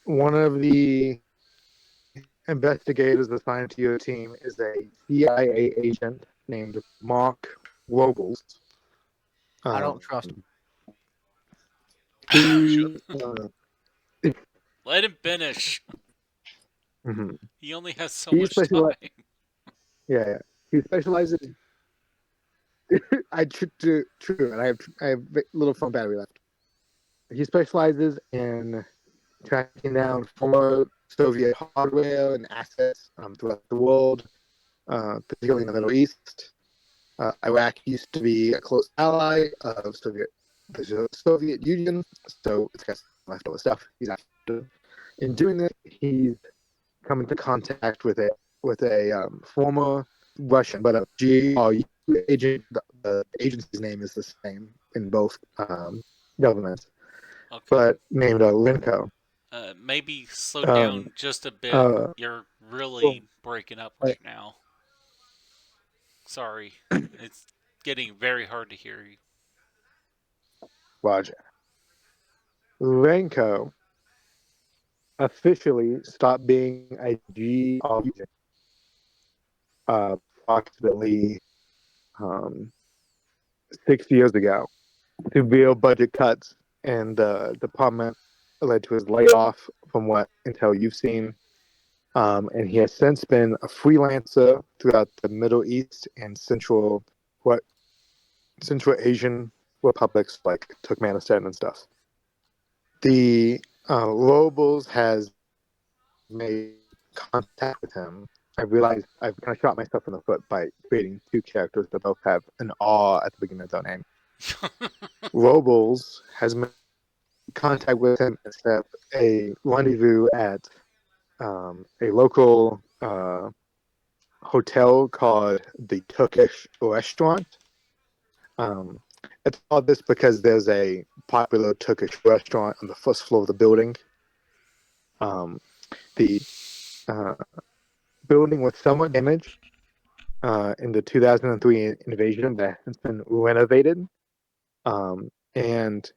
one of the investigators assigned to your team is a CIA agent named Mark Robles. I don't trust him. He, Let him finish. mhm. He only has so he much time. yeah. He specializes. True, and I have little phone battery left. He specializes in tracking down former Soviet hardware and assets throughout the world, particularly in the Middle East. Iraq used to be a close ally of the Soviet Union, so it's got some leftover stuff. He's after. In doing this, he's come into contact with a former Russian, but a GRU agent. The agency's name is the same in both governments, Okay. but named Linko. Maybe slow down just a bit. You're really breaking up right now. Sorry. It's getting very hard to hear you. Roger. Linko officially stopped being a GRU agent approximately 6 years ago. Severe budget cuts and the department led to his layoff from what intel you've seen. And he has since been a freelancer throughout the Middle East and Central Asian republics like Turkmenistan and stuff. The Robles has made contact with him. I realized I've kind of shot myself in the foot by creating two characters that both have an R at the beginning of their name. Robles has made contact with him and set up a rendezvous at a local hotel called the Turkish Restaurant. It's called this because there's a popular Turkish restaurant on the first floor of the building. The building was somewhat damaged in the 2003 invasion that has been renovated and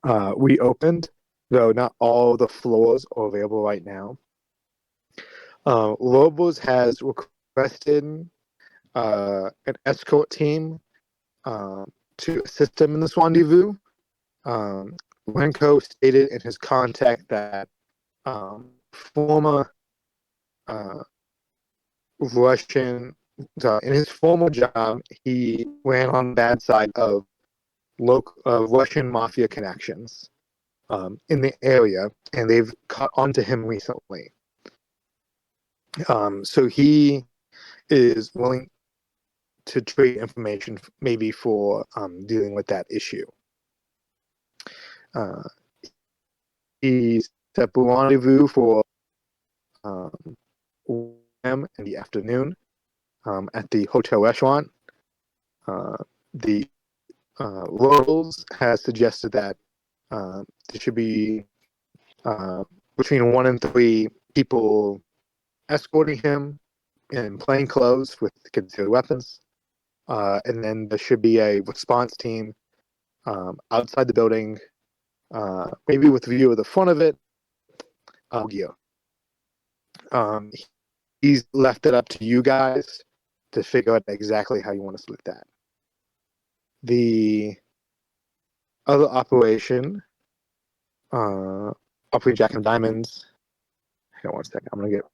reopened, though not all the floors are available right now. Lobos has requested an escort team to assist him in this rendezvous. Renko stated in his contact that former Russian, in his former job, he ran on the bad side of Russian mafia connections in the area, and they've caught onto him recently. So he is willing to trade information, maybe for dealing with that issue. He set up a rendezvous for in the afternoon at the hotel restaurant. The Robles has suggested that there should be between 1 and 3 people escorting him in plain clothes with concealed weapons. And then there should be a response team outside the building, maybe with a view of the front of it. Gear. He's left it up to you guys to figure out exactly how you want to split that. The other operation, Operation Jack and Diamonds. Hang on one second. I'm going to get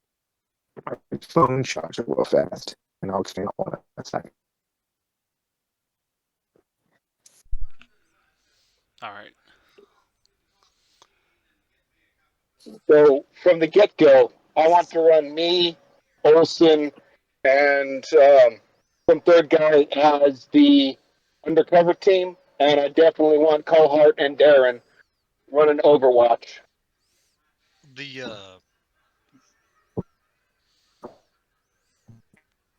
my phone charged real fast, and I'll explain all that in a second. All right. So from the get-go, I want to run me, Olson, and some third guy as the undercover team, and I definitely want Cohart and Darren running Overwatch.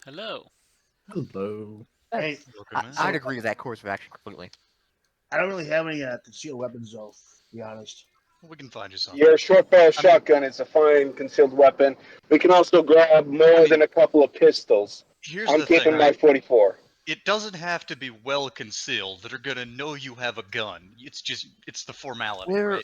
Hello. Hello. Hey, I'd agree with that course of action completely. I don't really have any concealed weapons, though, to be honest. We can find you something. Your short barrel shotgun is a fine concealed weapon. We can also grab more than a couple of pistols. I'm keeping my 44. It doesn't have to be well concealed that are gonna know you have a gun. It's the formality, right?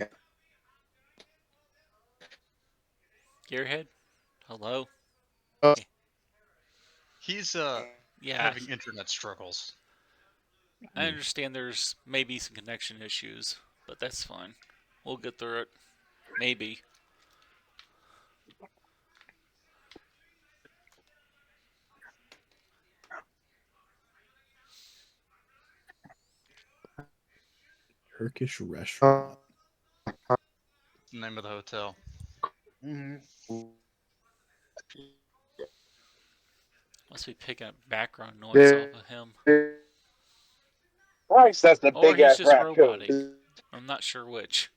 Yeah. Gearhead? Hello? He's Yeah, having internet struggles. I understand there's maybe some connection issues, but that's fine. We'll get through it. Maybe. Turkish restaurant. The name of the hotel. Must be picking up background noise off of him. Christ, that's the Or big he's ass just raccoon. roboting. I'm not sure which.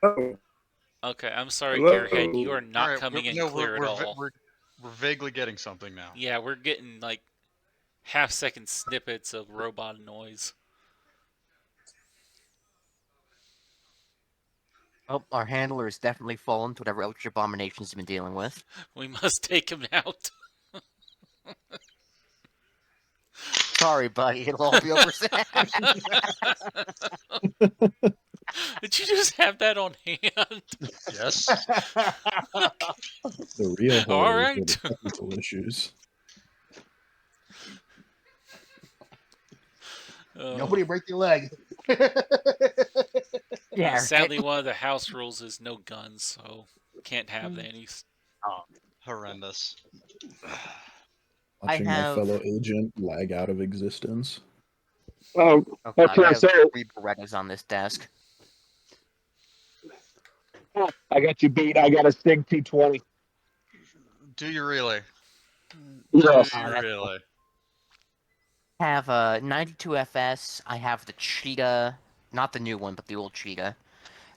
Okay, I'm sorry, Hello? Gearhead. You are not Alright, coming in no, clear at all. We're vaguely getting something now. Yeah, we're getting like half-second snippets of robot noise. Oh, our handler is definitely fallen to whatever eldritch abominations he's been dealing with. We must take him out. Sorry, buddy. It'll all be over soon. Did you just have that on hand? Yes. The real horror All is right. the technical issues. Nobody break your leg. Yeah. Sadly, one of the house rules is no guns, so can't have any. Horrendous. Watching have- my fellow agent lag out of existence. Okay, Okay, I have so 3 Berettas on this desk. I got you beat. I got a Sig 220. Do you really? Yes. Do you that's really? I have a 92 FS. I have the Cheetah, not the new one, but the old Cheetah.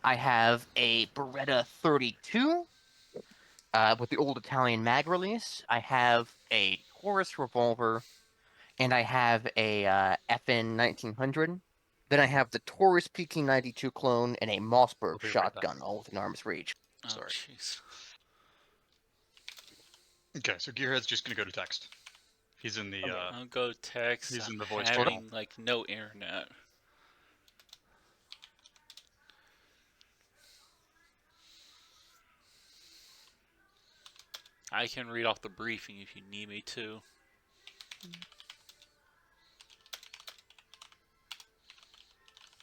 I have a Beretta 32 with the old Italian mag release. I have a Taurus revolver, and I have a FN 1900. Then I have the Taurus PT92 clone and a Mossberg I'll be right shotgun, all within arm's reach. Oh, Sorry. jeez. Okay, so Gearhead's just gonna go to text. He's in the I'll go text. he's I'm in the voice having portal. like no internet. I can read off the briefing if you need me to.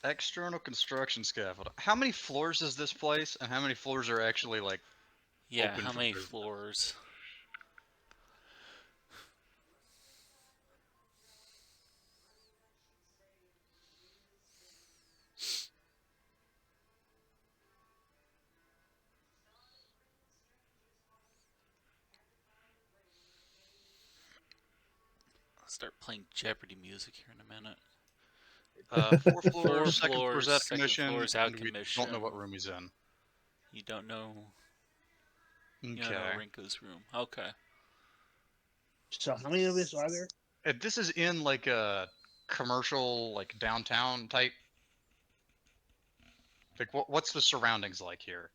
External construction scaffold. How many floors is this place, and how many floors are actually like? Yeah, Open how for many business. floors? I'll start playing Jeopardy music here in a minute. 4 floors. Four Second floor's floors, out second commission. floor's out and we commission. don't know what room he's in. You don't know. You Okay. don't know Rinko's room. Okay. So how many of us are there? This is in like a commercial, like downtown type. Like, what's the surroundings like here?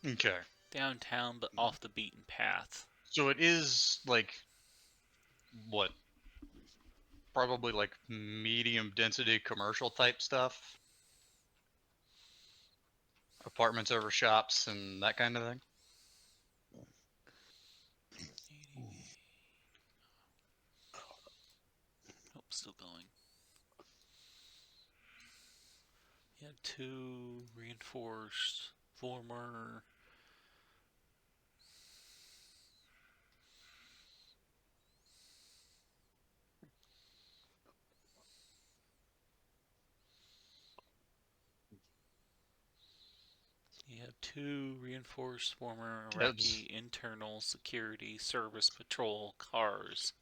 Okay. Downtown, but off the beaten path. So it is like what? Probably like medium density commercial type stuff. Apartments over shops and that kind of thing. Nope, still going. You have 2 reinforced former. You have 2 reinforced former Iraqi internal security service patrol cars.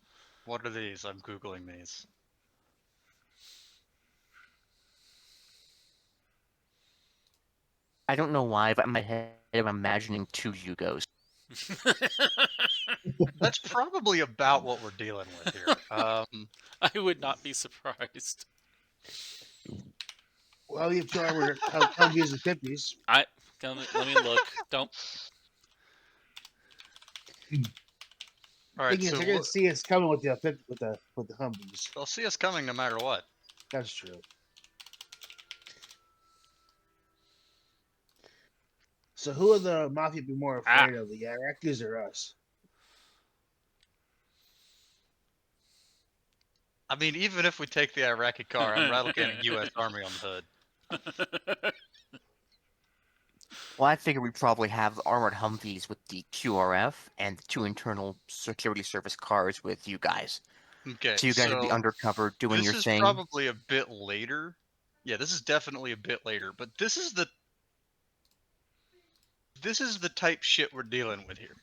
What are these? I'm Googling these. I don't know why, but in my head, I'm imagining 2 Yugos. That's probably about what we're dealing with here. I would not be surprised. Well, you have 2 armored LGs and 50s. Let me look. Don't. All right, Thing is, so they're gonna see us coming with the Humvees. they'll see us coming no matter what. That's true. So who would the Mafia be more afraid of, the Iraqis or us? I mean, even if we take the Iraqi car, I'm rattle canning U.S. Army on the hood. Well, I figure we probably have the armored Humvees with the QRF and the 2 internal security service cars with you guys. Okay, So you guys would be undercover doing your this is thing. probably a bit later. Yeah, this is definitely a bit later, but this is the type shit we're dealing with here.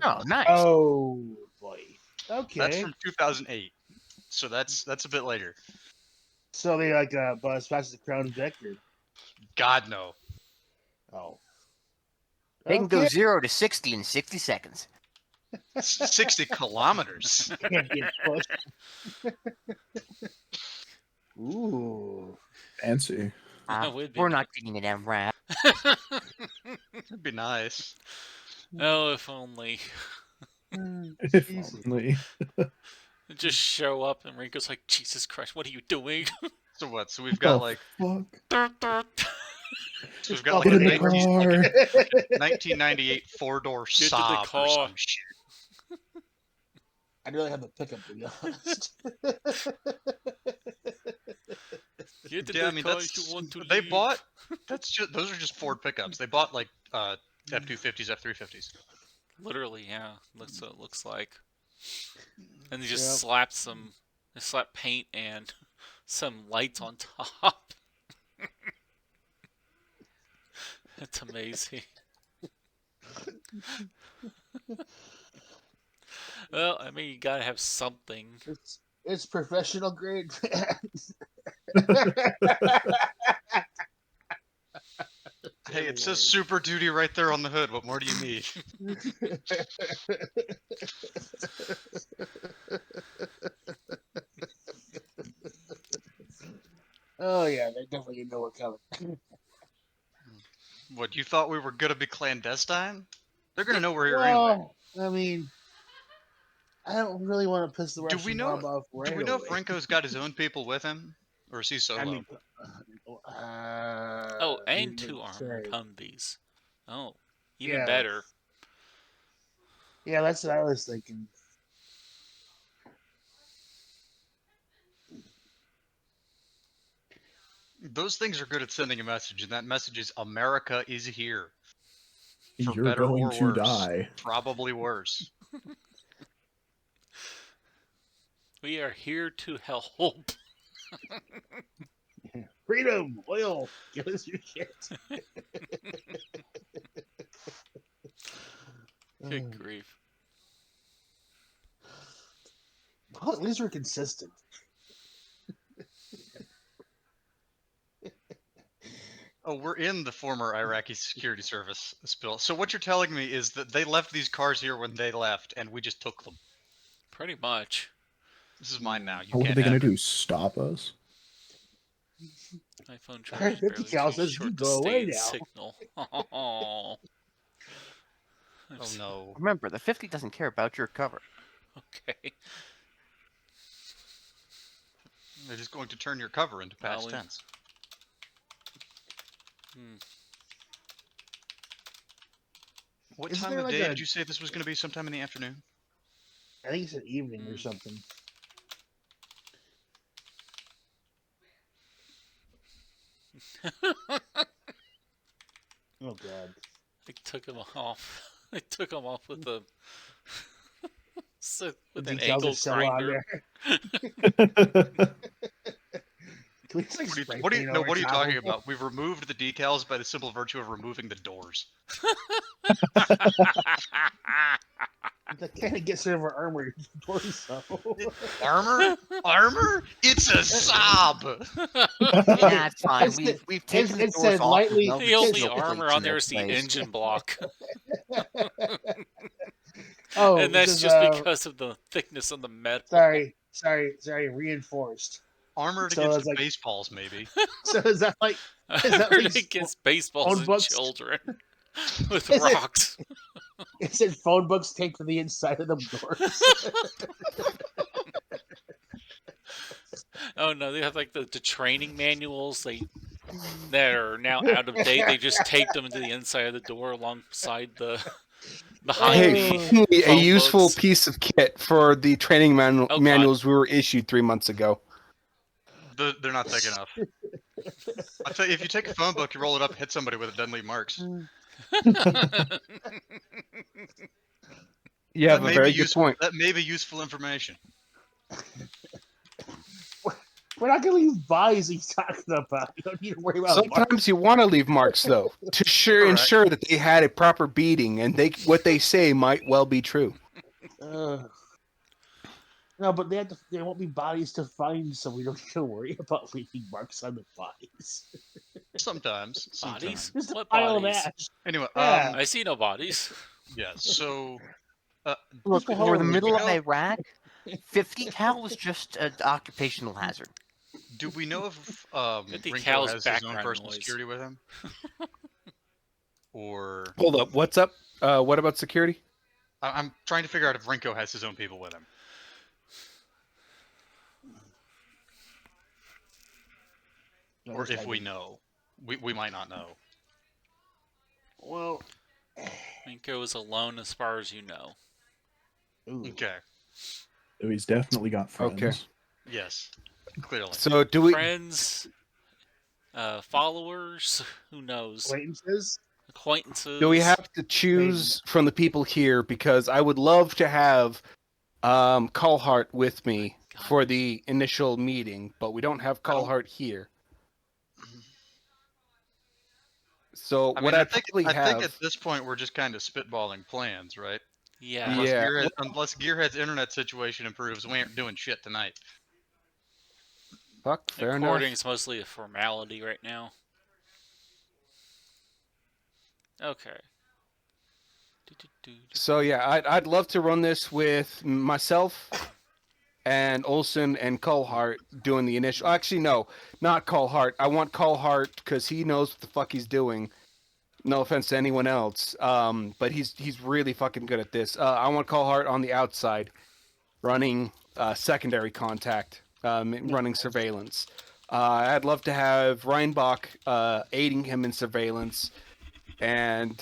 Oh, nice. Oh boy. Okay. That's from 2008, so that's a bit later. So they like buzz past the Crown Vic or... God no. Oh. They can go Okay. 0 to 60 in 60 seconds. 60 kilometers. Can't get pushed. Ooh. Fancy. That would be We're nice. not getting an MRAP. That'd be nice. Oh, if only. If Easy. only. Just show up and Ringo's like, Jesus Christ, what are you doing? So what? So we've got Oh, like fuck. so we've got like Get a in the 19, car. 1998 4-door Get to the Saab or car. some shit. I'd really have the pickup, to be honest. Get to Yeah, I the mean car that's if you want to they leave. bought. Those are just Ford pickups. They bought like F-250s, F-350s. Literally, yeah. That's what it looks like. And they Yep. just slap paint and some lights on top. That's amazing. Well, I mean, you gotta have something. It's professional grade. Hey, it says Super Duty right there on the hood. What more do you need? Oh yeah, they definitely know we're coming. What, you thought we were gonna be clandestine? They're gonna know we're here anyway. Well, I mean, I don't really want to piss the Do Russian we know? mob off right Do we know if away. Rinko's got his own people with him, or is he solo? I mean, Oh, and you 2 would armored say- Humvees. Oh, even Yeah. better. Yeah, that's what I was thinking. Those things are good at sending a message, and that message is America is here. For You're better going or to worse. die. Probably worse. We are here to help. Freedom, oil, give us your shit. Good grief. Well, at least we're consistent. Oh, we're in the former Iraqi security service spill. So what you're telling me is that they left these cars here when they left, and we just took them. Pretty much. This is mine now. You What are can't they going have to it. do? Stop us? My phone Alright, charge is 50 barely cal too says short you to go stay away in now. signal. Oh, Oh no. Remember, the 50 doesn't care about your cover. Okay. They're just going to turn your cover into past Golly. tense. What Isn't time there of like day a- did you say this was going to be? Sometime in the afternoon? I think it's an evening or something. Oh god. I took him off. I took him off with a with The an decals angle are still on grinder. there. Can we just like spray What are you, paint no, over what are you top of talking it? about? We've removed the decals by the simple virtue of removing the doors. That kind of gets rid of our armor torso. Armor? Armor? It's a Saab! That's fine. It's the- We've taken the it doors said off. lightly- with The velvet only steel armor plates on in there their is the place. engine block. Oh, And this that's is, just because of the thickness of the metal. sorry, reinforced. Armored So against it's like- baseballs, maybe. So is that like Armored against baseballs phone and books? children with Is it- rocks. is it phone books taped to the inside of the doors? Oh no, they have like the training manuals that are now out of date. They just taped them to the inside of the door alongside the behind Hey, the a phone useful books. piece of kit for the training God. manuals we were issued 3 months ago. They're not thick enough. I tell you, if you take a phone book, you roll it up, hit somebody with it, doesn't leave marks. You have That a may very be good point. That may be useful information. We're not gonna leave bodies he's talking about. You don't need to worry about Sometimes you want to leave marks, though, to Correct. ensure that they had a proper beating, and what they say might well be true. No, but there won't be bodies to find, so we don't need to worry about leaving marks on the bodies. Sometimes. Bodies? Just a What pile of bodies? ash. Anyway, Yeah. I see no bodies. yeah. So, Look, Just for the horror. middle of You know- Iraq, 50 cal was just an occupational hazard. do we know if I think Rinko Cal's has his own background personal noise. security with him? Or Hold up, what's up? What about security? I'm trying to figure out if Rinko has his own people with him. Or if we know. We might not know. Well, Minko is alone as far as you know. ooh. Okay. So he's definitely got friends. Okay. Yes. Clearly. So do we? Friends, followers, who knows? Acquaintances? Acquaintances. Do we have to choose from the people here? Because I would love to have Callhart with me for the initial meeting, but we don't have Callhart here. So I what mean, I'd probably I think have. at this point we're just kind of spitballing plans, right? Yeah. Yeah. Unless Gearhead's internet situation improves, we ain't doing shit tonight. Fuck, fair enough. Recording's mostly a formality right now. Okay. So yeah, I'd love to run this with myself and Olson and Callhart doing the initial. Actually, no, not Callhart. I want Callhart because he knows what the fuck he's doing. No offense to anyone else, but he's really fucking good at this. I want Callhart on the outside, running secondary contact, running surveillance. I'd love to have Reinbach aiding him in surveillance, and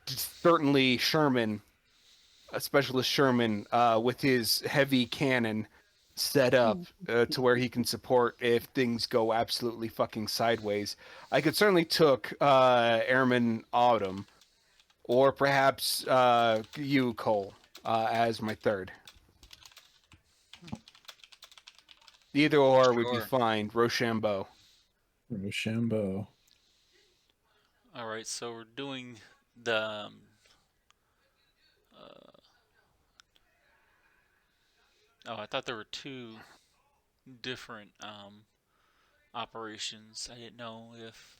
certainly Sherman, Specialist Sherman, with his heavy cannon set up to where he can support if things go absolutely fucking sideways. I could certainly took Airman Autumn, or perhaps you, Cole, as my third. Either or would be Sure. fine. Rochambeau. Rochambeau. Alright, so we're doing the... oh, I thought there were two different operations. I didn't know if...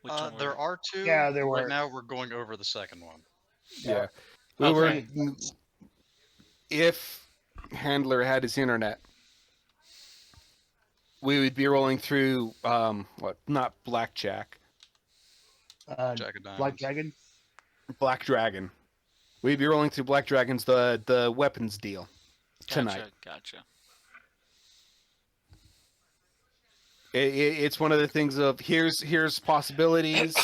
which one There were... are two. Yeah, there Right were. now we're going over the second one. Yeah. Okay. If Handler had his internet, we would be rolling through not Blackjack, Jack of Diamonds. Black Dragon? Black Dragon. We'd be rolling through Black Dragon's the weapons deal tonight. Gotcha. It's one of the things of here's possibilities.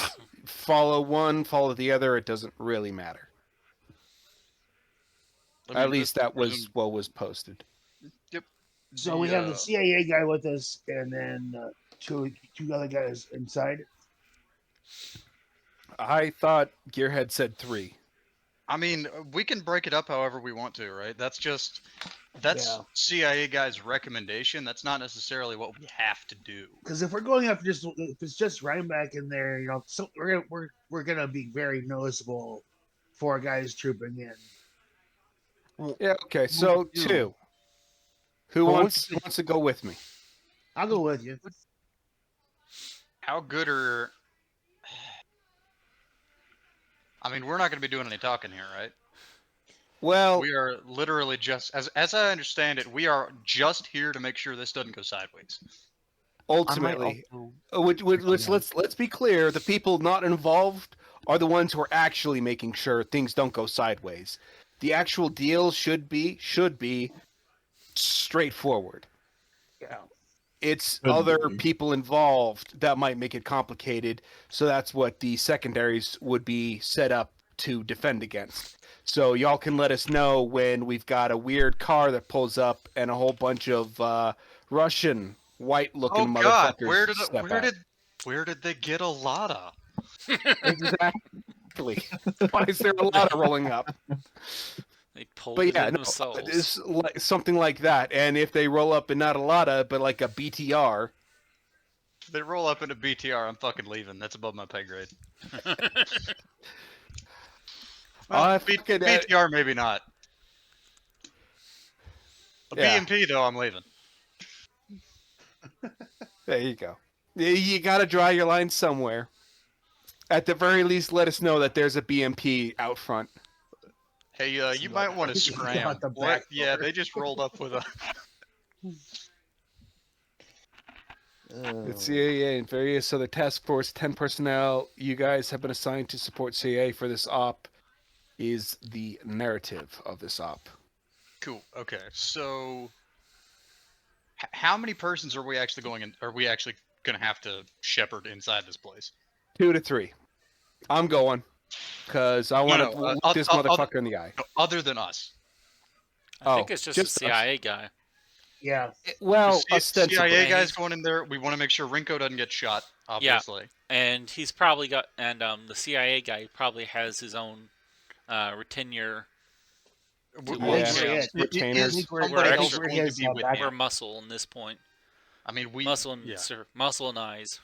Follow one, follow the other. It doesn't really matter. At least that was what was posted. Yep. So we have the CIA guy with us, and then two other guys inside. I thought Gearhead said 3. I mean, we can break it up however we want to, right? That's Yeah. CIA guy's recommendation. That's not necessarily what we have to do. Because if we're going after if it's just Rhinebeck in there, so we're gonna be very noticeable for guys trooping in. Yeah. Okay. So 2. Who wants to go with me? I'll go with you. How good are... I mean, we're not going to be doing any talking here, right? Well, We are literally just, as I understand it, we are just here to make sure this doesn't go sideways. ultimately, also... which let's be clear: the people not involved are the ones who are actually making sure things don't go sideways. The actual deal should be straightforward. Yeah. It's Could other be. people involved that might make it complicated. So that's what the secondaries would be set up to defend against. So y'all can let us know when we've got a weird car that pulls up and a whole bunch of Russian white-looking Oh God, motherfuckers where did they get a lotta? Exactly. Why is there a lot of rolling up? They pulled But it yeah, in no, themselves. it's like something like that. And if they roll up in not a lotta, but like a BTR, If they roll up into BTR, I'm fucking leaving. That's above my pay grade. Well, BTR maybe not. A Yeah. BMP though, I'm leaving. There you go. You got to draw your line somewhere. At the very least, let us know that there's a BMP out front. Hey, you might want to scram. the back Yeah, door. they just rolled up with a. It's CAA and various other task force, 10 personnel. You guys have been assigned to support CAA for this op. Is the narrative of this op. Cool. Okay, so how many persons are we actually going in? Are we actually gonna have to shepherd inside this place? 2 to 3. I'm going because I want to look this motherfucker in the eye. Other than us. I think it's just a us. CIA guy. Yeah. Well, ostensibly. CIA guys going in there. We want to make sure Rinko doesn't get shot. Obviously. And he's probably got, and the CIA guy probably has his own retenue. Retainers. Somebody else going to be with Or him. muscle in this point. I mean, muscle and eyes.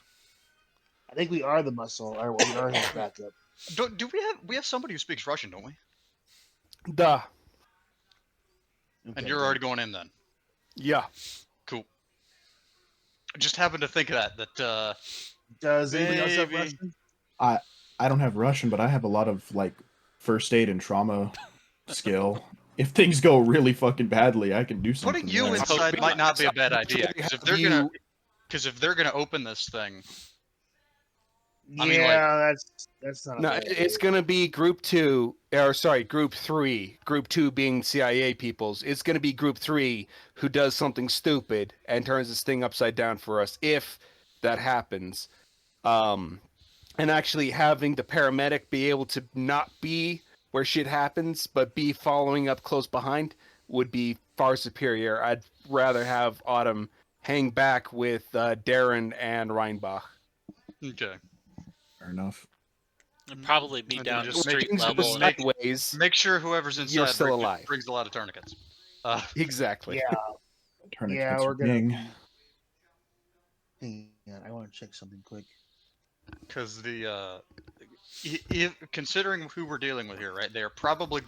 I think we are the muscle, or we are his backup. Do we have somebody who speaks Russian, don't we? Duh. And you're already going in then. Yeah. Cool. I just happened to think of that. That does anybody else have Russian? I don't have Russian, but I have a lot of like first aid and trauma skill. If things go really fucking badly, I can do something. Putting you inside might not be a bad idea, because if they're gonna open this thing. I mean, that's not. No, it's gonna be group 2, or sorry, group 3. Group 2 being CIA peoples. It's gonna be group 3 who does something stupid and turns this thing upside down for us. If that happens, and actually having the paramedic be able to not be where shit happens, but be following up close behind would be far superior. I'd rather have Autumn hang back with Darren and Reinbach. Okay. Fair enough. It'd probably be down to street things level. sideways, make sure whoever's inside you're still alive. brings a lot of tourniquets. Exactly. Yeah. Tourniquets we're are gonna. king. Hang on, I want to check something quick. Because considering who we're dealing with here, right? They're probably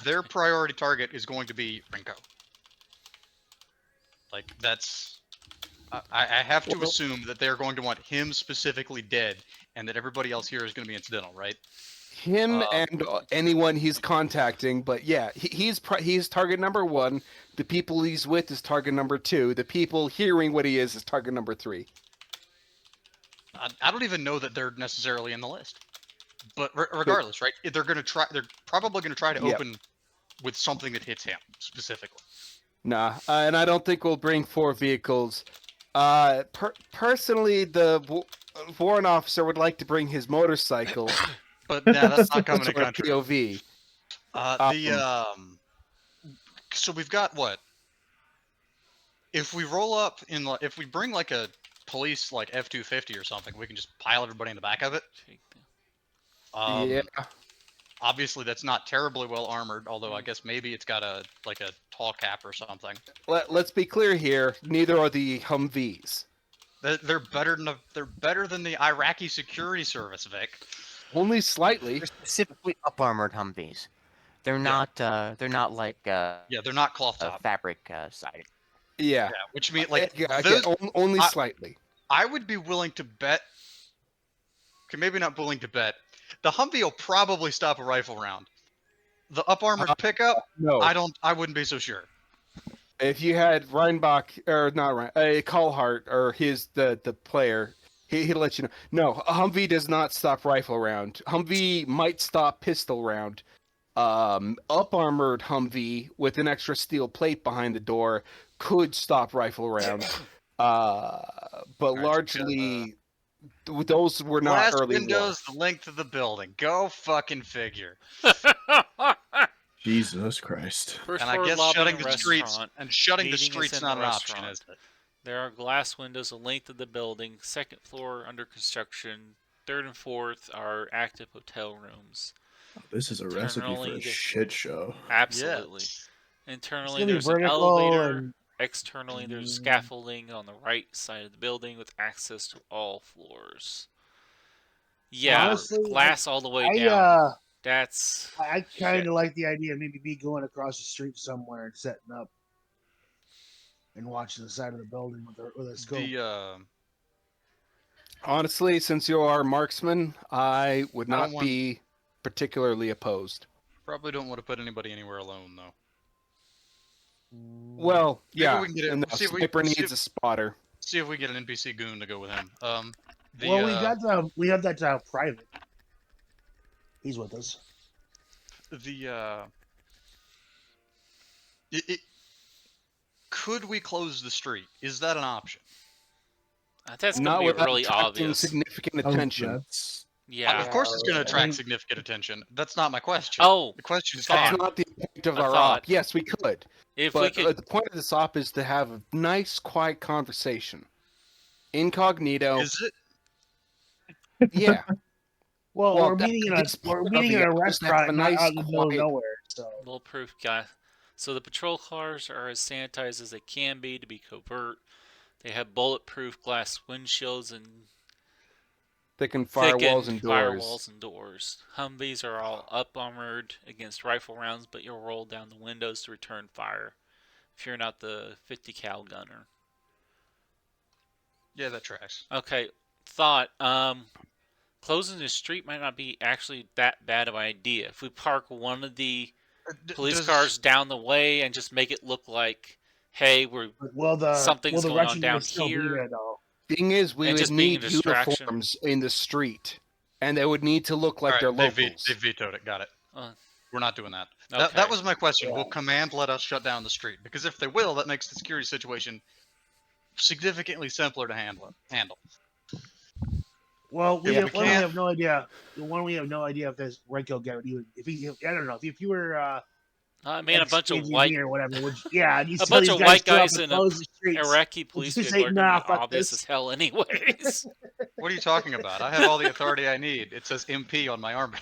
their priority target is going to be Rinko. Like that's. I have to assume that they're going to want him specifically dead, and that everybody else here is going to be incidental, right? Him and anyone he's contacting, but yeah, he's target number 1. The people he's with is target number 2. The people hearing what he is target number 3. I don't even know that they're necessarily in the list, but regardless, right? They're probably going to try to open with something that hits him specifically. Nah, and I don't think we'll bring 4 vehicles. Personally, the warrant officer would like to bring his motorcycle. But yeah, that's not coming to country. POV. So we've got what? If we roll up if we bring like a police like F-250 or something, we can just pile everybody in the back of it. Yeah. Obviously, that's not terribly well armored. Although I guess maybe it's got a tall cap or something. Let's be clear here. Neither are the Humvees. They're better than the Iraqi security service, Vic. Only slightly. They're specifically up armored Humvees. They're not. They're not like. Yeah, they're not cloth top. Fabric sided. Yeah. Which means like only slightly. I would be willing to bet. Okay, maybe not willing to bet. The Humvee will probably stop a rifle round. The up armored pickup, No. I wouldn't be so sure. If you had Reinbach or not Rein, Callhart or the player, he'll let you know. No, Humvee does not stop rifle round. Humvee might stop pistol round. Up armored Humvee with an extra steel plate behind the door could stop rifle round. But largely, those were not Glass early windows, war. the length of the building. Go fucking figure. Jesus Christ. First And I floor guess lobby shutting and the streets restaurant. and shutting the Meeting is streets in not the an option, restaurant. is it? There are glass windows the length of the building. Second floor under construction. Third and fourth are active hotel rooms. This is a recipe for Internally, a the- shit show. Absolutely. Yes. Internally, gonna be there's an vertical elevator. and- Externally, there's scaffolding on the right side of the building with access to all floors. Yeah, Honestly, glass all the way I down. That's I shit. kind of like the idea of maybe me going across the street somewhere and setting up and watching the side of the building with a scope. Honestly, since you are a marksman, I would I not don't want- be particularly opposed. Probably don't want to put anybody anywhere alone, though. Well, Maybe yeah, we can get it- and the see if we- sniper see if- needs a spotter. See if we get an NPC goon to go with him. We have that private. He's with us. Could we close the street? Is that an option? That's Not going to be without really attracting obvious. significant Oh, attention. that's Yeah. Of course, it's going to I attract mean- significant attention. That's not my question. Oh, The question is, That's can we? not the point of I our thought- op. Yes, we could. if we But could, the point of this op is to have a nice, quiet conversation. Incognito. Is it? Yeah. Well, Well, we're meeting in a that's part of in the a op, is to have restaurant, a not nice, out in the middle of quiet- nowhere. So bulletproof guy. So the patrol cars are as sanitized as they can be to be covert. They have bulletproof glass windshields and Thickened firewalls thickened and doors. firewalls and doors. Humvees are all up armored against rifle rounds, but you'll roll down the windows to return fire if you're not the 50 cal gunner. Yeah, that tracks. Okay, thought. Closing the street might not be actually that bad of an idea. If we park one of the police cars down the way and just make it look like, hey, we're will something's the going on Russian down unit still be here. there, though? Thing is, we And would just being a need distraction. uniforms in the street, and they would need to look like All they're right, they locals. vetoed it. Got it. Uh, We're not doing that. Okay. That was my question. Yeah. Will command let us shut down the street? Because if they will, that makes the security situation significantly simpler to handle. Well, we Yeah, have, we one, we can't- have no idea. One, we have no idea if this Renko guy would even. If he, I don't know. If you were, I mean, a bunch of ex-KGB white or whatever, would you, yeah, and you a tell bunch these of white show up guys and in a close the streets. Iraqi police you vehicle say, are "Nah, going to be fuck obvious this"? as hell anyways. What are you talking about? I have all the authority I need. It says MP on my arm.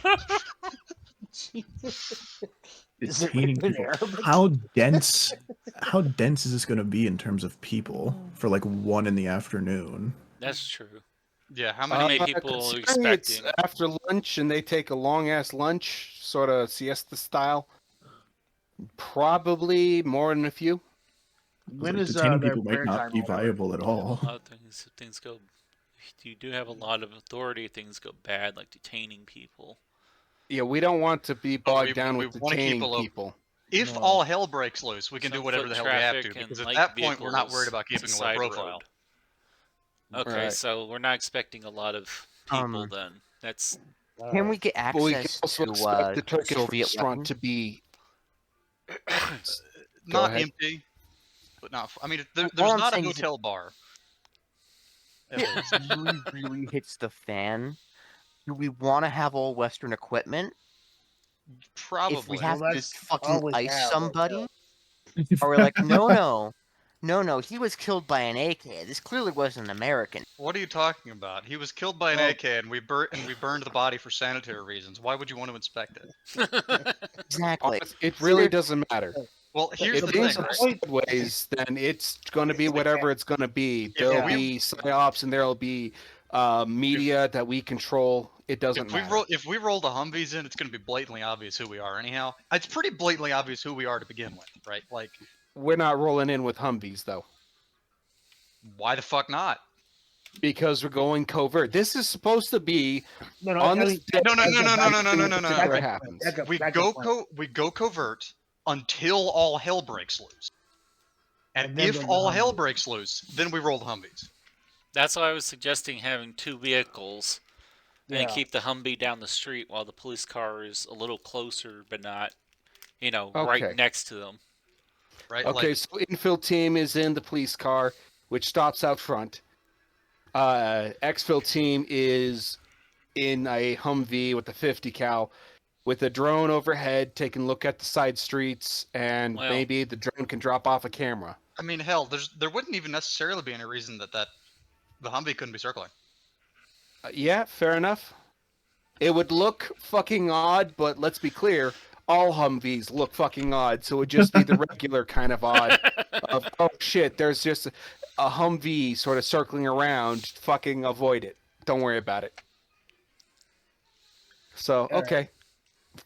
Is it detaining written in people. Arabic? How dense is this going to be in terms of people for like 1 in the afternoon? That's true. Yeah, how How many? many people are you Considering it's expecting? after lunch and they take a long ass lunch, sort of siesta style. Probably more than a few. When Like, is detaining their people might prayer not time be or whatever? viable at all. A lot of things go. You do have a lot of authority. Things go bad, like detaining people. Yeah, we don't want to be But bogged we- down we with wanna keep detaining a low- people. If No. all hell breaks loose, we can do Some whatever foot the hell we have traffic to. and Because at light that point, we're not vehicles worried about to the keeping a low side profile. road. Okay, Right. so we're not expecting a lot of people then. That's Can we get But we can access also to expect the Turkish Soviet restaurant weapons? to be. Not ahead. empty, but not. I mean, All there's I'm not a saying is hotel bar. At If least. it really hits the fan, do we want to have all Western equipment? If Probably. we have Well, to that's fucking always ice have, somebody, or we're like, no, he was killed by an AK. This clearly wasn't an American. What are you talking about? He was killed by an Well- AK, and we burned the body for sanitary reasons. Why would you want to inspect it? Exactly. It really doesn't matter. Well, here's If the things thing. are Right? sideways, then it's going to be whatever it's going to be. There'll Yeah. be psyops and there'll be media that we control. It doesn't matter. If we roll the Humvees in, it's going to be blatantly obvious who we are. Anyhow, it's pretty blatantly obvious who we are to begin with, right? Like, We're not rolling in with Humvees, though. why the fuck not? Because we're going covert. This is supposed to be No, on I the mean, step. No. Particular happens. We go covert until all hell breaks loose. And then if bring the all hell Humvee. breaks loose, then we roll the Humvees. That's why I was suggesting having 2 vehicles and Yeah. keep the Humvee down the street while the police car is a little closer, but not, Okay. right next to them. Right? Okay, Like, so infill team is in the police car, which stops out front. Exfil team is in a Humvee with a 50 cal, with a drone overhead, taking a look at the side streets, and Well- maybe the drone can drop off a camera. I mean, hell, there wouldn't even necessarily be any reason that the Humvee couldn't be circling. Yeah, fair enough. It would look fucking odd, but let's be clear, all Humvees look fucking odd, so it would just be the regular kind of odd of, oh shit, there's just a Humvee sort of circling around, fucking avoid it. Don't worry about it. So, All okay.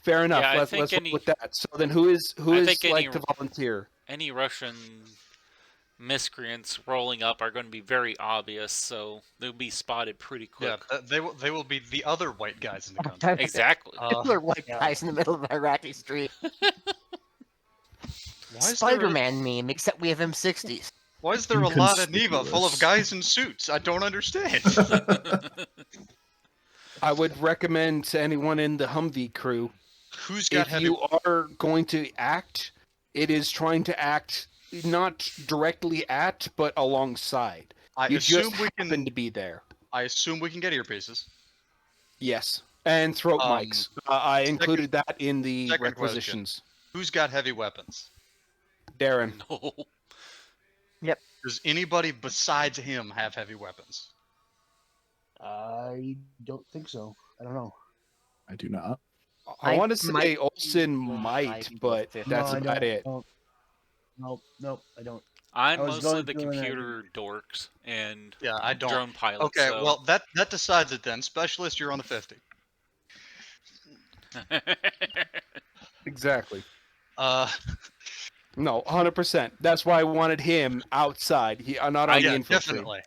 Fair enough. Yeah, I let's think look with that. So then who is think like any- to volunteer? Any Russian miscreants rolling up are going to be very obvious, so they'll be spotted pretty quick. Yeah, they will be the other white guys in the country. Type of Exactly. Hitler white yeah. guys in the middle of the Iraqi street. Why is there Spider-Man meme, except we have M60s. Why is there a lot of Neva Inconspicuous. full of guys in suits? I don't understand. I would recommend to anyone in the Humvee crew, Who's got if heavy? you are going to act, it is trying to act not directly at, but alongside. I You assume just we happen can. to be there. I assume we can get earpieces. Yes, and throat mics. I included that in the second requisitions. Who's got heavy weapons? Darren. No. Does anybody besides him have heavy weapons? I don't think so. I don't know. I do not. I I want to say might Olsen be might, behind but with that's No, I about don't. it. Nope, I don't. I'm I was mostly going the through and I computer dorks and Yeah, I don't. drone pilot. Okay, so... well that decides it then. Specialist, you're on the 50. Exactly. Uh, No, 100%. That's why I wanted him outside. Not on the yeah, infantry. definitely.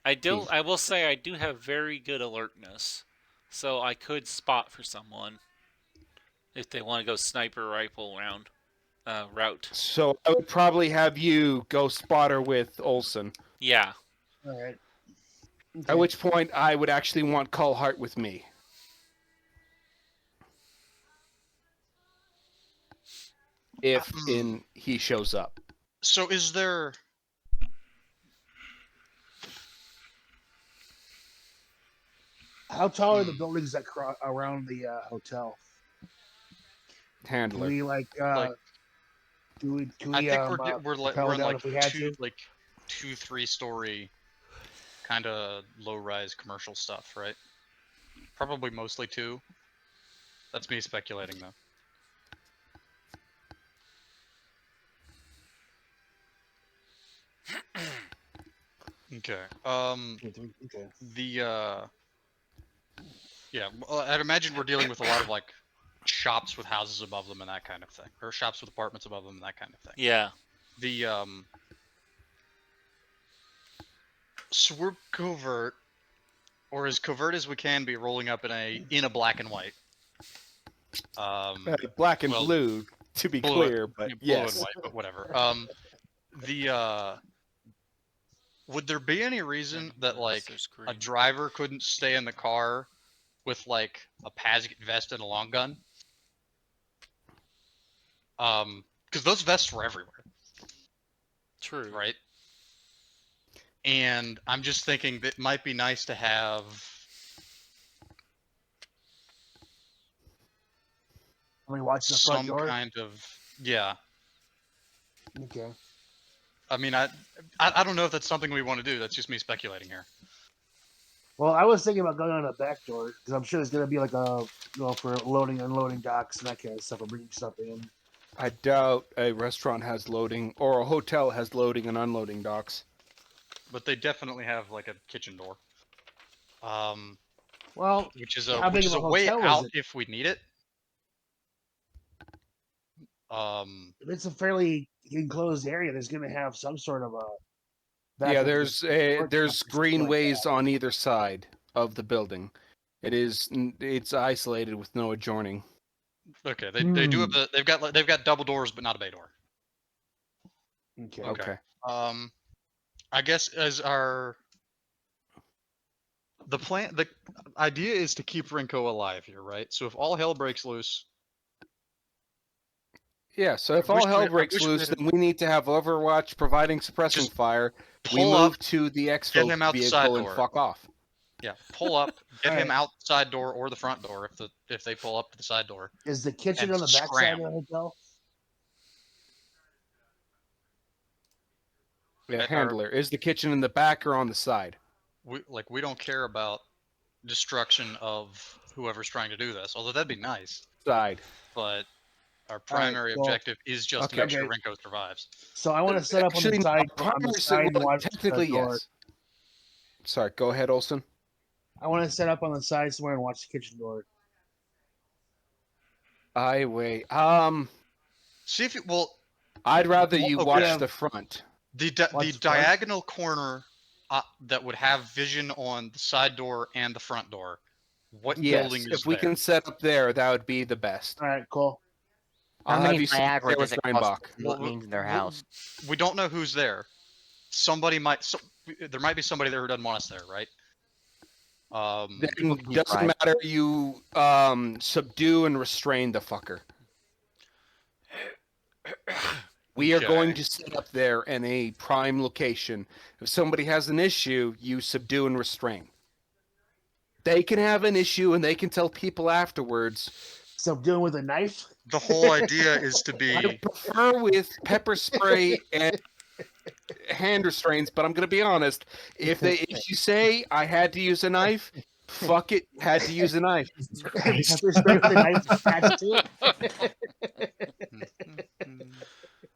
I will say I do have very good alertness, so I could spot for someone if they want to go sniper rifle route. So I would probably have you go spotter with Olsen. Yeah. All right. At which point I would actually want Call Hart with me. If he shows up. So is there? How tall are the buildings that around the hotel? Can Handler. we Like, Can I we? think we're rappel in down like if we had two to? like 2-3 story kind of low rise commercial stuff, right? Probably mostly 2. That's me speculating though. Okay. Okay. Yeah. Well, I'd imagine we're dealing with a lot of like shops with houses above them and that kind of thing, or shops with apartments above them and that kind of thing. Yeah. So we're covert, or as covert as we can be, rolling up in a black and white. Black and well, blue, to be blue- clear, but blue yes. and white, but whatever. Would there be any reason that like a driver couldn't stay in the car with like a Pazik vest and a long gun? Because those vests were everywhere, True. right? And I'm just thinking that it might be nice to have Can we watch the front some door? kind of yeah. Okay. I mean, I don't know if that's something we want to do. That's just me speculating here. Well, I was thinking about going on a back door because I'm sure there's gonna be like for loading, unloading docks and that kind of stuff, or bringing stuff in. I doubt a restaurant has loading, or a hotel has loading and unloading docks. But they definitely have like a kitchen door. Well, Which is how big of a way hotel is out it? if we need it. if it's a fairly enclosed area, there's gonna have some sort of a Back Yeah, of the there's like greenways on either side of the building. It's isolated with no adjoining. Okay, they do have they've got double doors, but not a bay door. Okay. Okay. I guess as the idea is to keep Rinko alive here, right? So if all hell breaks loose, Yeah, so if I wish all hell we- I breaks wish we loose, had- then we need to have Overwatch providing suppressing Just fire. We pull move up, to the get exfil him out the side vehicle and door. fuck off. Yeah, pull up, get him Alright. out the side door or the front door if they pull up to the side door. Is the kitchen And on the back side of scram. the hotel? Yeah, Are- handler. Is the kitchen in the back or on the side? We don't care about destruction of whoever's trying to do this, although that'd be nice. Side. But our primary well, objective is just to make sure Rinko survives. So I want to set up on the Actually, side. no, On the primary side and well, watch technically, the door. yes. Sorry, go ahead, Olson. I want to set up on the side somewhere and watch the kitchen door. Wait. See if you well I'd rather you Okay. watch the front. the Watch the the front? diagonal corner that would have vision on the side door and the front door. What Yes, building is if we there? can set up there, that would be the best. All right, cool. How I'll have many you sit Viagra there does with it cost Steinbach. to see what means in their house? We don't know who's there. Somebody might. There might be somebody there who doesn't want us there, right? Then He's doesn't right. matter. You subdue and restrain the fucker. We are Okay. going to set up there in a prime location. If somebody has an issue, you subdue and restrain. They can have an issue and they can tell people afterwards. So doing with a knife? The whole idea is to I be. prefer with pepper spray and hand restraints, but I'm going to be honest. If you say I had to use a knife, fuck it, had to use a knife. Pepper spray with a knife attached to it?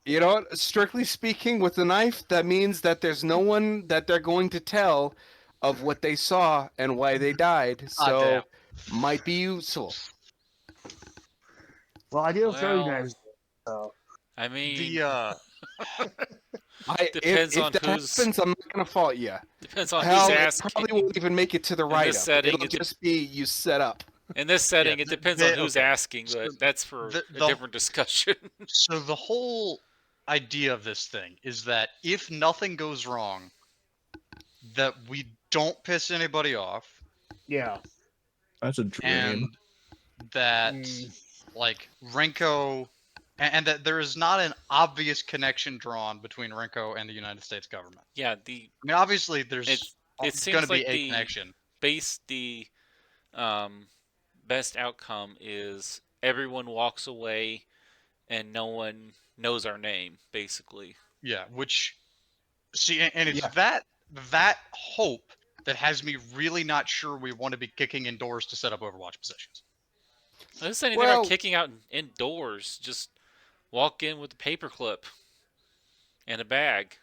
You know what? Strictly speaking, with the knife, that means that there's no one that they're going to tell of what they saw and why they died. So, damn. might be useful. Well, I do have throwing Well, knives. So. I mean, The Depends if on that who's- happens, I'm not going to fault you. depends on Hell, who's it asking. probably won't even make it to the In write this up. setting, It'll it de- just be you set up. In this setting, Yeah, it depends they- on who's okay. asking, So but that's for the- a different discussion. So the whole idea of this thing is that if nothing goes wrong, that we don't piss anybody off, Yeah. That's a dream. and that like Rinko, and that there is not an obvious connection drawn between Rinko and the United States government. Yeah, I mean, obviously there's it going seems to be like a the connection. the best outcome is everyone walks away and no one knows our name, basically. Yeah, which see, and it's Yeah. that hope that has me really not sure we want to be kicking indoors to set up Overwatch positions. I was saying Well- about kicking out indoors. Just walk in with a paperclip and a bag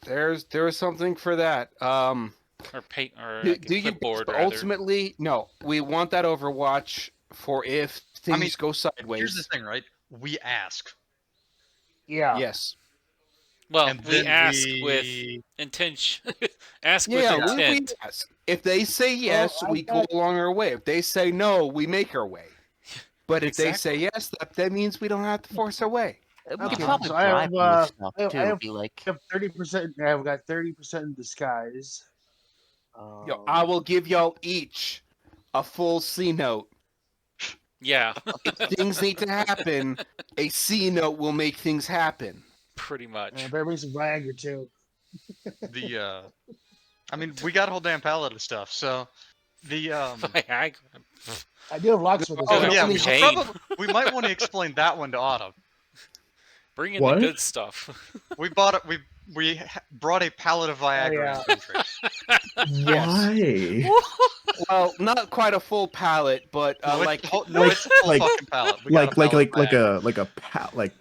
There is something for that. or like a Do you clipboard. but Rather. ultimately no? We want that Overwatch for if things mean, go Here's the sideways. thing, right? We ask, Yeah. Yes. Well, and we then ask we... with intention. Ask Yeah, with we intent. ask. If they say yes, I we go got- along our way. If they say no, we make our way. But if they say yes, that means we don't have to force our way. We Okay, could probably so I have, bribe them with stuff I have- too. I have- Be like, I have 30%. I've got 30% in disguise. Yo, I will give y'all each a full C note. Yeah, If things need to happen, a C note will make things happen. pretty much. And I better bring some Viagra too. I mean, we got a whole damn pallet of stuff, so the Viagra. I do have locksmith. as Oh, well. yeah, only we, Jane. we might want to explain that one to Autumn. Bring in What? the good stuff. We bought it. We brought a pallet of Viagra. yeah. in the country. Why? Well, not quite a full palette, but No, like it's, no, it's a full like- fucking pallet. We got Like a pallet of Viagra. like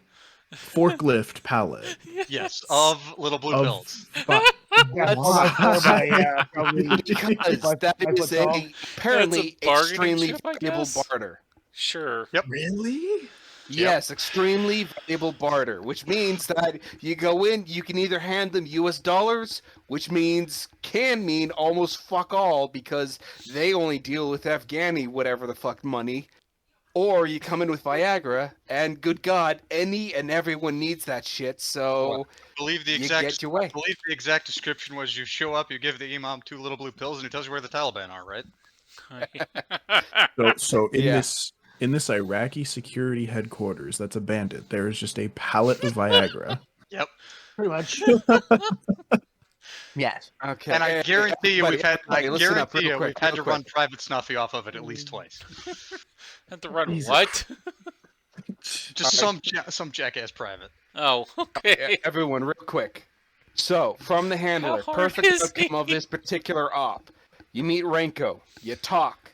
forklift pallet. Yes, of little blue Of- pills. Yeah, yeah, probably. because Five- that 5 is foot tall. apparently bargaining extremely chip, I valuable guess. barter. Sure. Yep. Really? Yes, extremely valuable barter, which means that you go in, you can either hand them US dollars, which can mean almost fuck all because they only deal with Afghani whatever the fuck money, or you come in with Viagra, and good God, any and everyone needs that shit, so I believe the you exact get your way. I believe the exact description was you show up, you give the imam 2 little blue pills, and he tells you where the Taliban are, right? So in Yeah. this Iraqi security headquarters that's abandoned, there is just a pallet of Viagra. Yep. Pretty much. Yes. Okay. And I guarantee you we've had listen up real quick, we've had real to run quick. Private Snuffy off of it at least twice. Have to run Jesus. what? Just some jackass private. Oh, okay. Everyone, real quick. So, from the handler, hard perfect is outcome of he? this particular op. You meet Renko, you talk,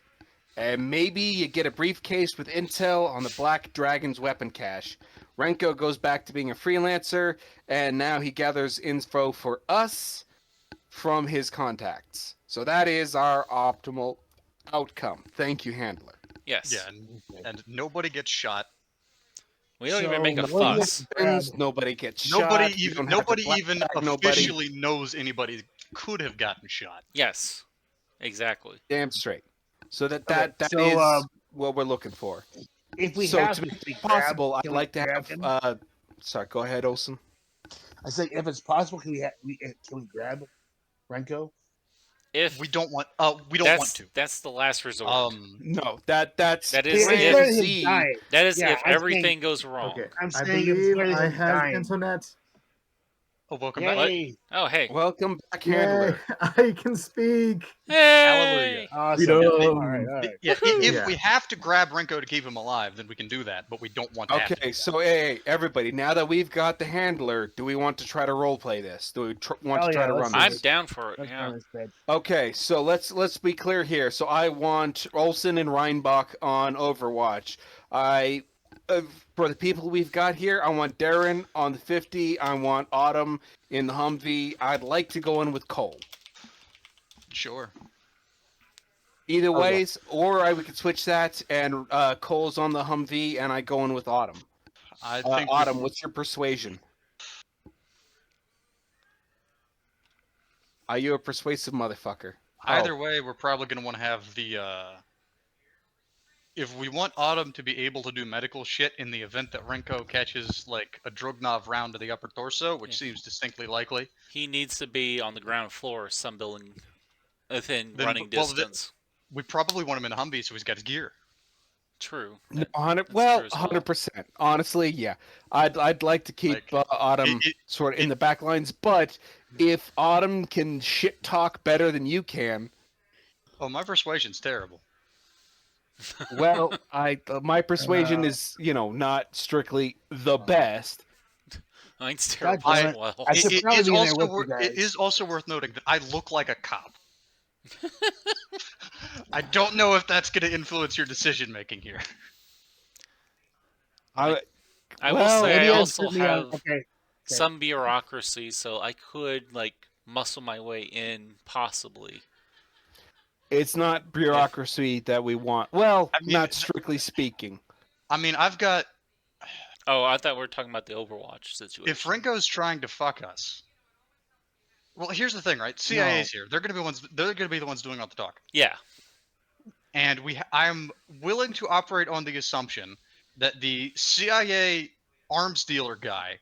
and maybe you get a briefcase with intel on the Black Dragon's weapon cache. Renko goes back to being a freelancer, and now he gathers info for us from his contacts. So that is our optimal outcome. Thank you, handler. Yes. Yeah, and nobody gets shot. We don't even make a what do you fuss. Nobody gets Nobody shot. You even don't have to nobody black even tag nobody. officially knows anybody could have gotten shot. Yes. Exactly. Damn straight. So that is so, what we're looking for. If we So have to to, make we it possible, grab, I'd can we like to grab have. him? Sorry, go ahead, Olson. I say, if it's possible, can we grab Renko? If We don't want to. That's the last resort. No, that's That It's is plan better than him Z. dying. that is Yeah, if I'm everything saying- goes wrong. Okay. I'm I saying it's believe better than I him have dying. internet. Oh, welcome back. Yay! Oh, hey. Welcome back, Yay! handler. I can speak. Hey! Awesome. Freedom. All right. Yeah, if Yeah. we have to grab Renko to keep him alive, then we can do that. But we don't want to. Have to Okay, do that. so hey, everybody, now that we've got the handler, do we want to try to roleplay this? Do we want Hell to try yeah, to let's run do I'm this? down for it. Let's Yeah. run this bitch. Okay, so let's be clear here. So I want Olsen and Reinbach on Overwatch. For the people we've got here, I want Darren on the 50. I want Autumn in the Humvee. I'd like to go in with Cole. Sure. Either Okay. ways, or we could switch that and Cole's on the Humvee and I go in with Autumn. I think Autumn, what's your persuasion? Are you a persuasive motherfucker? either way, we're probably going to want to have the. If we want Autumn to be able to do medical shit in the event that Renko catches like a Drognov round to the upper torso, which Yeah. seems distinctly likely, He needs to be on the ground floor of some building within Then- running well, then- distance. we probably want him in a Humvee so he's got his gear. True. No, That- 100. that's Well, true as well. 100%. Honestly, yeah. I'd like to keep Like, Autumn sort of in the back lines, but if Autumn can shit talk better than you can, Oh, my persuasion's terrible. well, my persuasion is not strictly the best. Mine's God terrible damn as it. well. I should probably be there with you it guys. is also worth noting that I look like a cop. I don't know if that's going to influence your decision making here. I I Well, will say Maybe I I'll also put me on- have okay. some bureaucracy, so I could muscle my way in, possibly. It's not bureaucracy that we want. Well, I mean, not strictly speaking. I mean, I've got. Oh, I thought we were talking about the Overwatch situation. If Renko's trying to fuck us. Well, here's the thing, right? CIA's here. They're going to be the ones doing all the talk. Yeah. And I'm willing to operate on the assumption that the CIA arms dealer guy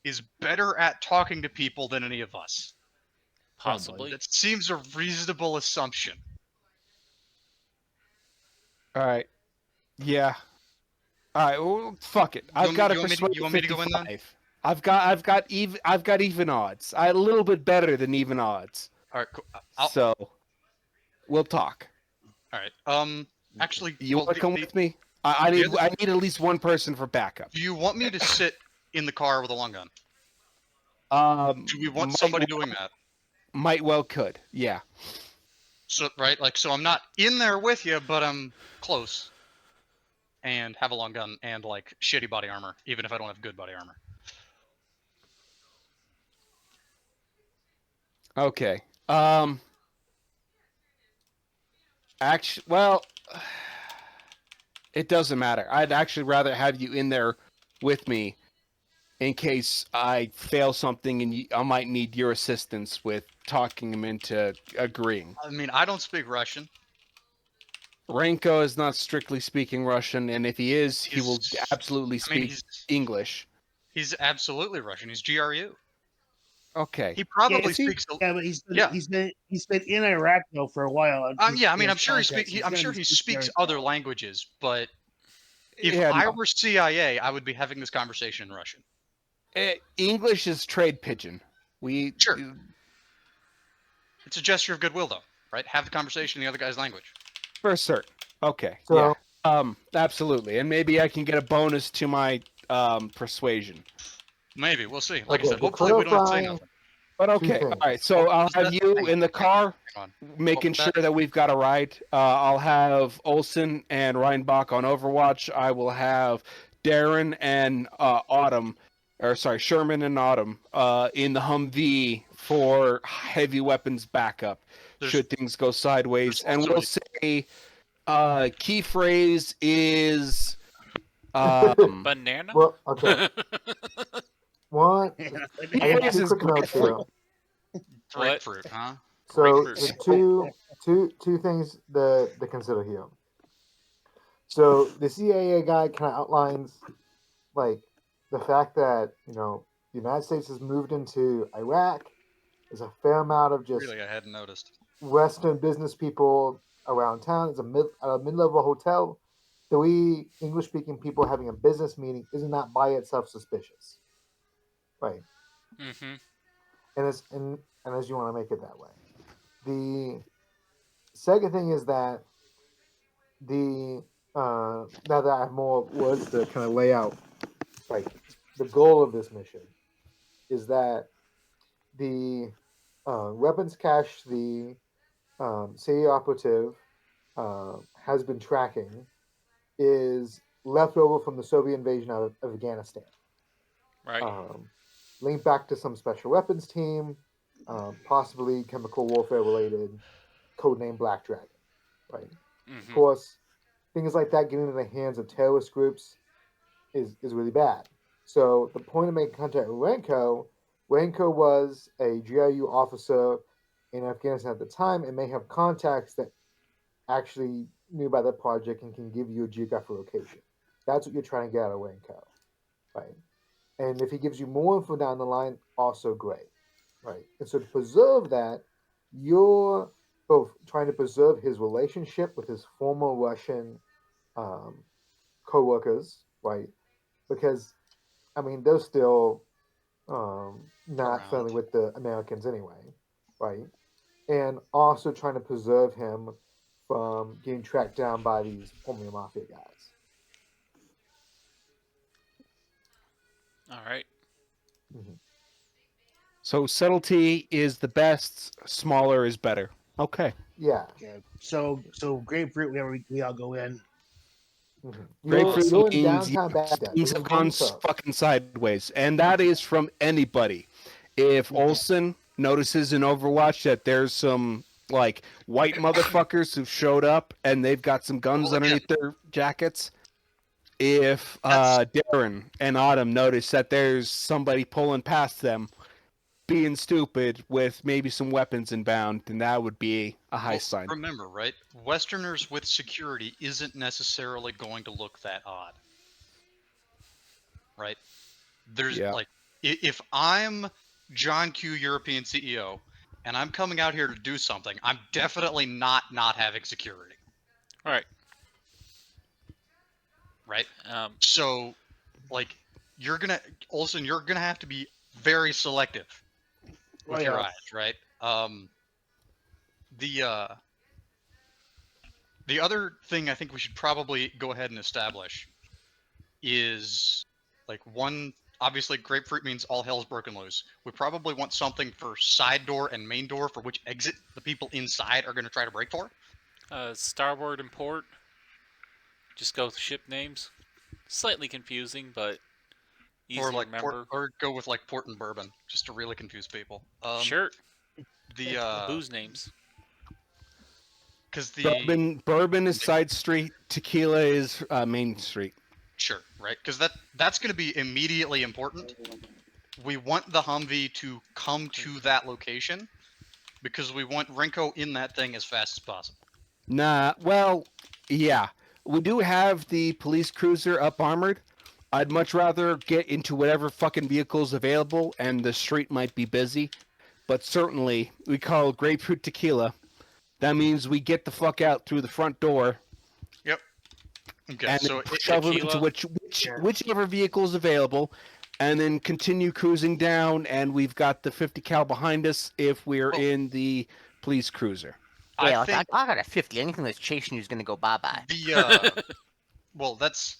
is better at talking to people than any of us. Possibly. That seems a reasonable assumption. All right. Yeah. All right. Well, fuck it. I've got a you persuade want me to go in then? 55. I've got even odds. A little bit better than even odds. All right, cool. So we'll talk. All right. Actually, You well, want to come with me? I need at least one person for backup. do you want me to sit in the car with a long gun? Do we want might somebody well- doing that? Might well could. Yeah. So right, so I'm not in there with you, but I'm close. And have a long gun and shitty body armor, even if I don't have good body armor. Okay. Actually, well, It doesn't matter. I'd actually rather have you in there with me in case I fail something and I might need your assistance with talking him into agreeing. I mean, I don't speak Russian. Renko is not strictly speaking Russian, and if he is, he will He's- absolutely I mean, speak English. he's absolutely Russian. He's GRU. Okay. He probably is he? speaks. Yeah, but Yeah. he's been in Iraq though for a while. and Yeah, I he mean, has I'm sure contacts. He's I'm gonna sure be he speaking speaks very other well. languages, but if Yeah, I no. were CIA, I would be having this conversation in Russian. English is trade pigeon. Sure. It's a gesture of goodwill, though, right? Have the conversation in the other guy's language. For certain. Okay. So- yeah. Absolutely. And maybe I can get a bonus to my persuasion. Maybe we'll see. Like I Okay, said, to hopefully we don't have to say clarify- nothing. But Two okay. things. All right. So I'll have you in the car, Hang on. making was sure that? that we've got a ride. I'll have Olson and Reinbach on Overwatch. I will have Darren and Sherman and Autumn in the Humvee for heavy weapons backup There's- should things go sideways. there's And also we'll say key phrase is Banana? Well, okay. One, I have Yes, two it's quick notes here. grapefruit. Grapefruit, huh? So Grapefruit. two things to consider here. So the CIA guy kind of outlines like the fact that the United States has moved into Iraq. There's a fair amount of just Really, I hadn't noticed. Western business people around town. It's a mid-level hotel. 3 English-speaking people having a business meeting is not by itself suspicious, right? Mm-hmm. And as you want to make it that way. The second thing is that now that I have more words to kind of lay out, like the goal of this mission is that the weapons cache the CIA operative has been tracking is left over from the Soviet invasion of Afghanistan. Right. Linked back to some special weapons team, possibly chemical warfare related, codename Black Dragon. Right. Mm-hmm. Of course, things like that getting into the hands of terrorist groups is really bad. So the point of making contact with Renko was a GRU officer in Afghanistan at the time and may have contacts that actually knew about that project and can give you a geographic location. That's what you're trying to get out of Renko, right? And if he gives you more info down the line, also great, right? And so to preserve that, you're both trying to preserve his relationship with his former Russian co-workers, right? Because, I mean, they're still not friendly with the Americans anyway, right? And also trying to preserve him from getting tracked down by these former mafia guys. All right. Mm-hmm. So subtlety is the best, smaller is better. Okay. Yeah. Okay. So grapefruit. We all go in. Mm-hmm. Grapefruit You're in means downtown Baghdad. things You're have in gone Baghdad. fucking sideways, and that is from anybody. If Olsen notices in Overwatch that there's some like white motherfuckers who've showed up and they've got some guns underneath their jackets, if Darren and Autumn notice that there's somebody pulling past them, being stupid with maybe some weapons inbound, then that would be a high sign. Remember, right? Westerners with security isn't necessarily going to look that odd. Right? There's like, if I'm John Q, European CEO, and I'm coming out here to do something, I'm definitely not having security. Right. Right? Um, So, like, you're gonna have to be very selective with your eyes, right? The other thing I think we should probably go ahead and establish is, like, one, obviously grapefruit means all hell's broken loose. We probably want something for side door and main door for which exit the people inside are going to try to break for. starboard and port. Just go with ship names. Slightly confusing, but easy Or like to remember. or go with like port and bourbon, just to really confuse people. Sure. The Booze names. Because the Bourbon is side street, Tequila is main street. Sure, right? Because that's going to be immediately important. We want the Humvee to come to that location because we want Renko in that thing as fast as possible. Nah, well, yeah. We do have the police cruiser up armored. I'd much rather get into whatever fucking vehicle's available, and the street might be busy. But certainly, we call grapefruit tequila. That means we get the fuck out through the front door. Yep. Okay, And so shove them into whichever vehicle is available, and then continue cruising down. And we've got the 50 cal behind us if we're in the police cruiser. Yeah, I think I got a 50. Anything that's chasing you is gonna go bye-bye. Well, that's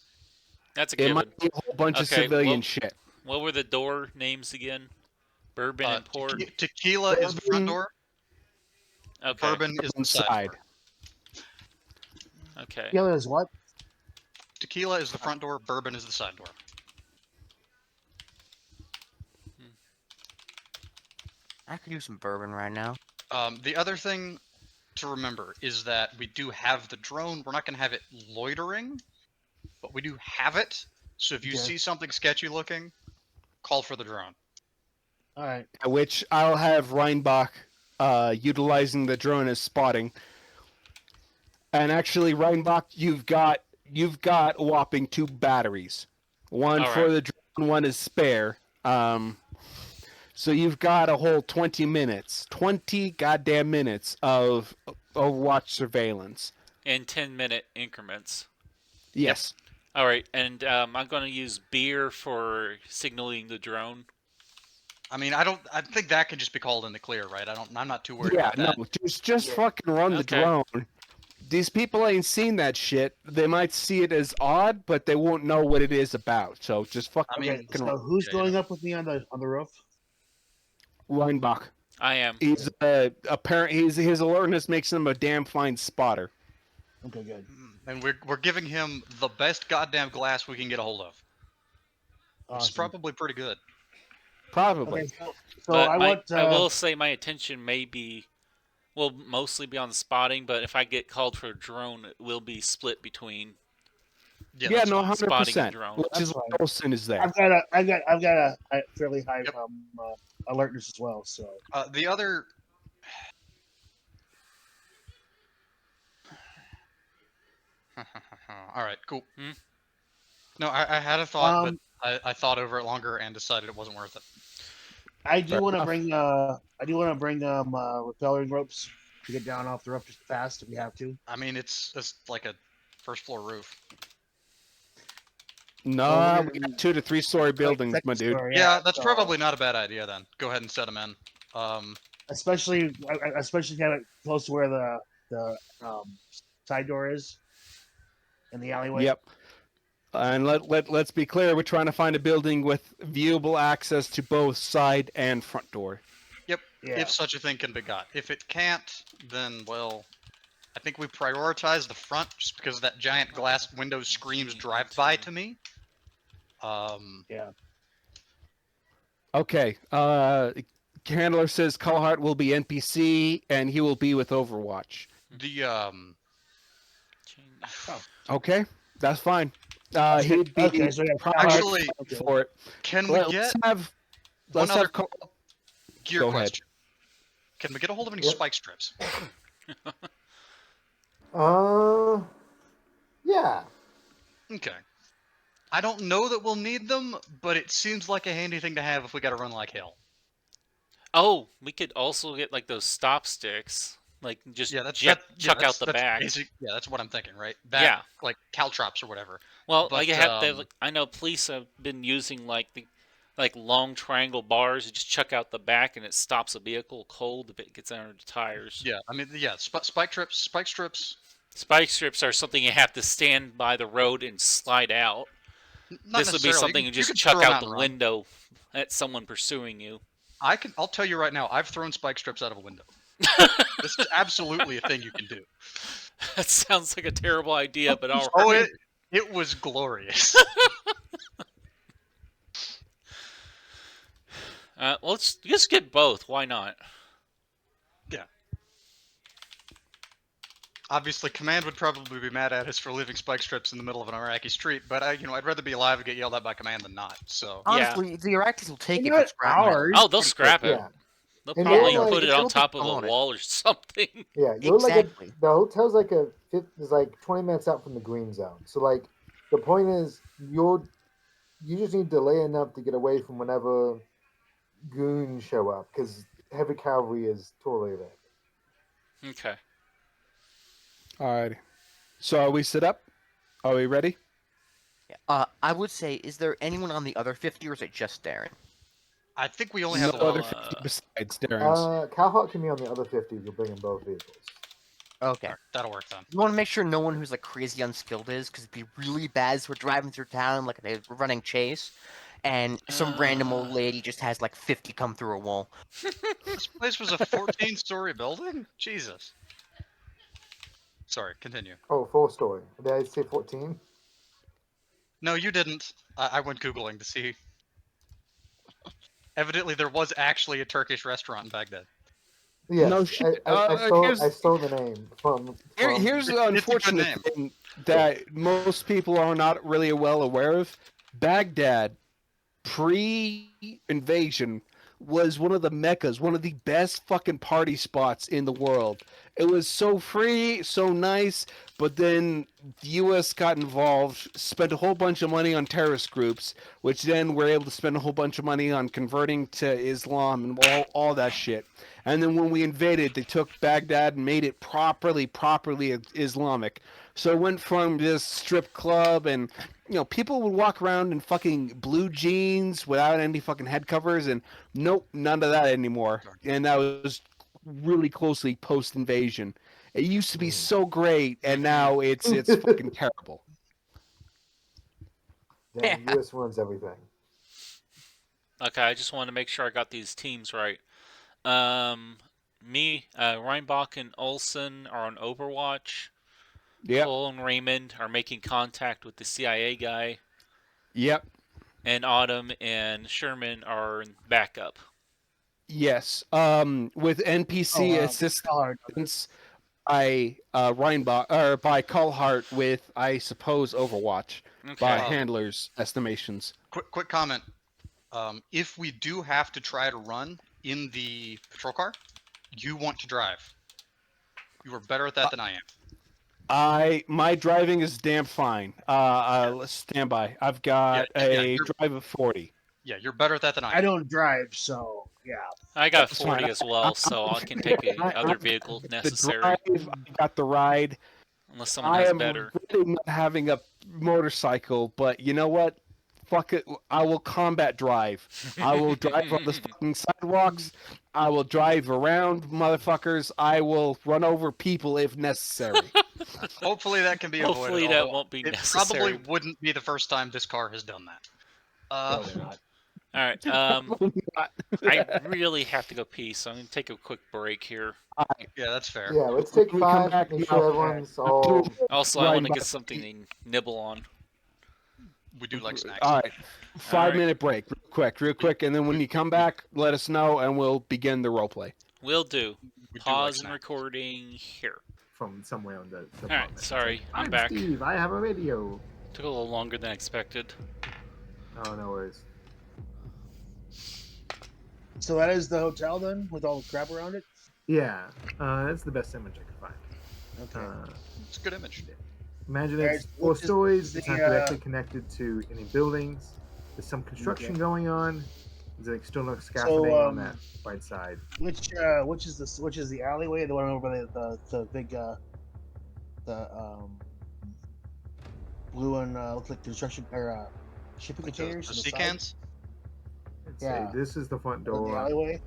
a It given. might be a whole bunch of civilian shit. What were the door names again? Bourbon and port. Tequila is the front door. Okay. Bourbon is the side door. Okay. Tequila is what? Tequila is the front door. Bourbon is the side door. I could use some bourbon right now. The other thing to remember is that we do have the drone. We're not going to have it loitering, but we do have it. So if you see something sketchy looking, call for the drone. All right. Which I'll have Reinbach utilizing the drone as spotting. And actually, Reinbach, you've got a whopping 2 batteries. One for the drone, one is spare. So you've got a whole 20 minutes, 20 goddamn minutes of Overwatch surveillance. In 10-minute increments. Yes. Yep. All right, and I'm going to use beer for signaling the drone. I mean, I think that can just be called in the clear, right? I'm not too worried about that. Yeah, no, just fucking run the drone. These people ain't seen that shit. They might see it as odd, but they won't know what it is about. So just fucking. Okay, so who's going up with me on the roof? Reinbach. I am. He's his alertness makes him a damn fine spotter. Okay, good. And we're giving him the best goddamn glass we can get a hold of. Awesome. It's probably pretty good. Probably. Okay, so I will say my attention will mostly be on the spotting, but if I get called for a drone, it will be split between. Yeah, no, 100%. Spotting and drone. Which is what Olsen is there. I've got a fairly high alertness as well. So the other. All right, cool. No, I had a thought, but I thought over it longer and decided it wasn't worth it. I do want to bring rappelling ropes to get down off the roof just fast if we have to. I mean, it's like a first floor roof. No, we got 2 to 3 story buildings, my dude. Story, yeah, that's probably not a bad idea then. Go ahead and set them in. Especially kind of close to where the side door is in the alleyway. Yep. And let's be clear, we're trying to find a building with viewable access to both side and front door. Yep, if such a thing can be got. If it can't, then, well, I think we prioritize the front just because that giant glass window screams drive-by to me. Yeah. Okay. Handler says Callhart will be NPC, and he will be with Overwatch. Okay, that's fine. He'd be actually for it. Can we get one other gear Go question? Ahead. Can we get a hold of any spike strips? Yeah. Okay. I don't know that we'll need them, but it seems like a handy thing to have if we got to run like hell. Oh, we could also get like those stop sticks. Like just chuck out the back. Yeah, that's what I'm thinking, right? Back, like caltrops or whatever. Well, but, I know police have been using like long triangle bars. You just chuck out the back and it stops a vehicle cold if it gets under the tires. Yeah, I mean, spike strips. Spike strips are something you have to stand by the road and slide out. This would be something you just chuck out the window at someone pursuing you. I'll tell you right now, I've thrown spike strips out of a window. This is absolutely a thing you can do. That sounds like a terrible idea, but all right. It was glorious. Let's just get both. Why not? Yeah. Obviously, Command would probably be mad at us for leaving spike strips in the middle of an Iraqi street, but I'd rather be alive and get yelled at by Command than not. So Honestly, the Iraqis will take And it you for know scrap what? metal. Ours- Oh, they'll Pretty scrap quick. it. Yeah, They'll And probably you're put it like- on top of a it'll be wall or something. yeah. You're Exactly. the hotel's like is like 20 minutes out from the green zone. So like the point is you just need delay enough to get away from whenever goons show up because heavy cavalry is totally there. Okay. Alrighty. So are we set up? Are we ready? I would say, is there anyone on the other 50, or is it just Darren? I think we only No have other one. 50 besides Darren's. Cowhawk can be on the other 50 if you're bringing both vehicles. Okay. Alright, that'll work then. You want to make sure no one who's like crazy unskilled is, because it'd be really bad as we're driving through town, like we're running chase, and some random old lady just has like 50 come through a wall. This place was a 14-story building? Jesus. Sorry, continue. Oh, 4-story. Did I say 14? No, you didn't. I went Googling to see. Evidently, there was actually a Turkish restaurant in Baghdad. Yes, No shit. I stole the name from Here's the It's a good unfortunate name. thing that most people are not really well aware of. Baghdad, pre-invasion, was one of the meccas, one of the best fucking party spots in the world. It was so free, so nice, but then the U.S. got involved, spent a whole bunch of money on terrorist groups, which then were able to spend a whole bunch of money on converting to Islam and all that shit. And then when we invaded, they took Baghdad and made it properly Islamic. So it went from this strip club and, people would walk around in fucking blue jeans without any fucking head covers, and nope, none of that anymore. And that was really closely post-invasion. It used to be so great, and now it's fucking terrible. Yeah, US runs everything. Okay, I just want to make sure I got these teams right. Reinbach and Olsen are on Overwatch. Yep. Cole and Raymond are making contact with the CIA guy. Yep. And Autumn and Sherman are in backup. Yes. With NPC assistance by Reinbach or by Callhart with, I suppose, Overwatch by handlers' estimations. Quick comment. If we do have to try to run in the patrol car, you want to drive. You are better at that than I am. My driving is damn fine. Stand by. I've got a drive of 40. Yeah, you're better at that than I am. I don't drive, so yeah. I got That's 40 fine. as well, so I can take another vehicle if necessary. The drive, I got the ride. Unless someone has better. I am regretting not having a motorcycle, but you know what? Fuck it. I will combat drive. I will drive on the fucking sidewalks. I will drive around motherfuckers. I will run over people if necessary. Hopefully that can be avoided. Hopefully that won't be necessary. It probably wouldn't be the first time this car has done that. Probably not. All right. I really have to go pee, so I'm going to take a quick break here. Yeah, that's fair. Yeah, let's take We come 5. back Make sure now. everyone's all. Also, I want to get something to nibble on. We do like snacks. All right. 5-minute All right. break, real quick, and then when you come back, let us know, and we'll begin the roleplay. Will do. We do Pause like and snacks. recording here. From somewhere on the All right, sorry, I'm back. Steve, I have a radio. Took a little longer than expected. Oh, no worries. So that is the hotel then, with all the crap around it. Yeah, that's the best image I could find. Okay. It's a good image. Imagine Alright, it's what 4 is stories. It's not the, directly connected to any buildings. There's some construction going on. There's an external scaffolding on that right side. Which is the alleyway? The one over by the big blue and looks like construction or shipping containers. The on the sea side? cans? Let's Yeah. say this is the front In the door, alleyway.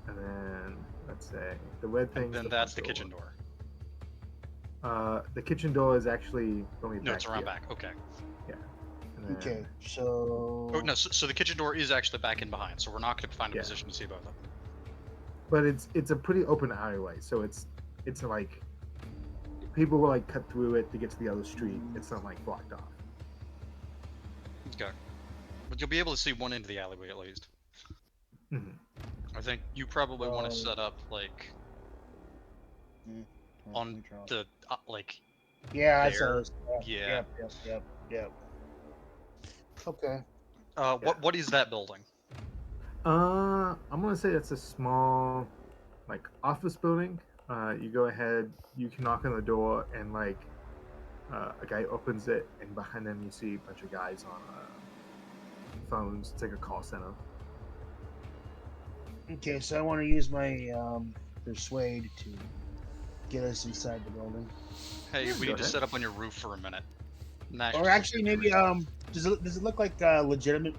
and then let's say the red thing. And then that's the kitchen door. The kitchen door is actually only No, back it's around here. back. Okay. And then- Okay, so Oh, no, so the kitchen door is actually back in behind, so we're not going to find a Yeah. position to see both of them. But it's a pretty open alleyway, so it's like people will like cut through it to get to the other street. It's not like blocked off. Okay. But you'll be able to see one end of the alleyway at least. Mhm. I think you probably want to set up like on the like. Yeah, I there. saw this. Yeah. Yep. Okay. What is that building? I'm gonna say it's a small, like, office building. You go ahead, you can knock on the door, and like, a guy opens it, and behind them you see a bunch of guys on phones. It's like a call center. Okay, so I want to use my persuade to get us inside the building. Hey, Yeah, we go need to ahead. set up on your roof for a minute. Nash Or just actually, maybe does it look like a legitimate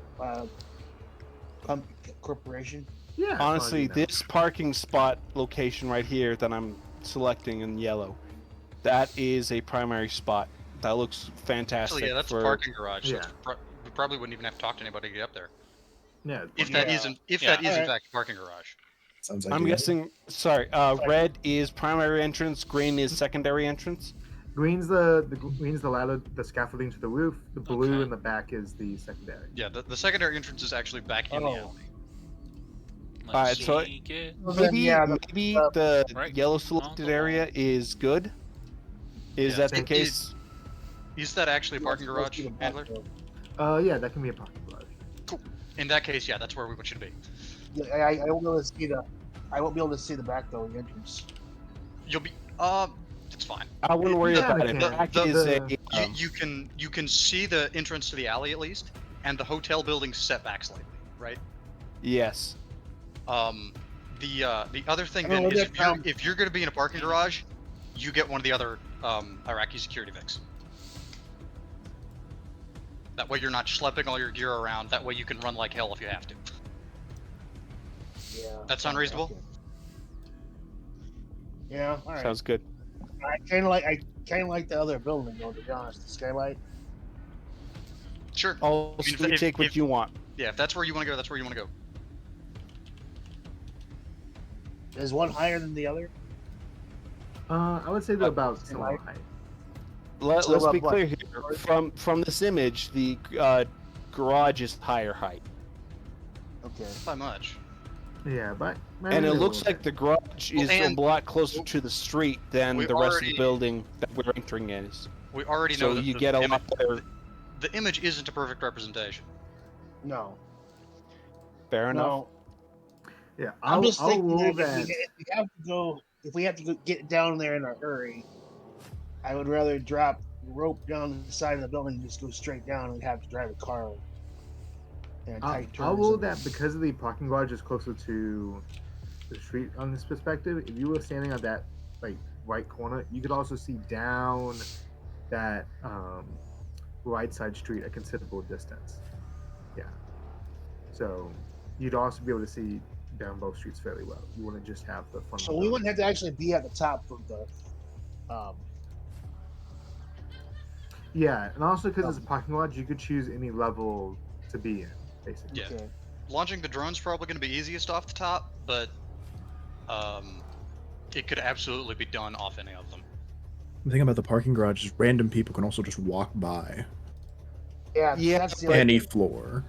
corporation? Yeah. as long as Honestly, you know. this parking spot location right here that I'm selecting in yellow, that is a primary spot. That looks fantastic. Actually, yeah, that's for... a parking garage. So Yeah. we probably wouldn't even have to talk to anybody to get up there. Yeah. If Yeah. that isn't, if Yeah. that is in Alright. fact a parking garage. Sounds I'm ideal. guessing. Sorry, red is primary entrance. Green is secondary entrance. Green's the ladder, the scaffolding to the roof. The blue Okay. in the back is the secondary. Yeah, the secondary entrance is actually back in the Oh. alley. Let's Alright, so sneak it. Well, then, Maybe yeah, maybe the- the Right yellow on selected the area wall. is good. Is Yeah, that the it case? Is that actually a parking Let's garage, do the back Handler? door. Yeah, that can be a parking garage. In that case, yeah, that's where we should be. Yeah, I won't be able to see the. I won't be able to see the back door, the entrance. You'll be it's fine. I wouldn't worry Yeah, about I it. can. Back The- is the- a You can see the entrance to the alley at least, and the hotel building's set back slightly, right? yes. The other thing I then know, is that, if you're going to be in a parking garage, you get one of the other Iraqi security vics. That way you're not schlepping all your gear around. That way you can run like hell if you have to. Yeah. That sound reasonable? Okay. Yeah. All right. Sounds good. I kind of like the other building though. To be honest, the skylight. Sure. Oh, I mean, so you take what you want. Yeah, if that's where you want to go, that's where you want to go. Is one higher than the other? I would say they're about similar height. Let's So be what? clear here. From this image, the garage is higher height, Okay. Not by much. Yeah, but and it looks like the garage is and- a lot closer to the street than We the rest of already- the building that we're entering is. We already know So that you the get a image, lot better. the image isn't a perfect representation. No. Fair enough. No. Yeah, I'm just I'll thinking roll that that. if we have to get down there in a hurry, I would rather drop rope down the side of the building and just go straight down and have to drive a car. And tight turns. I'll roll and- that because of the parking garage is closer to the street on this perspective. If you were standing on that like right corner, you could also see down that right side street a considerable distance. Yeah. So you'd also be able to see down both streets fairly well. You wouldn't just have the front. So of the we building. wouldn't have to actually be at the top of the. Yeah, and also because it's a parking garage, you could choose any level to be in, basically. Yeah. Okay. Launching the drone's probably going to be easiest off the top, but it could absolutely be done off any of them. The thing about the parking garage is random people can also just walk by Yeah. Yeah, That's the but- other any thing. floor.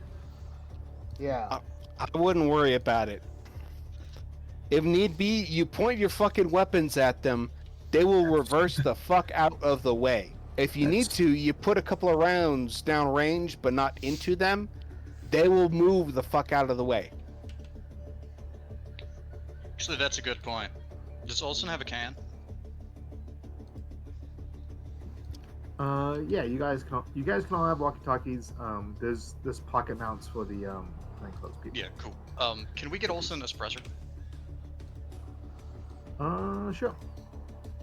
Yeah. I wouldn't worry about it. If need be, you point your fucking weapons at them, they will reverse the fuck out of the way. If you need to, you put a couple of rounds down range, but not into them, they will move the fuck out of the way. Actually, that's a good point. Does Olsen have a can? Yeah, you guys can all have walkie-talkies. There's pocket mounts for the plainclothes people. Yeah, cool. Can we get Olsen a suppressor? Sure.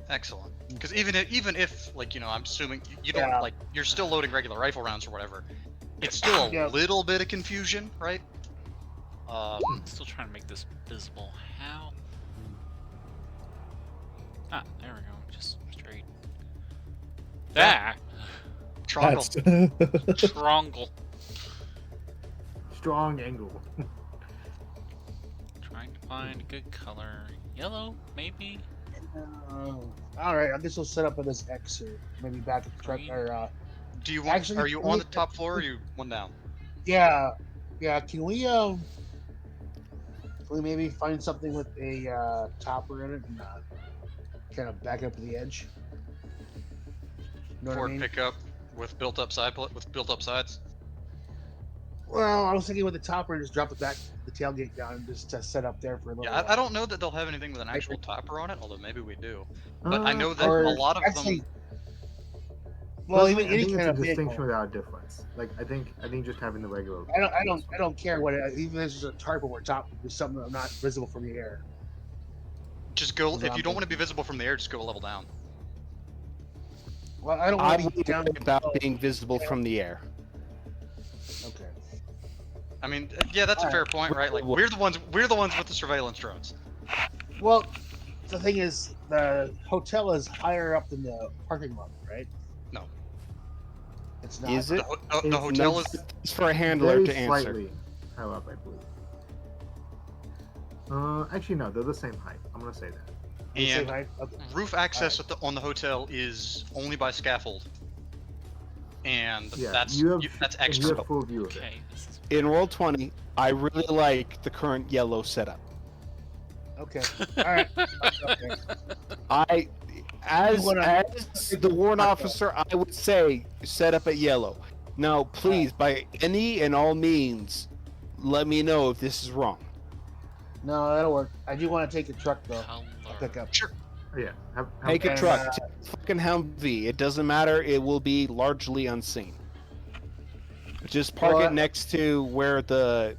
Excellent. Because even if like I'm assuming you don't Yeah. like you're still loading regular rifle rounds or whatever, it's still a Yeah. little bit of confusion, right? Still trying to make this visible. How? Ah, there we go. Just straight. Ah, Triangle. trongle. Strong angle. Trying to find a good color. Yellow, maybe. All right. I guess we'll set up in this X or maybe back at the truck. Green. Or Do you want? Actually, are you can on we- the top floor? Or are you one down? yeah. Can we maybe find something with a topper in it? kind of back up to the edge. You know what I Ford mean? pickup with built-up sides. Well, I was thinking with the topper, just drop the tailgate down, and just set up there for a little Yeah, while. I don't know that they'll have anything with an actual topper on it, although maybe we do. But I Uh, know that Or a lot of actually, them. well, Personally, even I any think kind it's of a distinction vehicle. without a difference. Like I think just having the regular. I don't care what. Even if it's a tarp over top, just something that's not visible from the air. Just go. That's what If I'm you don't want to be thinking. visible from the air, just go a level down. Well, I don't I want to be wouldn't down. worry about below. being visible from the air. Okay. I mean, yeah, that's a fair point, right? Like we're the ones with the surveillance drones. Well, the thing is, the hotel is higher up than the parking lot, right? No, It's not. Is it? the It's hotel No, is. it's for a handler Very to answer. slightly higher up, I believe. Actually, no, they're the same height. I'm gonna say that. You say And height? Okay. roof access on the hotel is only by scaffold, and Yeah, that's you have extra. You have full view of it. Okay. This is In Roll20, I really like the current yellow setup. Okay. All right. Okay. I, as wanna- the warrant officer, I would say set up at yellow. Now, please, by any and all means, let me know if this is wrong. No, that'll work. I do want to take the truck though. color. I'll pick up. Sure. Oh, yeah. Take a And, truck, take a fucking Humvee. It doesn't matter. It will be largely unseen. Just park Well, it next to where the.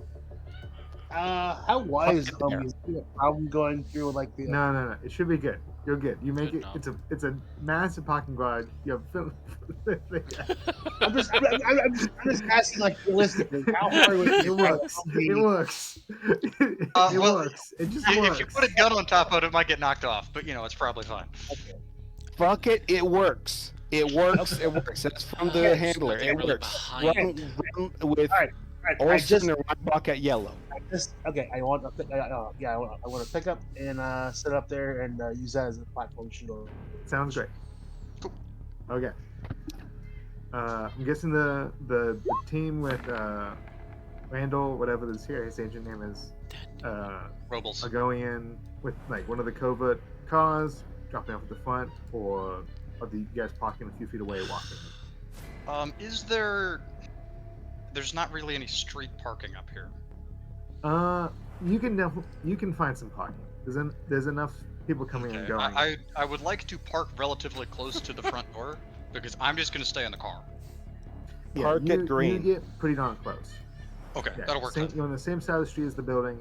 how wide is Fuck it, Humvee? I'm going through like the. No. It should be good. You're good. You make Good it. enough. It's a massive parking garage. You have. I'm just asking like realistically, how hard would It works. It works. It Well, works. It just If works. you put a gun on top of it, it might get knocked off, but it's probably fine. Fuck it, it works. It works. It works. That's from the Okay, handler. It really works. behind. Run with All right. I Olsen just, and Rock at yellow. I want to, I want to pick up and sit up there and use that as a platform to shoot over. Sounds great. Cool. Okay. I'm guessing the team with Randall, whatever this here, his agent name is, Robles. are going in with like one of the covert cars, dropping off at the front, or are you guys parking a few feet away walking? Is there? There's not really any street parking up here. You can find some parking. There's enough people coming and Okay. going. I would like to park relatively close to the front door because I'm just gonna stay in the car. Park at green. You get pretty darn close. Okay, Yeah, that'll work. You're on the same side of the street as the building.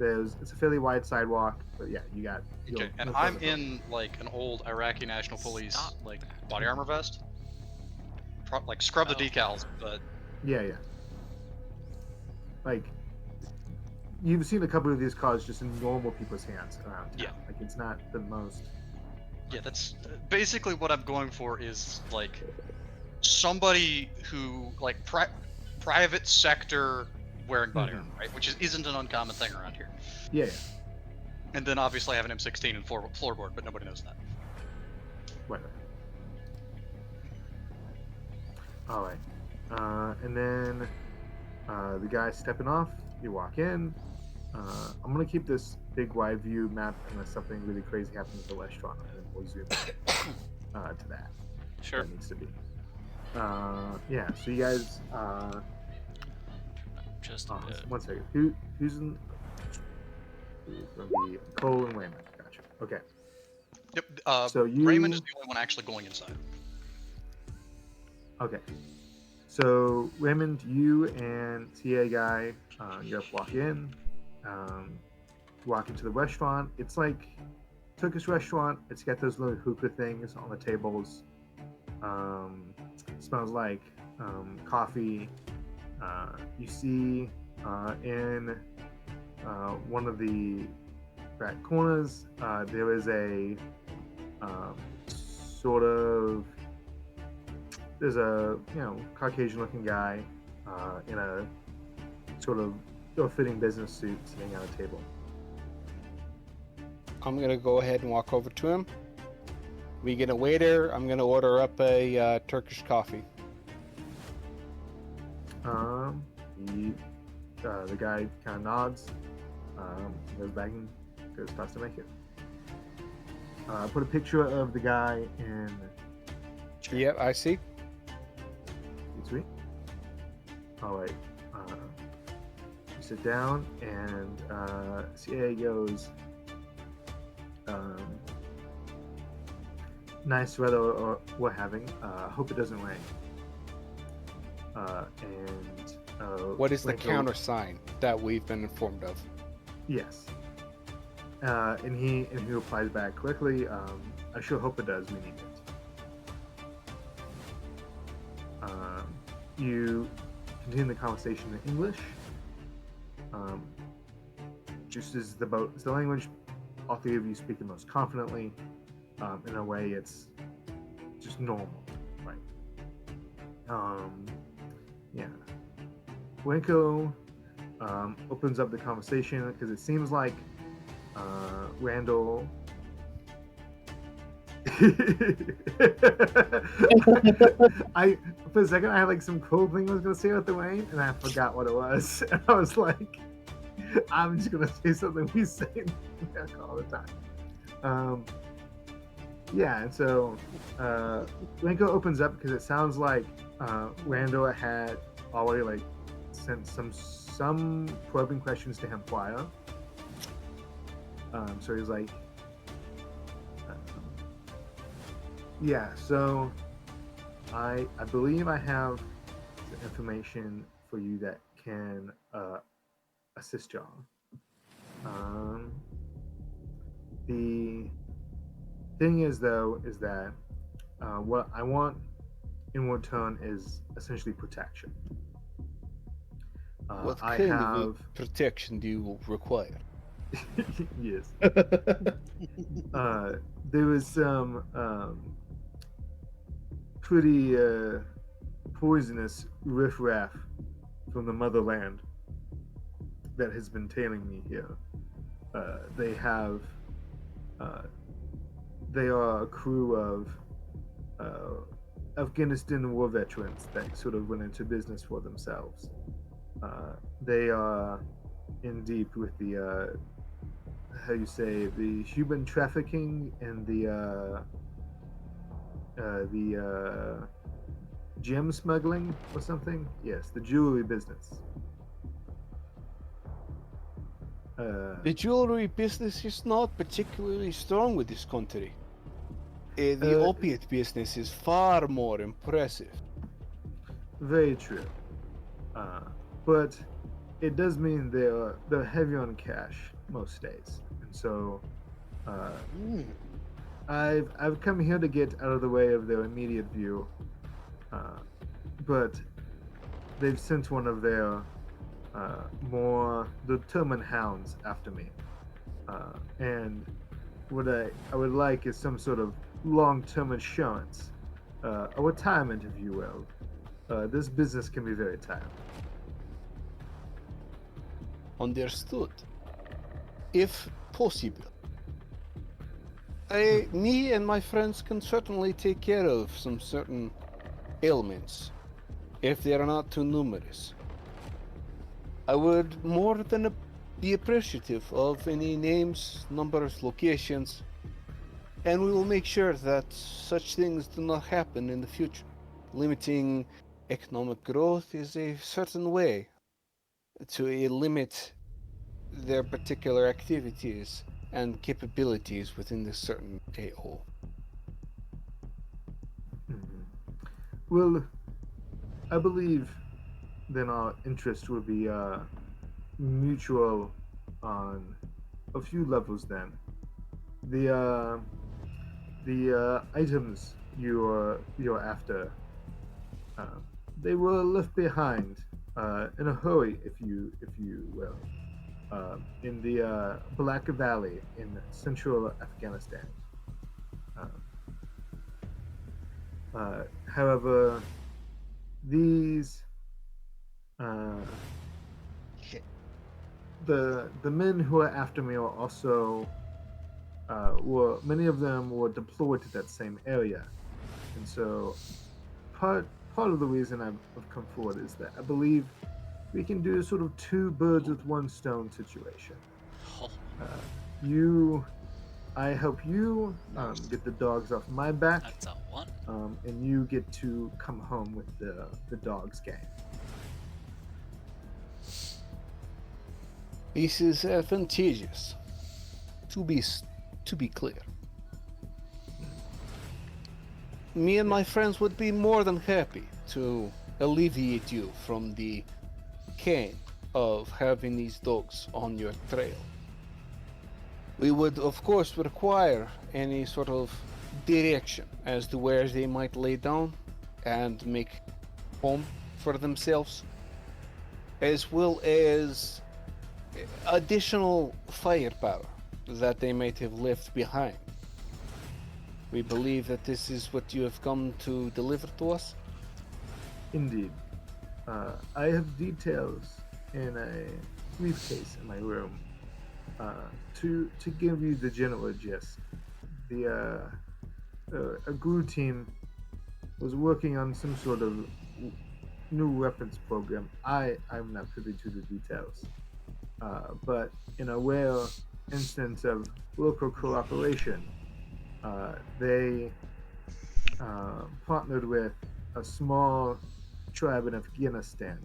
It's a fairly wide sidewalk, but yeah, you got. Okay, and I'm in like an old Iraqi National Police like body armor vest. Like scrub the decals, but Yeah. Like, you've seen a couple of these cars just in normal people's hands around town. Yeah. Like, it's not the most. yeah, that's basically what I'm going for. Is like somebody who like private sector wearing body armor, right? Which isn't an uncommon thing around here. Yeah. And then obviously I have an M16 and floorboard, but nobody knows that. Whatever. All right. And then the guy stepping off. You walk in. I'm gonna keep this big wide view map unless something really crazy happens at the restaurant, and then we'll zoom in, to that. Sure. That needs to be. Yeah. So you guys. Just One second. Who's in? Who's gonna be Cole and Raymond? Gotcha. Okay. Yep. So you. Raymond is the only one actually going inside. Okay. So Raymond, you and TA guy, you have to walk in. Walk into the restaurant. It's like Turkish restaurant. It's got those little hookah things on the tables. Smells like coffee. You see in one of the back corners there is a sort of there's a Caucasian looking guy in a sort of ill-fitting business suit sitting at a table. I'm gonna go ahead and walk over to him. We get a waiter. I'm gonna order up a Turkish coffee. The guy kind of nods, goes back and starts to make it. Put a picture of the guy in. Yep, I see. Sweet. All right. You sit down, and CA goes. Nice weather we're having. Hope it doesn't rain. What is the Winko- countersign that we've been informed of? Yes. And he replies back quickly. I sure hope it does. We need it. You continue the conversation in English. Just as the boat is the language, all three of you speak the most confidently. In a way, it's just normal, right? Yeah. Winko opens up the conversation because it seems like Randall. For a second I had like some cool thing I was gonna say about the rain, and I forgot what it was. And I was like, I'm just gonna say something we say in America all the time. Yeah, and so Linko opens up because it sounds like Randall had already like sent some probing questions to him prior. So he's like, yeah, so I believe I have the information for you that can assist y'all. The thing is, though, is that what I want in return is essentially protection. What I kind have of protection do you require? yes. There was some pretty poisonous riffraff from the motherland that has been tailing me here. They are a crew of Afghanistan war veterans that sort of went into business for themselves. They are in deep with the how you say, the human trafficking and the gem smuggling or something. Yes, the jewelry business. The jewelry business is not particularly strong with this country. The opiate business is far more impressive. Very true. But it does mean they're heavy on cash most days, and so I've come here to get out of the way of their immediate view. But they've sent one of their more determined hounds after me, and what I would like is some sort of long-term insurance, a retirement, if you will. This business can be very tiring. Understood. If possible, me and my friends can certainly take care of some certain ailments, if they are not too numerous. I would more than be appreciative of any names, numbers, locations, and we will make sure that such things do not happen in the future. Limiting economic growth is a certain way to limit their particular activities and capabilities within this certain AO. Well, I believe then our interest will be mutual on a few levels. Then the items you're after, they were left behind in a hurry, if you will, in the Black Valley in central Afghanistan. However, these the men who are after me are also many of them were deployed to that same area, and so part of the reason I've come forward is that I believe we can do sort of two birds with one stone situation. I help you get the dogs off my back, That's a 1. and you get to come home with the dogs gang. This is advantageous. To be clear, me and my friends would be more than happy to alleviate you from the pain of having these dogs on your trail. We would, of course, require any sort of direction as to where they might lay down and make home for themselves, as well as additional firepower that they might have left behind. We believe that this is what you have come to deliver to us. Indeed. I have details in a briefcase in my room to give you the general gist. A GRU team was working on some sort of new weapons program. I'm not privy to the details. But in a rare instance of local cooperation, they partnered with a small tribe in Afghanistan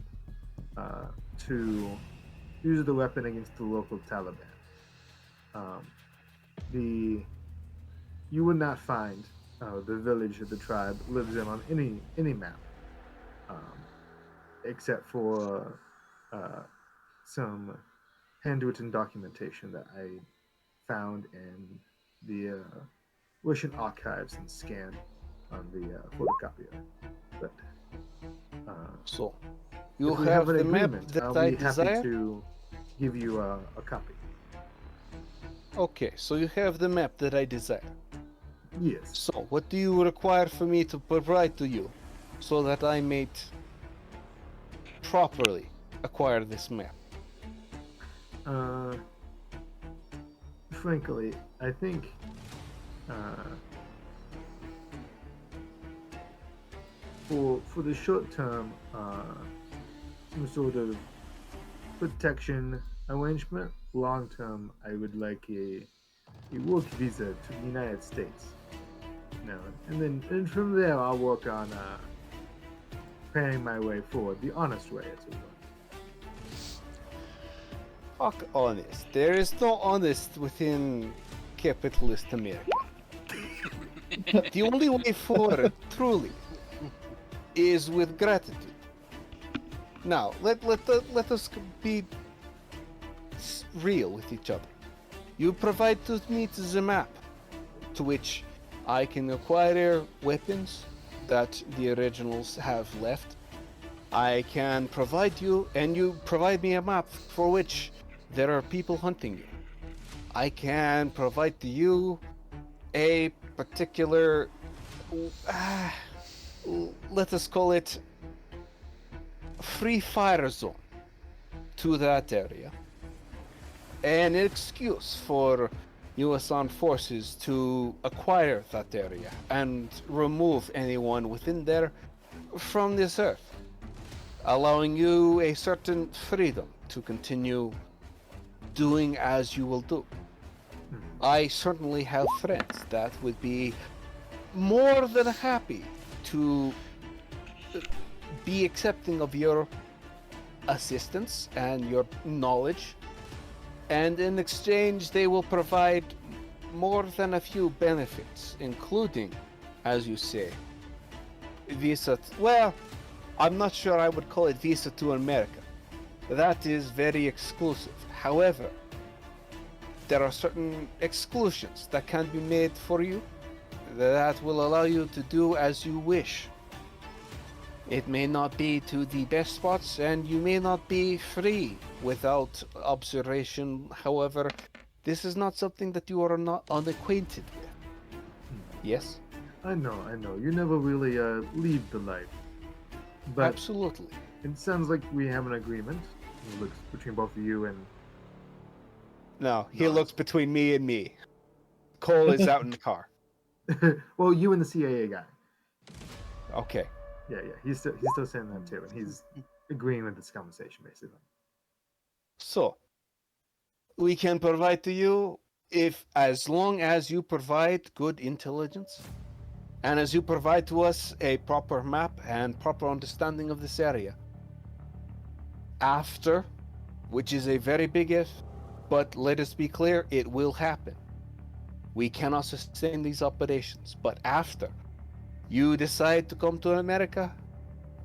to use the weapon against the local Taliban. You would not find the village that the tribe lives in on any map, except for some handwritten documentation that I found in the Russian archives and scanned on the photocopier. But So, you if we have an the map agreement, that I'll I be happy desire? to give you a copy. Okay, so you have the map that I desire. Yes. So, what do you require for me to provide to you so that I may properly acquire this map? Frankly, I think for the short term, some sort of protection arrangement. Long term, I would like a work visa to the United States. No, and from there I'll work on paying my way forward the honest way, as it were. Fuck honest. There is no honest within capitalist America. The only way forward, truly, is with gratitude. Now, let us be real with each other. You provide to me the map, to which I can acquire weapons that the originals have left. I can provide you, and you provide me a map for which there are people hunting you. I can provide to you a particular, let us call it, free fire zone to that area. An excuse for U.S. Armed Forces to acquire that area and remove anyone within there from this earth, allowing you a certain freedom to continue doing as you will do. I certainly have friends that would be more than happy to be accepting of your assistance and your knowledge, and in exchange they will provide more than a few benefits, including, as you say, visa. Well, I'm not sure I would call it visa to America. That is very exclusive. However, there are certain exclusions that can be made for you that will allow you to do as you wish. It may not be to the best spots, and you may not be free without observation. However, this is not something that you are not unacquainted with. Yes? I know. You never really leave the life. But absolutely. It sounds like we have an agreement. It looks between both of you and... No, he looks between me and me. Cole is out in the car. Well, you and the CIA guy. Okay. Yeah. He's still saying that too, and he's agreeing with this conversation, basically. So, we can provide to you if as long as you provide good intelligence, and as you provide to us a proper map and proper understanding of this area, after, which is a very big if, but let us be clear, it will happen. We cannot sustain these operations, but after you decide to come to America,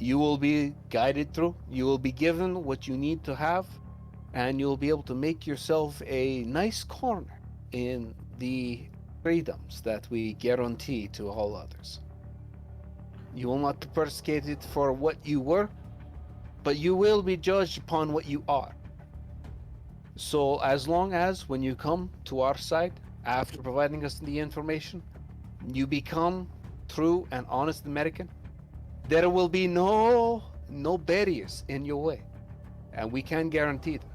you will be guided through, you will be given what you need to have, and you'll be able to make yourself a nice corner in the freedoms that we guarantee to all others. You will not be persecuted for what you were, but you will be judged upon what you are. So as long as when you come to our side, after providing us the information, you become true and honest American, there will be no barriers in your way. And we can guarantee that.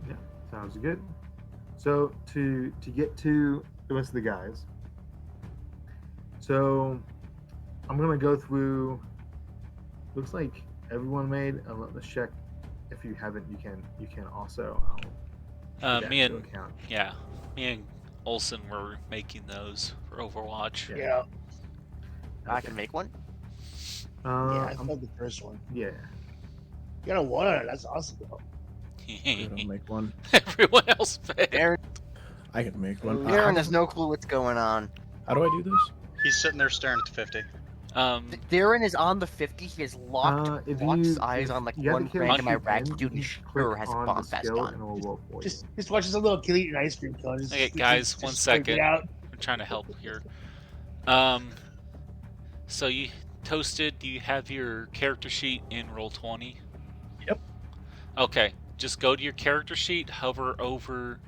Yeah, sounds good. So to get to the rest of the guys, so I'm gonna go through. Looks like everyone made. Let's check. If you haven't, you can also. Me and Olsen were making those for Overwatch. Yeah. I can make one. Yeah, I felt the first one. Yeah. You got a 1 on it. That's awesome, though. I don't make one. Everyone else failed. Aaron, I can make one. Aaron has no clue what's going on. How do I do this? He's sitting there staring at the 50. Darren is on the 50. He has locked his eyes on like one random Iraqi dude he sure has a bomb vest on. Just watch this little kid eating ice cream cone. Okay, guys, just one scrape it second. out. I'm trying to help here. So you Toasted, do you have your character sheet in Roll20? Yep. Okay, just go to your character sheet, hover over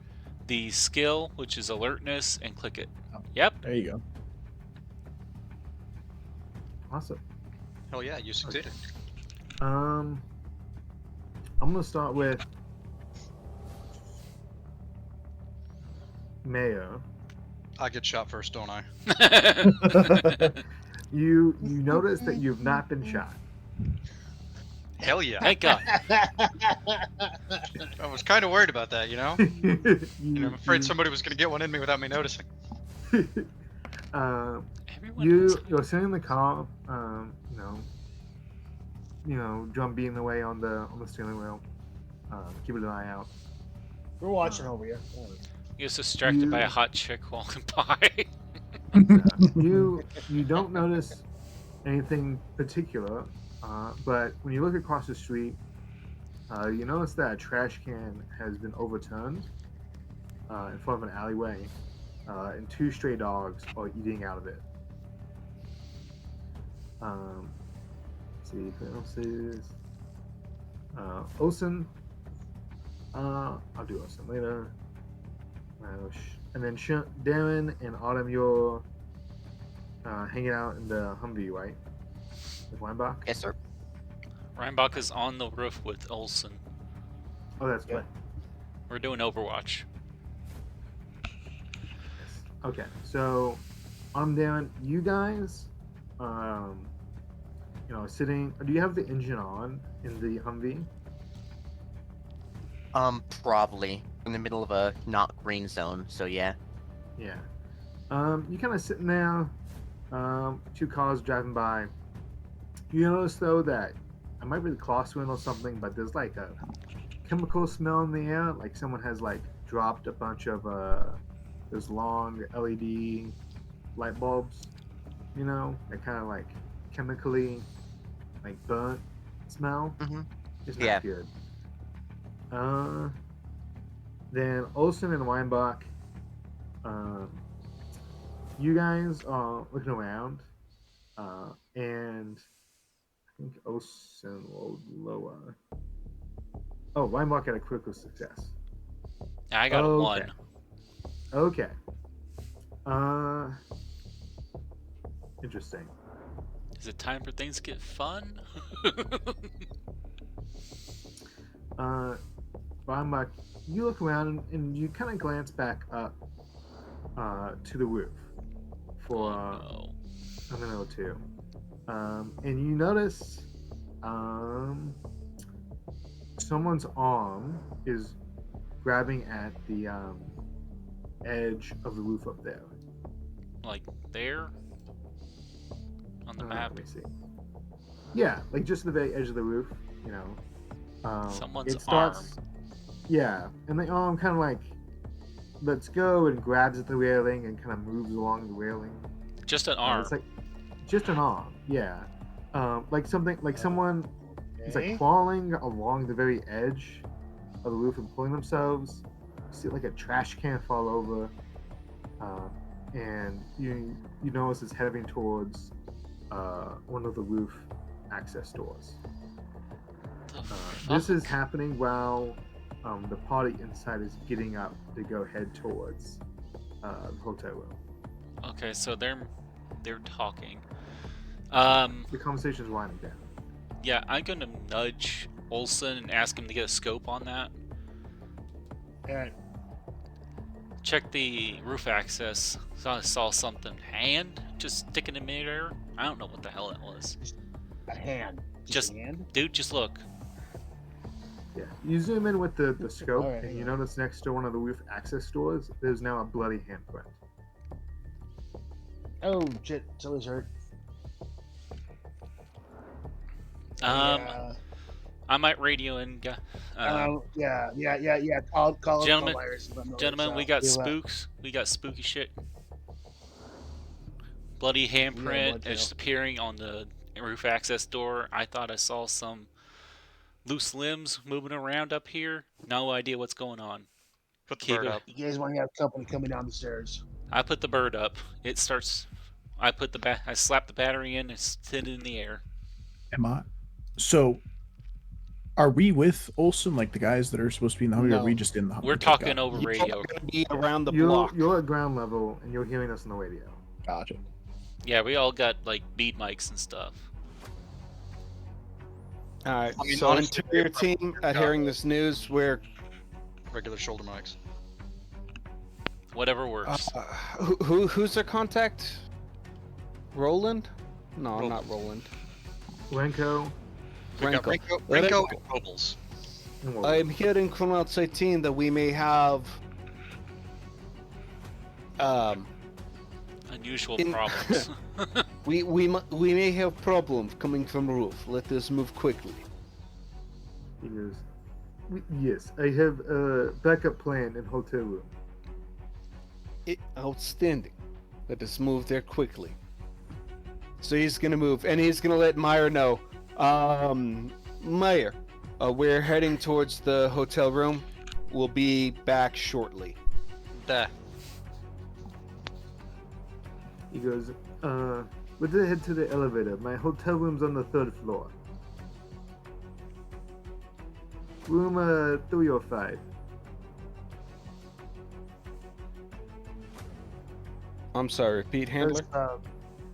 the skill, which is alertness, and click it. Yep. There you go. Awesome. Hell yeah, you succeeded. I'm gonna start with Mayo. I get shot first, don't I? You notice that you've not been shot. Hell yeah. Thank God. I was kind of worried about that, you know? I'm afraid somebody was going to get one in me without me noticing. You're sitting in the car, drum beating away on the steering wheel, keeping an eye out. We're watching over you. He was distracted by a hot chick walking by. You don't notice anything particular, but when you look across the street, you notice that a trash can has been overturned in front of an alleyway, and 2 stray dogs are eating out of it. Let's see who else is. Olsen. I'll do Olsen later. And then Darren and Autumn, you're hanging out in the Humvee, right? With Weinbach? Yes, sir. Reinbach is on the roof with Olsen. Oh, that's good. We're doing Overwatch. Okay, so I'm Darren. You guys, sitting. Do you have the engine on in the Humvee? Probably in the middle of a not green zone. So yeah. Yeah. You kind of sitting there. 2 cars driving by. You notice though that it might be the crosswind or something, but there's like a chemical smell in the air. Like someone has like dropped a bunch of those long LED light bulbs. That kind of like chemically like burnt smell. Mm-hmm. It's not good. Then Olsen and Weinbach, you guys are looking around, and I think Olsen will lower. Oh, Weinbach had a critical success. I got a 1. Okay. Interesting. Is it time for things to get fun? Weinbach, you look around and you kind of glance back up to the roof for a minute or two. And you notice someone's arm is grabbing at the edge of the roof up there. Like there? On the map? Let me see. Yeah, like just the very edge of the roof, you know. Someone's it starts, arm. Yeah, and the arm kind of like lets go and grabs at the railing and kind of moves along the railing. Just an arm. It's like just an arm, yeah. Like something, like someone is like Okay. crawling along the very edge of the roof and pulling themselves. You see like a trash can fall over, and you notice it's heading towards one of the roof access doors. This is happening while the party inside is getting up to go head towards the hotel room. Okay, so they're talking. The conversation is winding down. Yeah, I'm gonna nudge Olsen and ask him to get a scope on that. Alright. Check the roof access. So I saw something. Hand just sticking in midair. I don't know what the hell that was. A hand. Just- a hand? Dude, just look. Yeah, you zoom in with the scope, Alright, and you yeah. notice next to one of the roof access doors, there's now a bloody handprint. Oh shit, someone's hurt. I might radio in. Yeah. Call Gentlemen, Myers and let them know Gentlemen, it's, we got we left. spooks. We got spooky shit. Bloody handprint blood is appearing on the roof access door. I thought I saw some loose limbs moving around up here. No idea what's going on. Put the Keep bird it- up. You guys want to have company coming down the stairs? I put the bird up. It starts. I slap the battery in and send it in the air. Am I? So, are we with Olsen, like the guys that are supposed to be in the Humvee? Or No. are we just in the Humvee? We're Okay, talking got it. over You're radio. going to be around the You're block. at ground level, and you're hearing us on the radio. Gotcha. Yeah, we all got like bead mics and stuff. All right. I mean, So honestly, interior team, at hearing this news, we're Regular shoulder mics. Whatever works. who's their contact? Roland? No, not Roland. Renko We got Renko. Renko and Nobles. and Wolf. I'm hearing from outside team that we may have Unusual in- problems. we may have problems coming from roof. Let us move quickly. He goes, yes, I have a backup plan in hotel room. Outstanding. Let us move there quickly. So he's gonna move, and he's gonna let Meyer know. Meyer, we're heading towards the hotel room. We'll be back shortly. He goes, let's head to the elevator. My hotel room's on the 3rd floor. Room 305. I'm sorry, repeat, handler.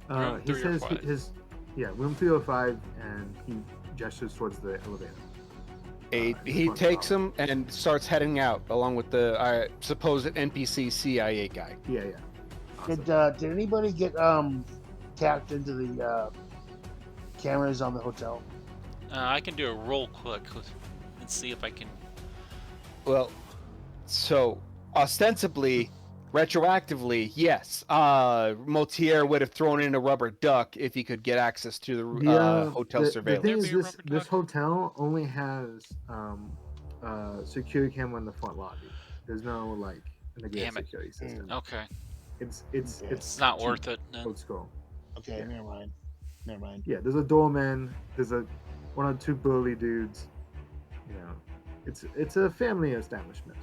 Room He says 305. room 305, and he gestures towards the elevator. He front takes top. him and starts heading out, along with the supposed NPC CIA guy. Yeah. Awesome. Did anybody get tapped into the cameras on the hotel? I can do a roll quick and see if I can. Well, so ostensibly, retroactively, yes, Motier would have thrown in a rubber duck if he could get access to the hotel the surveillance. thing is, There be a this rubber duck? hotel only has security camera in the front lobby. There's no like integrated Damn it. security system. Okay, It's it's not cheap, worth it. Then. old school. Okay, Yeah. Never mind. Yeah, there's a doorman. There's one or two burly dudes. You know, it's a family establishment.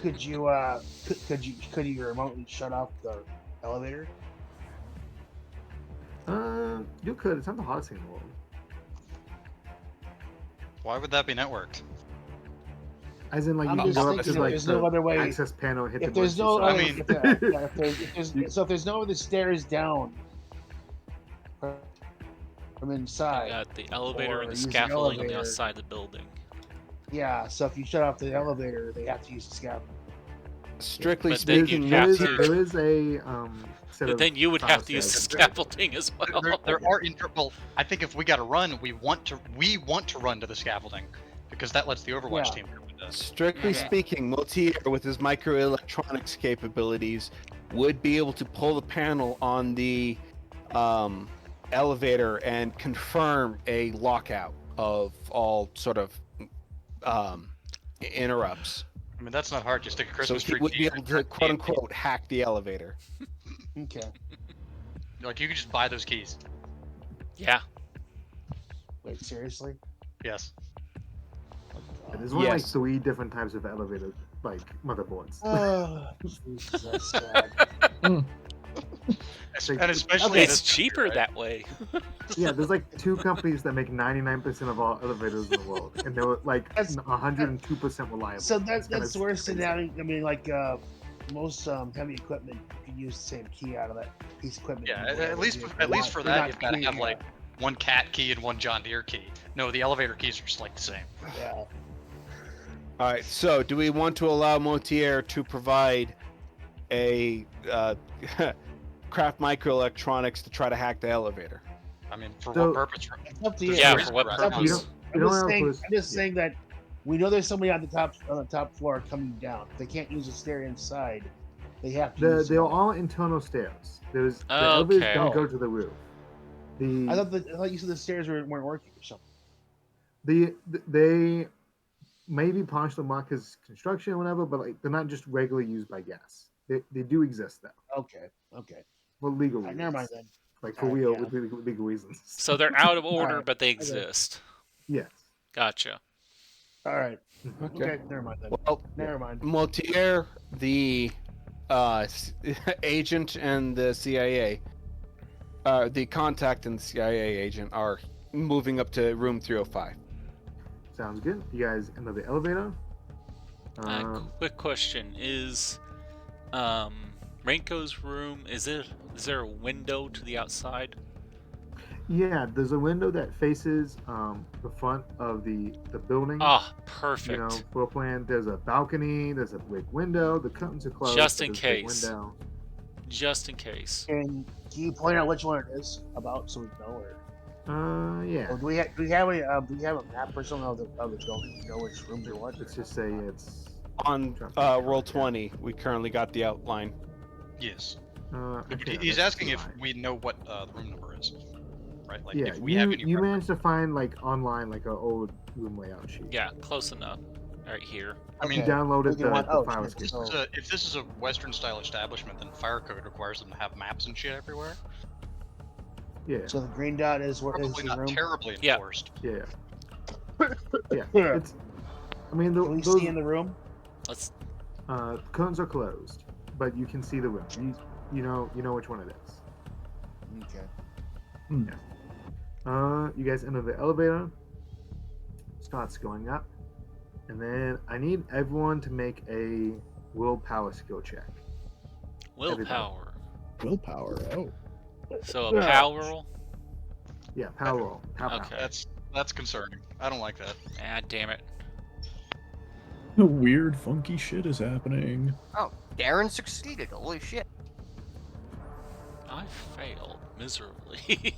Could you could you remotely shut off the elevator? You could. It's not the hottest thing in the world. Why would that be networked? As in, like I'm you can just go up thinking to if like there's the no other way. access panel and hit If the there's no, emergency I other, mean- if there's no other stairs down from I inside. got the elevator Or and the use the scaffolding on the elevator. outside of the building. Yeah, so if you shut off the elevator, they have to use the scaffold. Strictly But then speaking, you'd have Motier- to- there is a set But of then you would file have to use the saves. scaffolding as well. There are well, I think if we got to run, we want to run to the scaffolding because that lets the Overwatch Yeah. team come in Strictly speaking, Motier, with his microelectronics capabilities, would be able to pull the panel on the elevator and confirm a lockout of all sort of interrupts. I mean, that's not hard. You stick a So Christmas he tree. would be able to, quote unquote, hack the elevator. Okay. Like, you could just buy those keys. Yeah. Wait, seriously? Yes. There's only like Yes. 3 different types of elevator like motherboards. Oh, Jesus, that's sad. And especially It's cheaper that way. Yeah, there's like 2 companies that make 99% of all elevators in the world, and they're like That's- 102% reliable. So It's kinda that's worse than crazy. having. I mean, like most heavy equipment, you can use the same key out of that piece of equipment. Yeah, Whatever at least you at least want. for They're that not you've got to key, have like one cat key and one John Deere key. No, the elevator keys are just like the same. Yeah. All right, so do we want to allow Motier to provide a craft microelectronics to try to hack the elevator? I mean, for So- what purpose? It's up to you. Yeah, There's for what no It's up to purpose? you. You don't have I'm to- just saying that we know there's somebody on the top floor coming down. If they can't use the stair inside, they have to. use They're something. all internal stairs. The elevators Okay. don't go to the roof. I thought you said the stairs weren't working or something. They maybe partially marked as construction or whatever, but like they're not just regularly used by gas. They do exist though. Okay. Well, legal All right, reasons. never mind then. Like for Alright, real, yeah. with legal reasons. So they're out of order, Alright. but they exist. Yes. Gotcha. All right. Okay. Okay. Never mind then. Well, Never mind. Motier, the agent, and the CIA, the contact and the CIA agent are moving up to room 305. Sounds good. You guys enter the elevator. Quick question: Is Renko's room? Is there a window to the outside? Yeah, there's a window that faces the front of the building. Ah, You perfect. know, floor plan. There's a balcony. There's a big window. The curtains are closed. Just but in there's a big case. Window. Just in case. Can you point out which one it is about so we know? Yeah. Or do we have a map or something of the building? You know which rooms are what? Let's just say it's. On roll 20, we currently got the outline. Yes. Okay, He's that's asking if fine. we know what the room number is, right? Like Yeah, if we have any. you managed to find like online like an old room layout sheet. Yeah, close enough. Right here. I mean, You downloaded We can want- the file shit, escape. so- if this is a Western style establishment, then fire code requires them to have maps and shit everywhere. Yeah, So the green dot is where is Probably the not room. terribly Yeah. enforced. yeah. Yeah, Yeah. it's. I mean, Can we those see in the room? Let's. curtains are closed, but you can see the room. You know which one it is. Okay. You guys enter the elevator. Starts going up, and then I need everyone to make a willpower skill check. Willpower. Willpower. Oh. So a power roll? Yeah, power roll. Power. Okay. That's concerning. I don't like that. Ah, damn it. Weird, funky shit is happening. Oh, Darren succeeded. Holy shit. I failed miserably.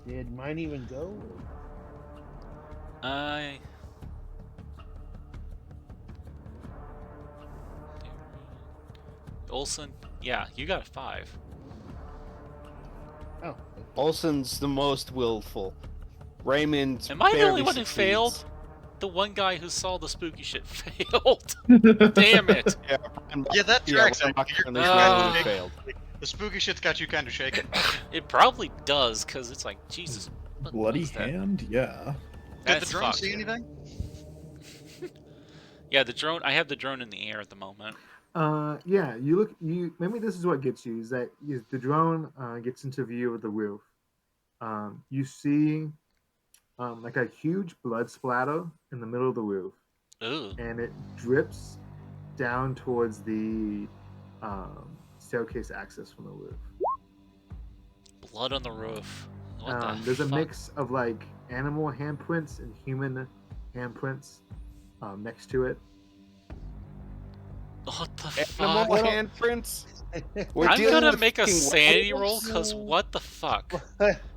Did mine even go? I. Olsen, yeah, you got a 5. Oh. Olson's the most willful. Raymond. Am I the only barely one who succeeds. failed? The one guy who saw the spooky shit failed. Damn it. Yeah, that Yeah, tracks. Rock You're- and you're Luke Ah. kinda failed. shaking. The spooky shit's got you kind of shaken. It probably does, because it's like, Jesus. what Bloody is that? hand? Yeah. Did the That's drone fucked. see anything? Yeah, the drone. I have the drone in the air at the moment. Yeah. Maybe this is what gets you is that the drone gets into view of the roof. You see, like a huge blood splatter in the middle of the roof, Ooh. and it drips down towards the staircase access from the roof. Blood on the roof. What the There's a fuck? mix of like animal handprints and human handprints next to it. What the Animal fuck? handprints? We're I'm dealing gonna with make a fucking sanity roll werewolves? because what the fuck? Do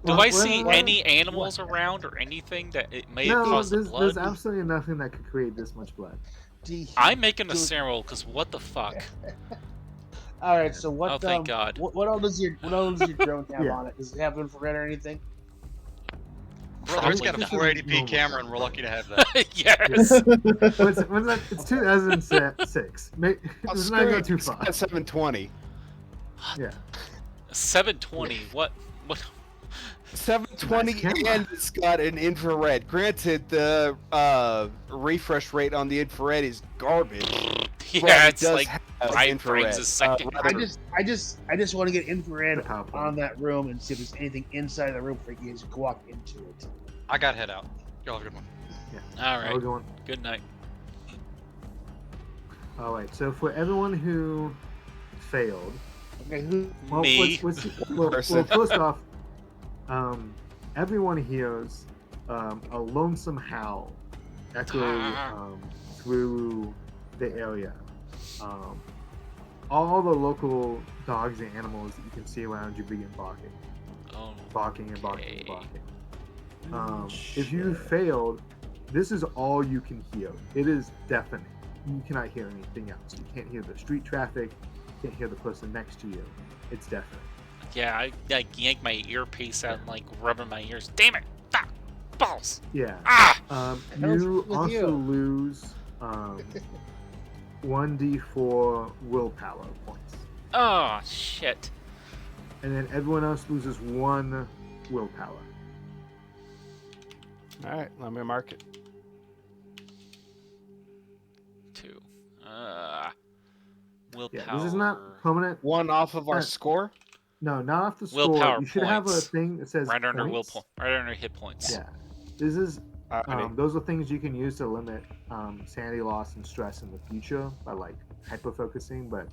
Well, I see what- any animals around or anything that it may have No, caused the there's blood? absolutely nothing that could create this much blood. I'm making a sanity roll because what the fuck? All right. So what? Oh, thank God. What all does your drone have Yeah. on it? Does it have infrared or anything? Brothers Probably got a not. 480p normal camera, and we're lucky to have that. Yes. It's 2006. Let's not go too far. At 720. Yeah. 720. What? 720 Nice camera. and it's got an infrared. Granted, the refresh rate on the infrared is garbage. but Yeah, it it's does like have 5 frames a second. I just want to get infrared The PowerPoint. on that room and see if there's anything inside the room for you guys to walk into it. I got head out. Y'all have a good one. All We're right. going. Good night. All right. So for everyone who failed, Okay, who? well, Me. well, Person. first off, everyone hears a lonesome howl echo through the area. All the local dogs and animals that you can see around you begin barking. Oh. Barking and barking and Okay. barking. If you failed, this is all you can hear. It is deafening. You cannot hear anything else. You can't hear the street traffic. You can't hear the person next to you. It's deafening. Yeah, I like yank my earpiece out and like rubbing my ears. Damn it! Fuck! Balls! Yeah. Ah! hell's You with also you? lose 1d4 willpower points. Oh shit! And then everyone else loses 1 willpower. All right, let me mark it. 2. Willpower. Yeah, this is not permanent. One off of our score. No, not off the score. Willpower You should have a points. thing that says Right under points. right under hit points. Yeah. This is Alrighty. those are things you can use to limit sanity loss and stress in the future by like hyper focusing, but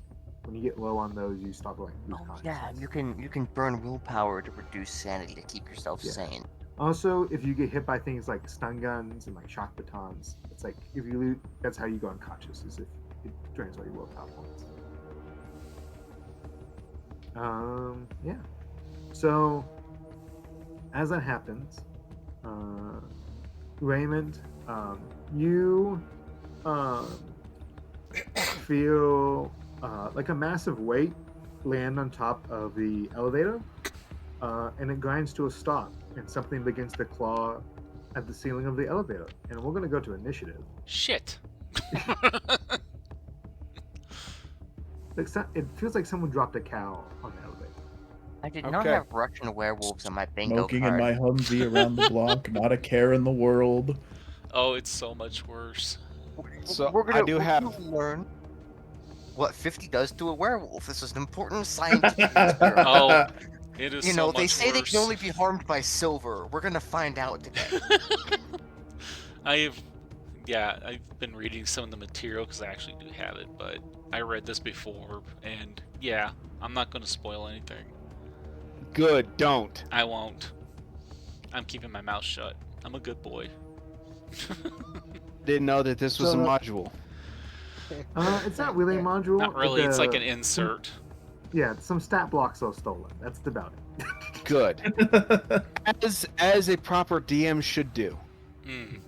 when you get low on those you start like lose Yeah, consciousness. you can burn willpower to reduce sanity to keep yourself Yeah. sane. Also, if you get hit by things like stun guns and like shock batons, it's like if you lose, that's how you go unconscious, is if it drains all your willpower points. Yeah. So, as that happens, Raymond, you feel like a massive weight land on top of the elevator, and it grinds to a stop, and something begins to claw at the ceiling of the elevator. And we're going to go to initiative. Shit. It feels like someone dropped a cow on the elevator. I did not Okay. have Russian werewolves on my bingo Smoking in card. my Humvee around the block, not a care in the world. Oh, it's so much worse. So we're I do we're have. gonna learn what 50 does to a werewolf. This is an important scientific experiment. Oh, it is You so know, much they say they worse. can only be harmed by silver. We're gonna find out today. I've been reading some of the material because I actually do have it, but I read this before, and yeah, I'm not going to spoil anything. Good, don't. I won't. I'm keeping my mouth shut. I'm a good boy. Didn't know that this was a So- module. It's not really a module. Not really. It's like an insert. Yeah, some stat blocks are stolen. That's about it. Good. As a proper DM should do. Mm.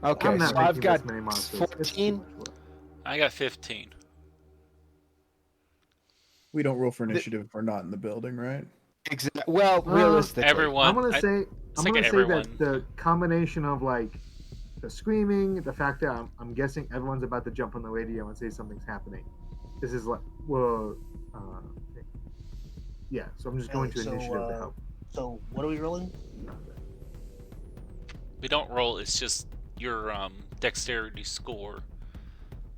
Okay, I'm not so making I've got this many monsters. It's too 14. much work. I got 15. We don't roll for initiative if we're not in the building, right? Exactly. Well, realistically, Everyone. I'm gonna say like everyone. that the combination of like the screaming, the fact that I'm guessing everyone's about to jump on the radio and say something's happening. This is like yeah. So I'm just going to So, initiative to help. So what are we rolling? We don't roll. It's just your dexterity score.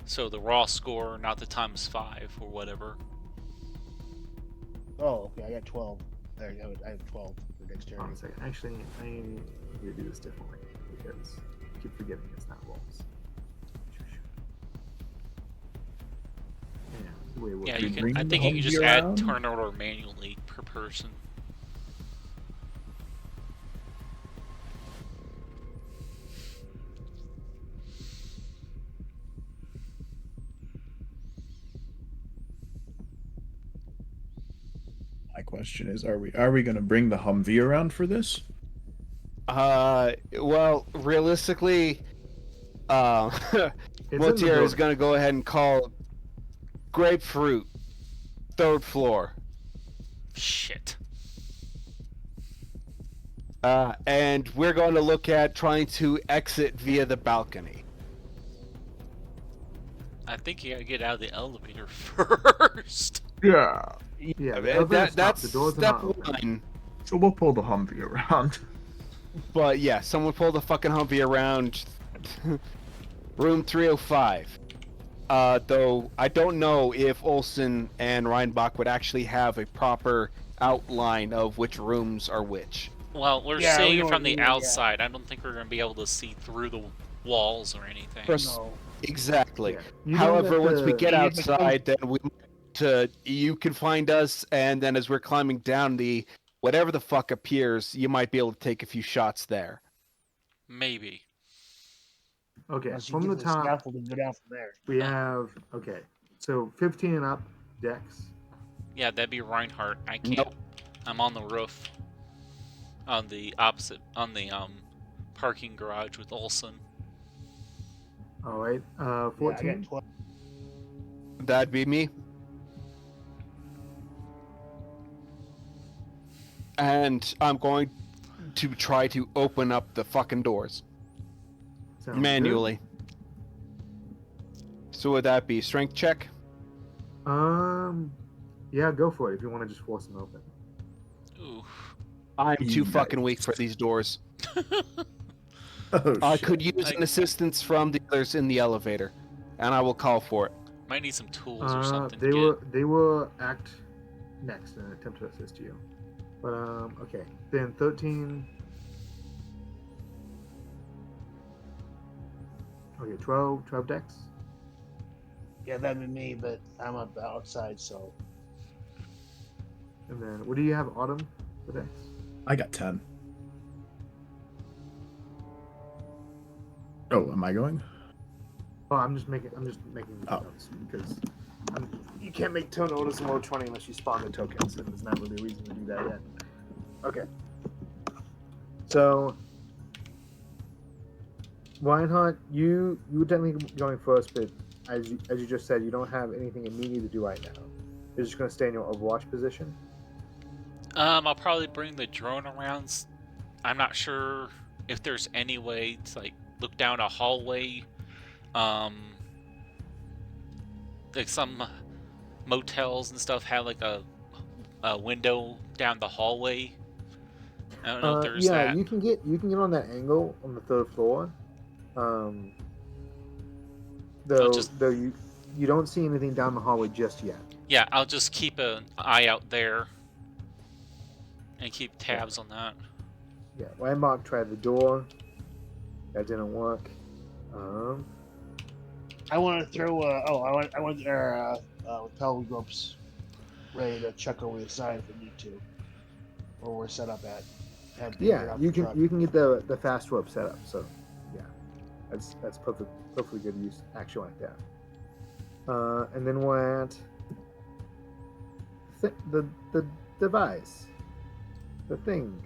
So the raw score, not the times 5 or whatever. Oh, okay. I got 12. I have 12 for dexterity. Hold on a second. Actually, I need to do this differently because I keep forgetting it's not rolls. Yeah, the way it works. Yeah, you you can. bring I the think you can just Humvee add around? turn order manually per person. my question is, are we going to bring the Humvee around for this? Well, realistically, Motier is going to go ahead and call Grapefruit, 3rd floor. Shit. And we're going to look at trying to exit via the balcony. I think you gotta get out of the elevator first. Yeah. That's step one. So we'll pull the Humvee around. But yeah, someone pull the fucking Humvee around room 305. Though I don't know if Olsen and Reinbach would actually have a proper outline of which rooms are which. Well, we're seeing it from the outside. I don't think we're gonna be able to see through the walls or anything. No. Exactly. Yeah. However, once we get outside, then you can find us, and then as we're climbing down the whatever the fuck appears, you might be able to take a few shots there. Maybe. Okay, Unless you from get the the top, scaffold and go down from there. we have, okay, so 15 and up decks. Yeah, that'd be Reinhardt. I can't. Nope. I'm on the roof. On the opposite, on the parking garage with Olsen. All right, Yeah, I 14. got 12. That'd be me. And I'm going to try to open up the fucking doors Sounds manually. So would that be strength check? good. Yeah, go for it if you want to just force them open. Ooh. I'm too Yikes. fucking weak for these doors. Oh, I shit. could use an assistance from the others in the elevator, and I will call for it. Might need some tools or something. They will act next and attempt to assist you. But okay, then 13. Okay, 12 decks. Yeah, that'd be me, but I'm up outside, so. And then what do you have, Autumn, for decks? I got 10. Oh, am I going? Oh, I'm just making Oh. notes because you can't make turn orders in World 20 unless you spawn the tokens, and there's not really a reason to do that yet. Okay. So, Reinhardt, you were technically going first, but as you just said, you don't have anything immediate to do right now. You're just going to stay in your Overwatch position. I'll probably bring the drone around. I'm not sure if there's any way to like look down a hallway. Like some motels and stuff have like a window down the hallway. I don't know if there's yeah, that. you can get on that angle on the 3rd floor. Though you don't see anything down the hallway just yet. Yeah, I'll just keep an eye out there and keep tabs on that. Yeah, Landmark tried the door. That didn't work. I want to throw. I want our repel ropes ready to chuck over the side if we need to, where we're set up at. Yeah, you can get the fast rope set up. So, yeah, that's perfectly good use action like that. And then we're at the device, the thing,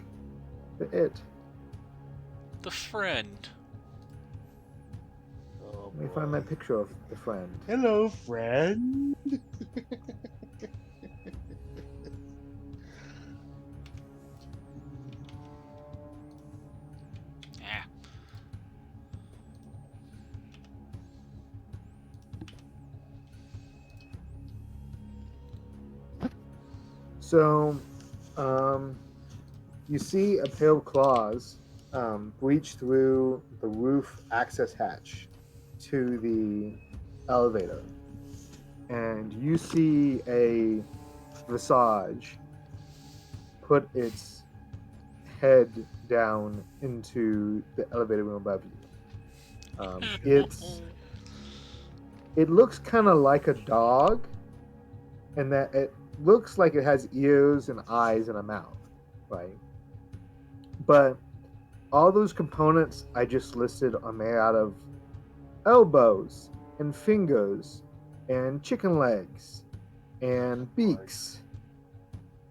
the friend. Oh, Let me find my picture of the friend. Hello, friend. Yeah. So, you see a pair of claws breach through the roof access hatch to the elevator, and you see a visage put its head down into the elevator room above you. It looks kind of like a dog, and that it looks like it has ears and eyes and a mouth, right? But all those components I just listed are made out of elbows and fingers and chicken legs and beaks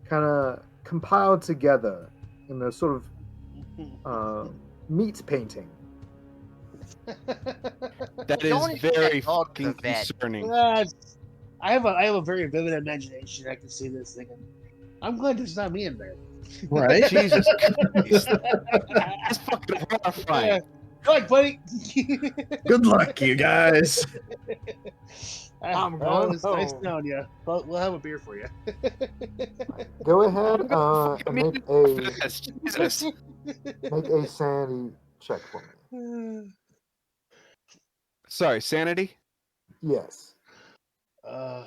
kind of compiled together in a sort of meat painting. That Don't is even very that dog to the fucking vet. concerning. I have a very vivid imagination. I can see this thinking, I'm glad there's not me in there. Right? Jesus Christ. That's fucking horrifying. Good luck, buddy. Good luck, you guys. I'm Well, going it's nice home. knowing you. But we'll have a beer for you. Go ahead Fucking and Jesus. make a sanity check for me. Sorry, sanity? Yes. I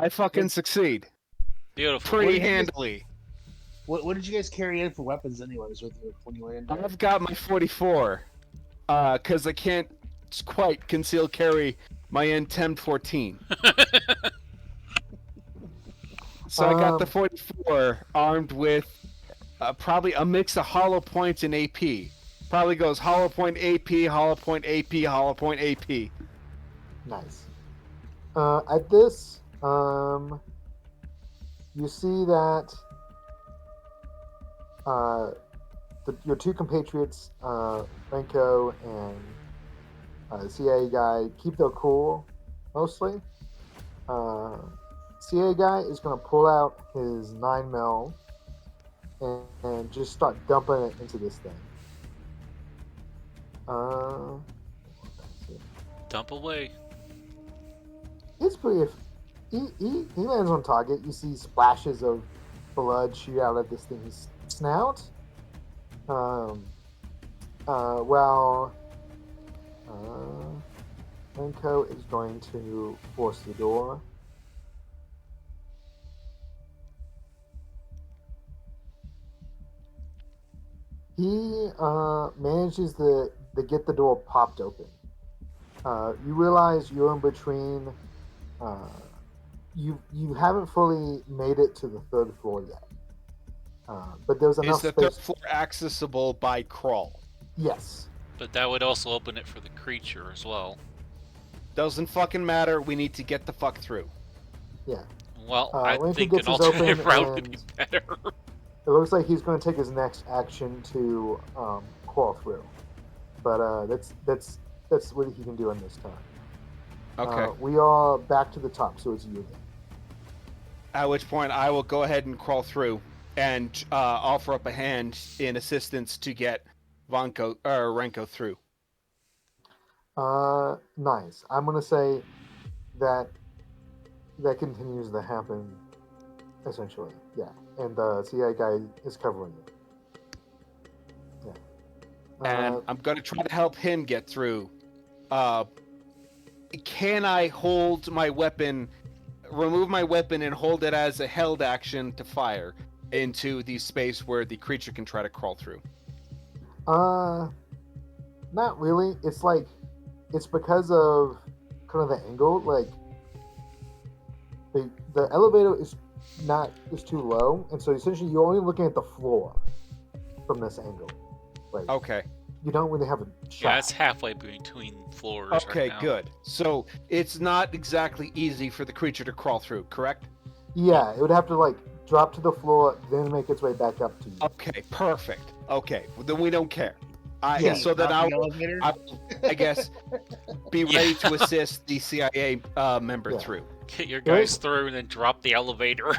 fucking succeed. Beautiful. Pretty What did you- handily. What did you guys carry in for weapons, anyways, with you when you were in there? I've got my 44. Because I can't quite conceal carry my N10 14. So I got the 44 armed with probably a mix of hollow points and AP. Probably goes hollow point AP, hollow point AP, hollow point AP. Nice. At this, you see that your two compatriots, Renko and the CIA guy, keep their cool, mostly. CIA guy is going to pull out his 9mm and just start dumping it into this thing. Dump away. It's pretty. He lands on target. You see splashes of blood shoot out of this thing's snout. Well, Renko is going to force the door. He manages to get the door popped open. You realize you're in between. You haven't fully made it to the third floor yet, but there's enough Is the space. third floor accessible by crawl? Yes. But that would also open it for the creature as well. Doesn't fucking matter. We need to get the fuck through. Yeah. Well, I When he think an gets his alternative open route would be and- better. It looks like he's going to take his next action to crawl through, but that's what he can do in this time. Okay. We are back to the top, so it's you then. At which point I will go ahead and crawl through and offer up a hand in assistance to get Renko through. Nice. I'm gonna say that continues to happen, essentially. Yeah, and the CIA guy is covering it. Yeah. And I'm gonna try to help him get through. Can I hold my weapon, remove my weapon, and hold it as a held action to fire into the space where the creature can try to crawl through? Not really. It's because of kind of the angle. Like the elevator is too low, and so essentially you're only looking at the floor from this angle. Like, Okay. you don't really have a shot. Yeah, it's halfway between floors. Okay, right now. good. So it's not exactly easy for the creature to crawl through, correct? Yeah, it would have to drop to the floor, then make its way back up to you. Okay, perfect. Okay, well, then we don't care. Yeah. So then Off the I'll, elevator? I guess, be ready to assist the CIA member Yeah. through. Get your guys through and then drop the elevator.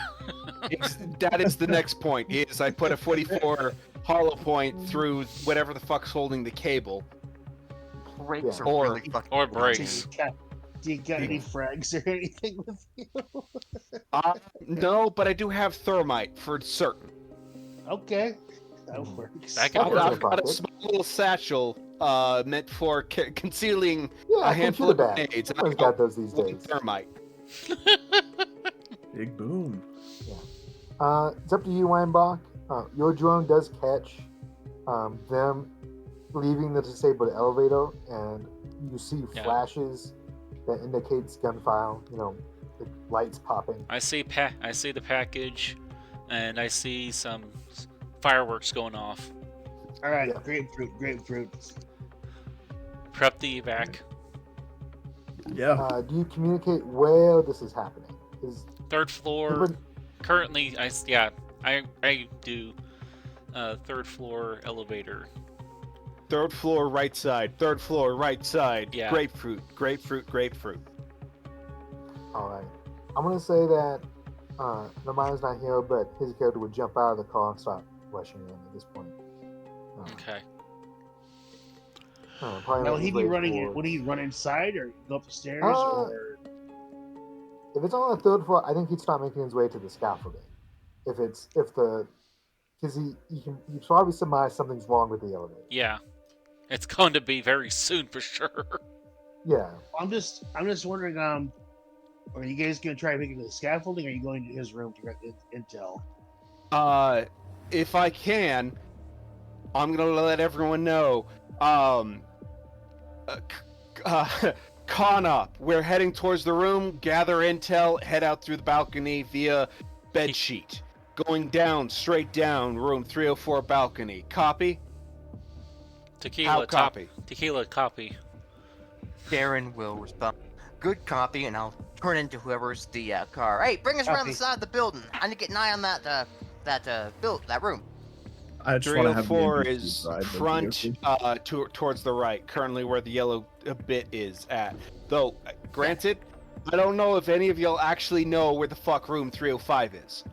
That is the next point. Is I put a 44 hollow point through whatever the fuck's holding the cable. Brakes Yeah. are Or- really fucking or Do brakes. you got any frags or anything with you? No, but I do have thermite for certain. Okay, that works. That could I've, work. I've got a small little satchel meant for concealing Yeah, a handful of computer bag. grenades. And Everyone's I've got those these one days. thermite. Big boom. It's up to you, Weinbach. Your drone does catch them leaving the disabled elevator, and you see Yeah. flashes that indicates gunfire. The lights popping. I see the package, and I see some fireworks going off. All right, Yeah. grapefruit. Prep the evac. Yeah. Do you communicate where this is happening? Is Third floor. everyone- currently, I do 3rd floor elevator. 3rd floor, right side. 3rd floor, right side. Yeah. Grapefruit, grapefruit, grapefruit. All right. I'm gonna say that Nami's not here, but his character would jump out of the car and start rushing in at this point. Okay. Probably Now, make would he his be way running? forward. Would he run inside or go up the stairs? Uh, Or If it's on the 3rd floor, I think he'd start making his way to the scaffolding. Because you probably surmise something's wrong with the elevator. Yeah. It's going to be very soon for sure. Yeah. I'm just wondering. Are you guys gonna try to make it to the scaffolding? Or are you going to his room to get intel? If I can, I'm gonna let everyone know. Con up. We're heading towards the room. Gather intel. Head out through the balcony via bed sheet. Going down, straight down, room 304 balcony. Copy? Tequila copy? Tequila copy. Darren will respond. Good copy, and I'll turn into whoever's the car. Hey, bring us around the side of the building. I need to get an eye on that room. I just want to have the 304 NPC is side, that'd be front okay. towards the right, currently where the yellow bit is at. Though, granted, I don't know if any of y'all actually know where the fuck room 305 is.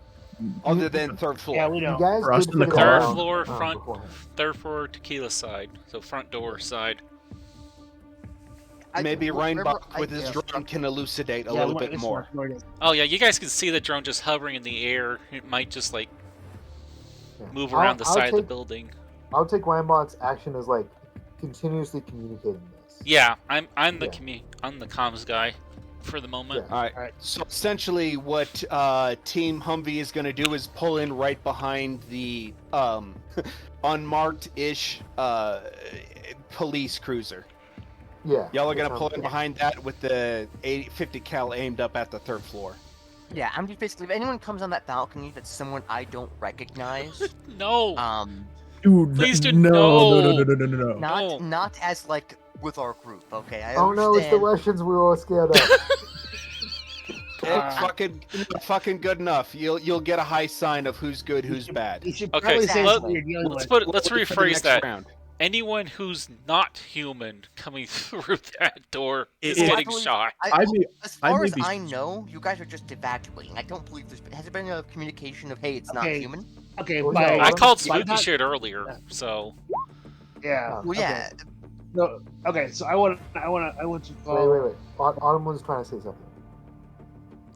Other than 3rd floor. Yeah, we know. You guys For us did in the figure car. it out, 3rd floor, front. beforehand. 3rd floor tequila side. So front door side. Maybe Remember, Reinbach with his yes. drone can elucidate a Yeah, little what- bit this more. one- Oh yeah, you guys can see the drone just hovering in the air. It might just like Yeah. move I'll- around the I'll side of the take- building. I'll take Reinbach's action as like continuously communicating this. Yeah, I'm the Yeah. I'm the comms guy for the moment. Yeah. Alright, Alright. so essentially what Team Humvee is going to do is pull in right behind the unmarked-ish police cruiser. Yeah. Y'all are that going to pull sounds in good. behind that with the 50 cal aimed up at the 3rd floor. Yeah, I'm just basically, if anyone comes on that balcony that's someone I don't recognize, No. Dude, Please do- no. not as like with our group, okay? I Oh no, it's the understand. Russians we were all scared of. It's fucking good enough. You'll get a high sign of who's good, who's bad. You should Okay, probably say let- what you're dealing Let's with. let's Wait for the rephrase next that. round. Anyone who's not human coming through that door is It- getting it- shot. I may, As I far may as be- I know, you guys are just evacuating. I don't believe there's. Has there been a communication of, hey, it's not Okay. human? Okay, Well, by, no, I called by spooky not- shit earlier, so Yeah. Well, yeah. No. Okay, so I want to call. Wait. Autumn was trying to say something.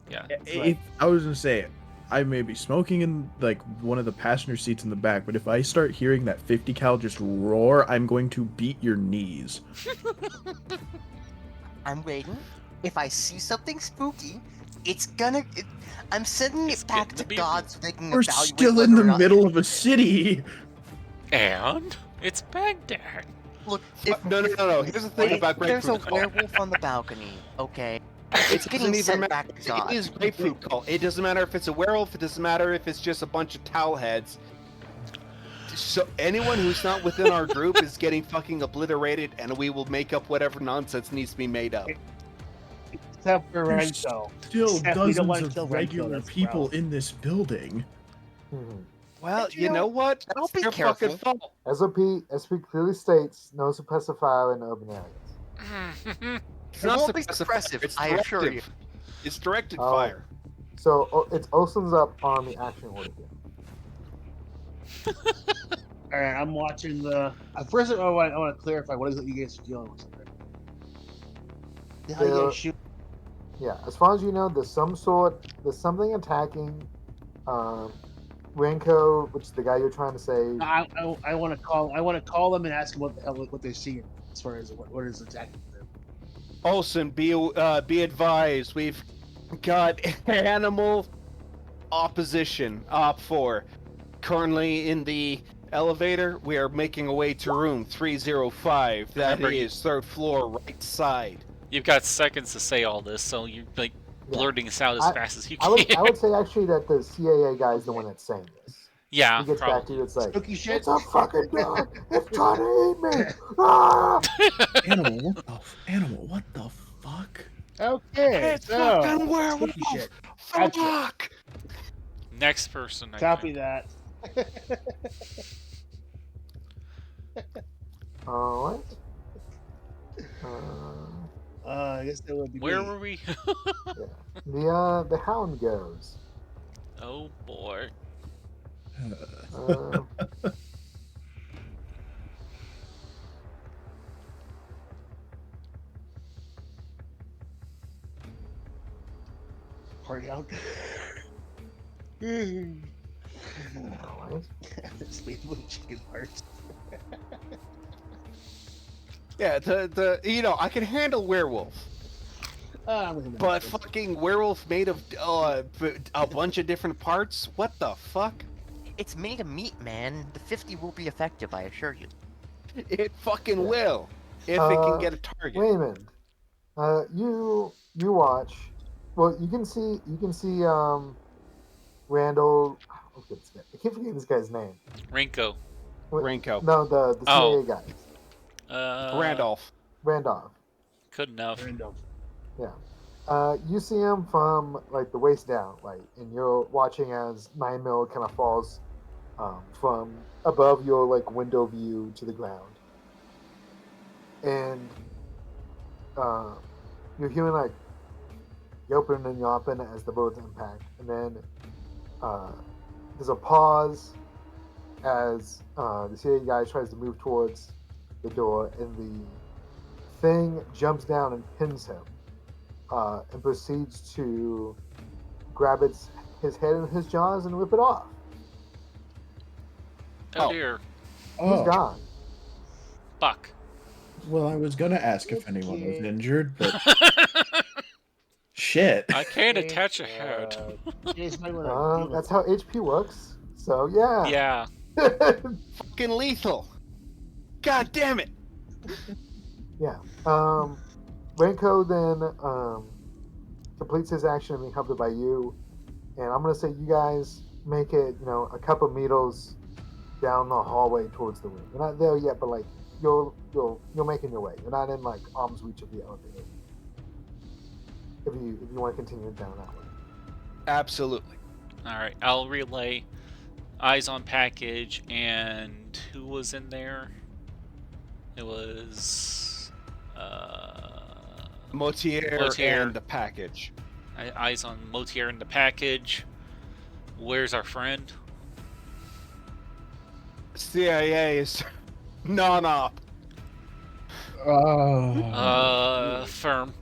yeah. If I was gonna say, I may be smoking in like one of the passenger seats in the back, but if I start hearing that 50 cal just roar, I'm going to beat your knees. I'm waiting. If I see something spooky, it's gonna. I'm sending It's it back getting to to be God so they can We're evaluate still in whether the or not- middle of a city. And it's Baghdad. Look, if, No. Here's the thing wait, about there's a grapefruit call. werewolf on the balcony, okay? It It's getting doesn't even sent matter. back to God. It is grapefruit call. It doesn't matter if it's a werewolf. It doesn't matter if it's just a bunch of towel heads. So anyone who's not within our group is getting fucking obliterated, and we will make up whatever nonsense needs to be made up. Except for There's Renzo. Still Except we don't wanna dozens kill of Renzo, regular that's the people problem. in this building. Mhm. Well, But you you know, know what? I'll be Your careful. fucking fault. SP clearly states no suppressive fire in urban areas. It's It not won't be suppressive suppressive, fire, it's I assure you. directive. It's directed Oh. fire. So it's Olsen's up on the action order here. All right, I'm watching the. First, I want to clarify what is it you guys are dealing with. The hell you Yeah. guys shoot? Yeah, as far as you know, there's something attacking Renko, which is the guy you're trying to save. I want to call them and ask them what the hell what they're seeing as far as what is attacking them. Olsen, be advised, we've got animal opposition, Op 4. Currently in the elevator, we are making our way to room 305. That Remember, is 3rd floor, right side. You've got seconds to say all this, so you're like Yeah. blurting this out as I- fast as you I can. would say actually that the CAA guy is the one that's saying this. Yeah, He gets back to probably. you, it's like, Spooky shit. it's a fucking dog! It's trying to eat me! Ah! Animal, what the fuck? Okay, It's so fucking werewolf! spooky shit. Gotcha. Fuck! Next person. I Copy think. that. All right. I guess that would be Where me. were we? The hound goes. Oh boy. Uh, Party out. all right. This made with chicken parts. Yeah, I can handle werewolf, I'm gonna but fucking werewolf made of a bunch of different parts. What the fuck? It's made of meat, man. The 50 will be effective, I assure you. It fucking Yeah. will if it can get a target. Wait a minute. You watch. Well, you can see Randall. Oh, I keep forgetting this guy's name. Rinko. Ranko. No, the CIA Oh. guy, Randolph. Randolph. Good enough. Yeah. You see him from like the waist down, like, and you're watching as 9mm kind of falls from above your like window view to the ground, and you're hearing like yelping and yapping as the bullets impact, and then there's a pause as the CIA guy tries to move towards the door, and the thing jumps down and pins him, and proceeds to grab his head in his jaws and rip it off. Oh Oh. dear. He's gone. Fuck. Well, I was gonna ask if anyone was injured, but shit. I can't attach a head. That's how HP works. So yeah. Yeah. Fucking lethal. God damn it. Yeah. Renko then completes his action being helped by you, and I'm gonna say you guys make it, a couple meters down the hallway towards the room. You're not there yet, but like you're making your way. You're not in like arm's reach of the elevator. If you want to continue down that way. Absolutely. All right. I'll relay. Eyes on package, and who was in there? It was Motier Motier. and the package. Eyes on Motier and the package. Where's our friend? CIA is non-op. Firm.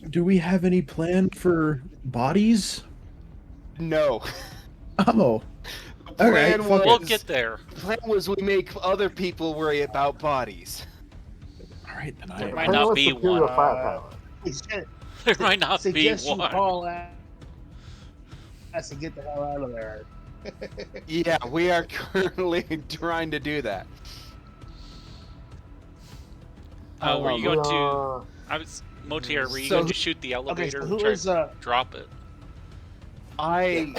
Do we have any plan for bodies? No. Oh. The All right, plan fuck We'll was- get there. The plan was we make other people worry about bodies. All right, then There I. might not be superior one. firepower. There might not be Suggest you one. call us to get the hell out of there. Yeah, we are currently trying to do that. Were you We going to? are- I was Motier. Were you So- going to shoot the Okay, elevator? so who Try is to drop it. I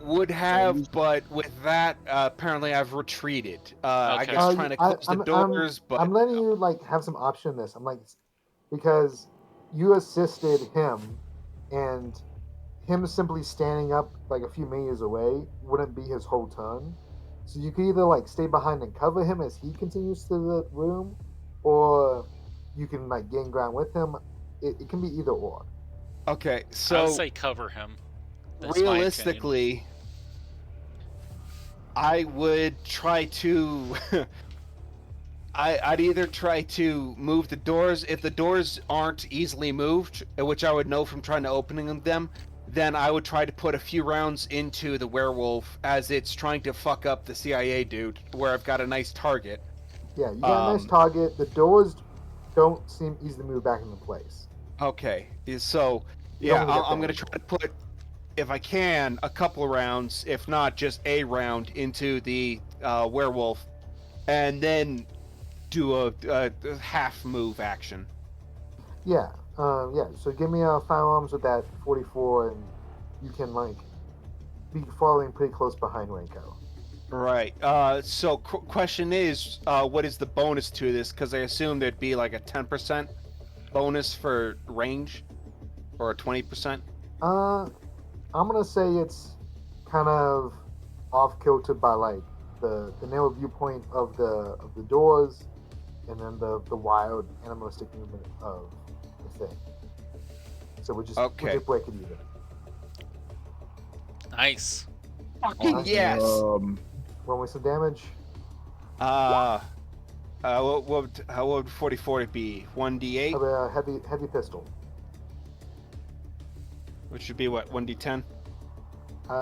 would have, but with that, apparently I've retreated. I Okay. guess trying to close the doors, but I'm letting you like have some option in this. I'm like, because you assisted him, and him simply standing up like a few meters away wouldn't be his whole turn. So you could either like stay behind and cover him as he continues to the room, or you can like gain ground with him. It can be either or. okay. I So would say cover him. That's my opinion. realistically, I would try to. I'd either try to move the doors. If the doors aren't easily moved, which I would know from trying to opening them, then I would try to put a few rounds into the werewolf as it's trying to fuck up the CIA dude, where I've got a nice target. Yeah, you got a nice target. The doors don't seem easy to move back into place. Okay, so You yeah, don't wanna get I'm gonna damaged. try to put, if I can, a couple of rounds, if not just a round, into the werewolf, and then do a half move action. Yeah, yeah. So give me firearms with that 44, and you can like be following pretty close behind Renko. Right. So question is, what is the bonus to this? Because I assume there'd be like a 10%. bonus for range, or a 20%? I'm gonna say it's kind of off kilter by like the narrow viewpoint of the doors, and then the wild animalistic movement of the thing. So we'll just break it even. Nice. Fucking yes. Roll me some damage. What would 44 be? 1d8, Have a heavy pistol. which should be what, 1d10?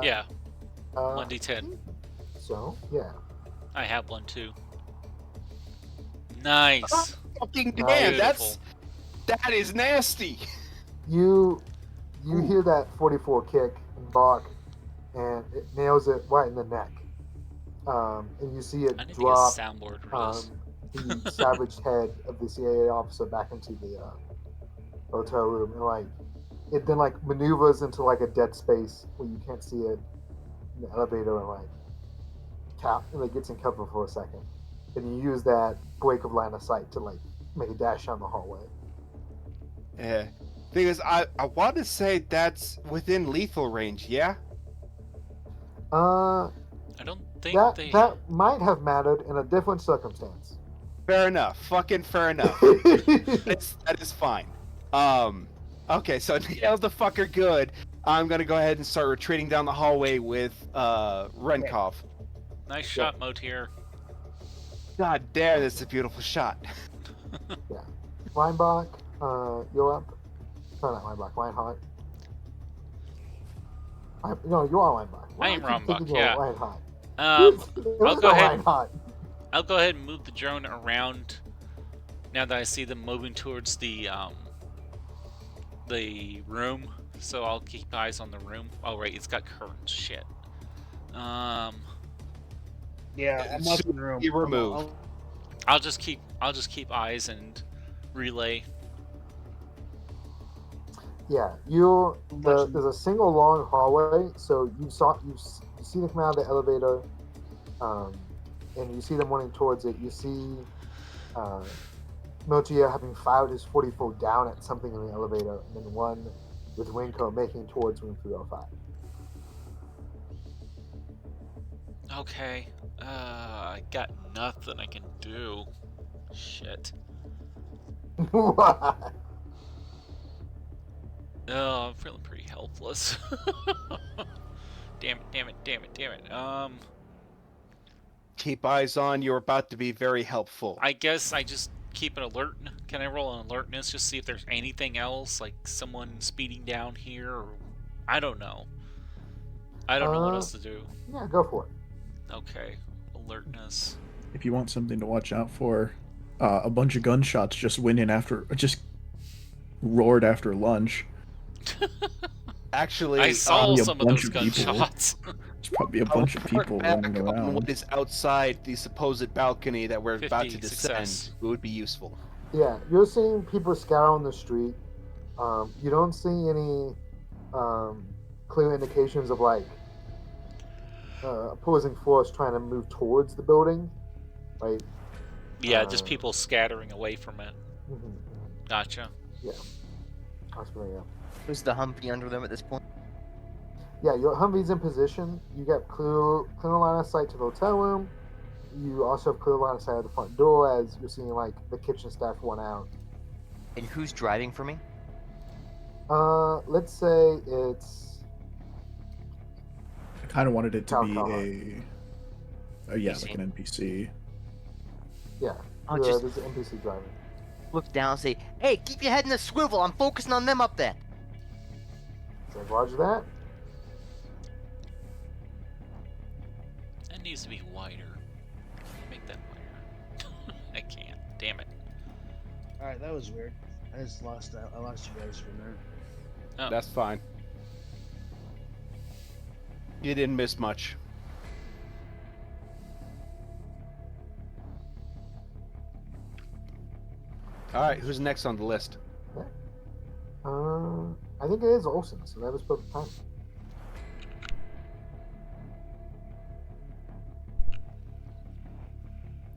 Yeah, Uh, 1d10. So yeah. I have one too. Nice. Fucking damn, Beautiful. that is nasty. You hear that 44 kick and bark, and it nails it right in the neck. And you see it I need to get a drop soundboard for this. the savaged head of the CIA officer back into the hotel room, and like it then like maneuvers into like a dead space where you can't see it in the elevator, and like gets in cover for a second. And you use that break of line of sight to like make a dash down the hallway. Yeah. Thing is, I want to say that's within lethal range, yeah? I don't think That might have mattered in a different circumstance. Fair enough. Fucking fair enough. that is fine. Okay, so nailed the fucker good. I'm gonna go ahead and start retreating down the hallway with Renkov. Nice shot, Motier. God damn, that's a beautiful shot. Yeah. Weinbach, you're up. No, not Weinbach, Weinhardt. No, you are Weinbach. I am Weinbach, Weinbach, yeah. Weinhardt. I'll go ahead. I'll go ahead and move the drone around. Now that I see them moving towards the room, so I'll keep eyes on the room. Oh right, it's got curtains. Shit. Yeah, I'm up in the room. Be removed. I'll just keep eyes and relay. Yeah, there's a single long hallway, so you see them come out of the elevator, and you see them running towards it. You see Motia having fired his 44 down at something in the elevator, and then one with Winko making towards room 305. Okay. I got nothing I can do. Shit. What? Oh, I'm feeling pretty helpless. Damn it. Keep eyes on. You're about to be very helpful. I guess I just keep an alert. Can I roll an alertness just see if there's anything else, like someone speeding down here, or I don't know. I don't know what else to do. Yeah, go for it. Okay, alertness. If you want something to watch out for, a bunch of gunshots just roared after lunch. Actually, I saw Probably a some of bunch those of people. gunshots. There's probably a bunch of people running on around. what is outside the supposed balcony that we're about to 50 descend. success. It would be useful. Yeah, you're seeing people scour on the street. You don't see any clear indications of like opposing force trying to move towards the building. Like, Yeah, just people scattering away from it. mhm. Gotcha. Yeah, that's really yeah. Who's the Humvee under them at this point? Yeah, your Humvee's in position. You got clear line of sight to the hotel room. You also have clear line of sight at the front door as you're seeing like the kitchen staff run out. And who's driving for me? Let's say it's I kind of wanted it to be Alcohol. like an NPC. yeah. I'll just There's an NPC driving. look down and say, "Hey, keep your head in the swivel. I'm focusing on them up there." So roger that. That needs to be wider. Make that wider. I can't. Damn it. All right, that was weird. I lost you guys from there. Oh. That's fine. You didn't miss much. All right, who's next on the list? I think it is Olsen, so that was perfect time.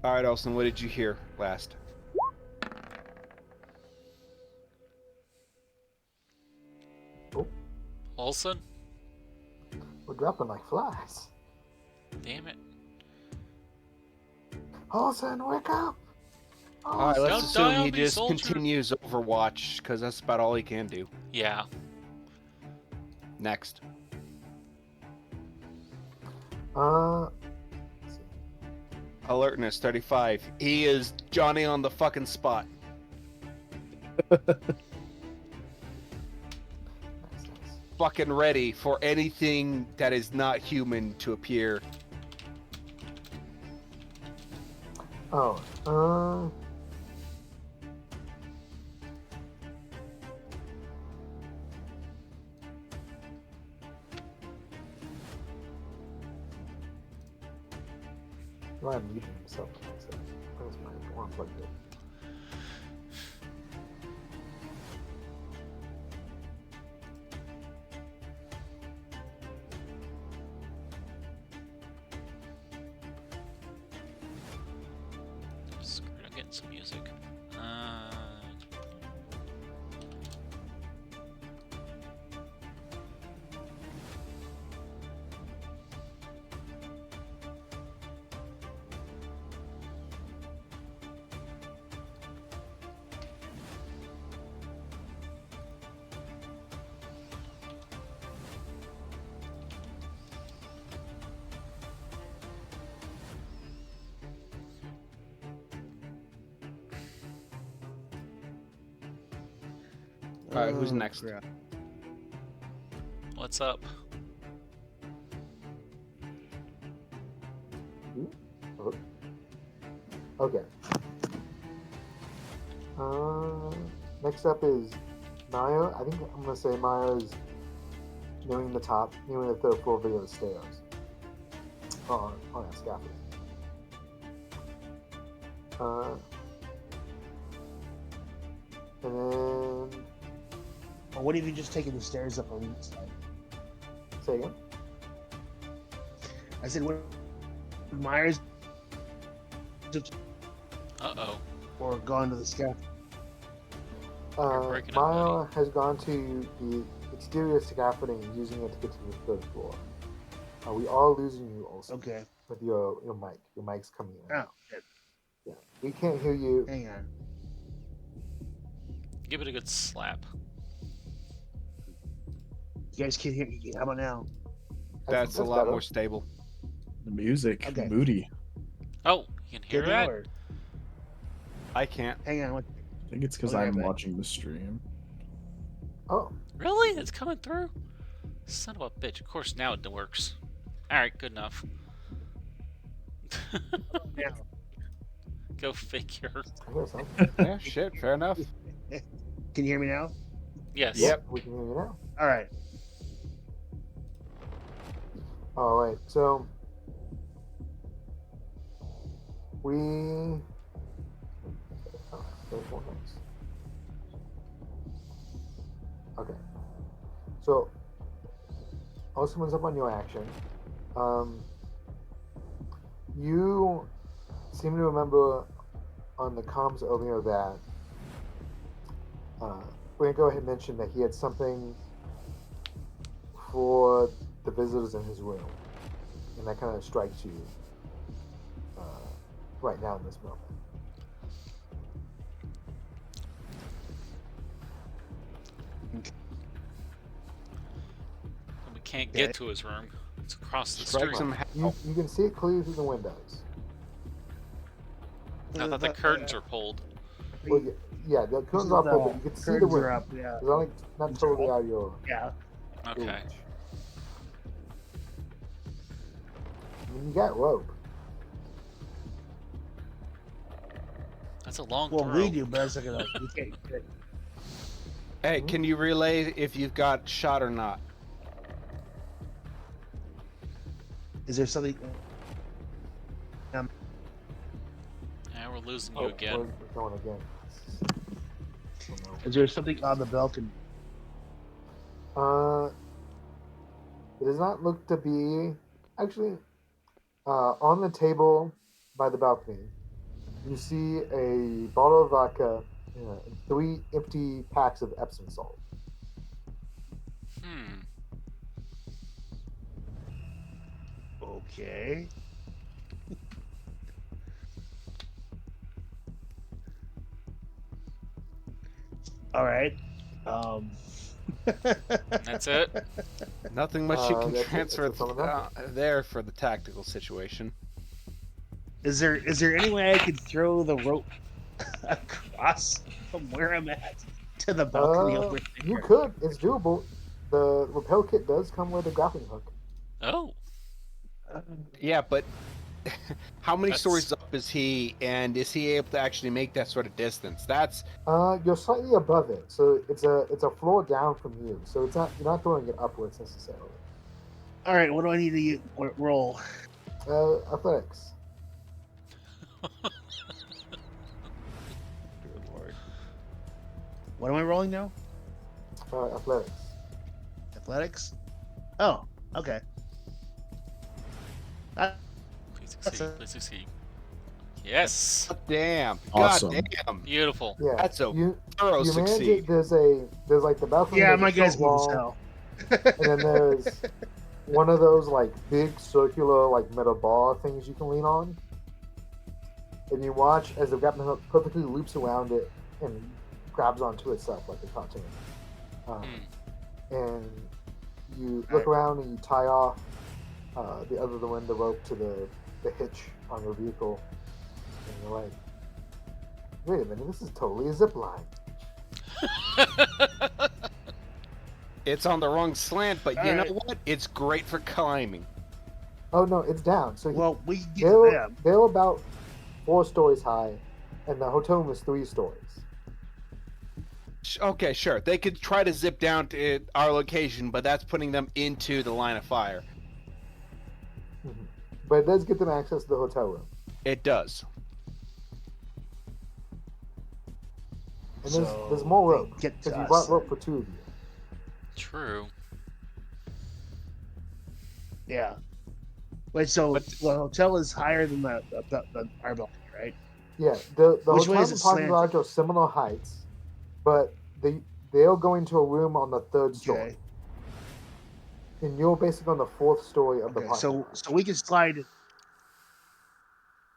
All right, Olsen, what did you hear last? Olsen? We're dropping like flies. Damn it. Olsen, wake up! All right, let's Don't assume die he on me, just soldier. continues Overwatch because that's about all he can do. Yeah. Next. Alertness 35. He is Johnny on the fucking spot. Fucking ready for anything that is not human to appear. Oh, well, I'm muting myself. So where's my one plugged in? Screw it, I'm getting some music. All right, who's next? crap. What's up? Okay. Next up is Maya. I think I'm gonna say Maya's nearing the third floor video stairs. On that scaffolding. And then Or what if you just taken the stairs up on each side? say again. I said, what? Myers Uh-oh. or gone to the scaffold? breaking up, Maya has gone to the exterior scaffolding and using it to get to the third floor. We are losing you also Okay. with your mic. Your mic's coming in. Oh, shit. Yeah. We can't hear you. Hang on. Give it a good slap. You guys can't hear me. How about now? That's a lot better. more stable. The music, Okay. moody. Oh, you can hear Good that? Lord. I can't. Hang on. What? I think it's because Okay, I'm but- watching the stream. Oh, Really? It's coming through? Son of a bitch. Of course now it works. Alright, good enough. Now. Go figure. I hear something. Yeah, shit, fair enough. Can you hear me now? Yes. Yep. We can hear you now. All right. All right. So we. Oh, there's more things. Okay. So, also what's up on your action? You seem to remember on the comms earlier that Branko had mentioned that he had something for the visitors in his room, and that kind of strikes you right now in this moment. We can't get to his room. It's across the Strike street. some You can see it clearly through the windows. I thought the curtains are pulled. Well, yeah, the curtains are pulled, but you can see the Curtains are window. up. Yeah. It's only not totally out of your Yeah. Okay. reach. I mean, you got rope. That's a long Well, throw. we do, but it's like we can't. Hey, can you relay if you've got shot or not? Is there something? Yeah, we're losing you Oh, again. we're going again. Oh, no. Is there something on the balcony? It does not look to be actually on the table by the balcony. You see a bottle of vodka and 3 empty packs of Epsom salt. Okay. All right. That's it. Nothing much you can That's it. transfer That's what's on the there for the tactical situation. Is there any way I could throw the rope across from where I'm at to the balcony over there? You could. It's doable. The rappel kit does come with a grappling hook. Oh, Yeah, but how many That's- stories up is he, and is he able to actually make that sort of distance? That's You're slightly above it, so it's a floor down from you. So it's not, you're not throwing it upwards necessarily. All right. What do I need to roll? Athletics. Good lord. What am I rolling now? Athletics. Athletics. Oh. Okay. please That's succeed. it. Please succeed. Yes. damn. Awesome. God damn. Beautiful. Yeah. That's a you thorough you manage succeed. it. There's like the balcony. Yeah, there's a my guy's short moving as wall, hell. and then there's one of those like big circular like metal bar things you can lean on. And you watch as the grappling hook perfectly loops around it and grabs onto itself like a cartoon. And you look around and you tie off the other end of the rope to the hitch on your vehicle. And you're like, wait a minute, this is totally a zip line. It's on the wrong slant, but you know Alright. what? It's great for climbing. Oh no, it's down. So Well, we can get to them. they're about 4 stories high, and the hotel room is 3 stories. Okay, sure. They could try to zip down to our location, but that's putting them into the line of fire. But it does get them access to the hotel room. It does. And So there's more they rope. get to Because you us. brought rope for 2 of you. True. Yeah. Wait, so But- the hotel is higher than the our balcony, right? Yeah, the Which way hotel is and it parking slanted? garage are similar heights, but they'll go into a room on the 3rd story. Okay. And you're basically on the 4th story of the Okay. parking So we can slide.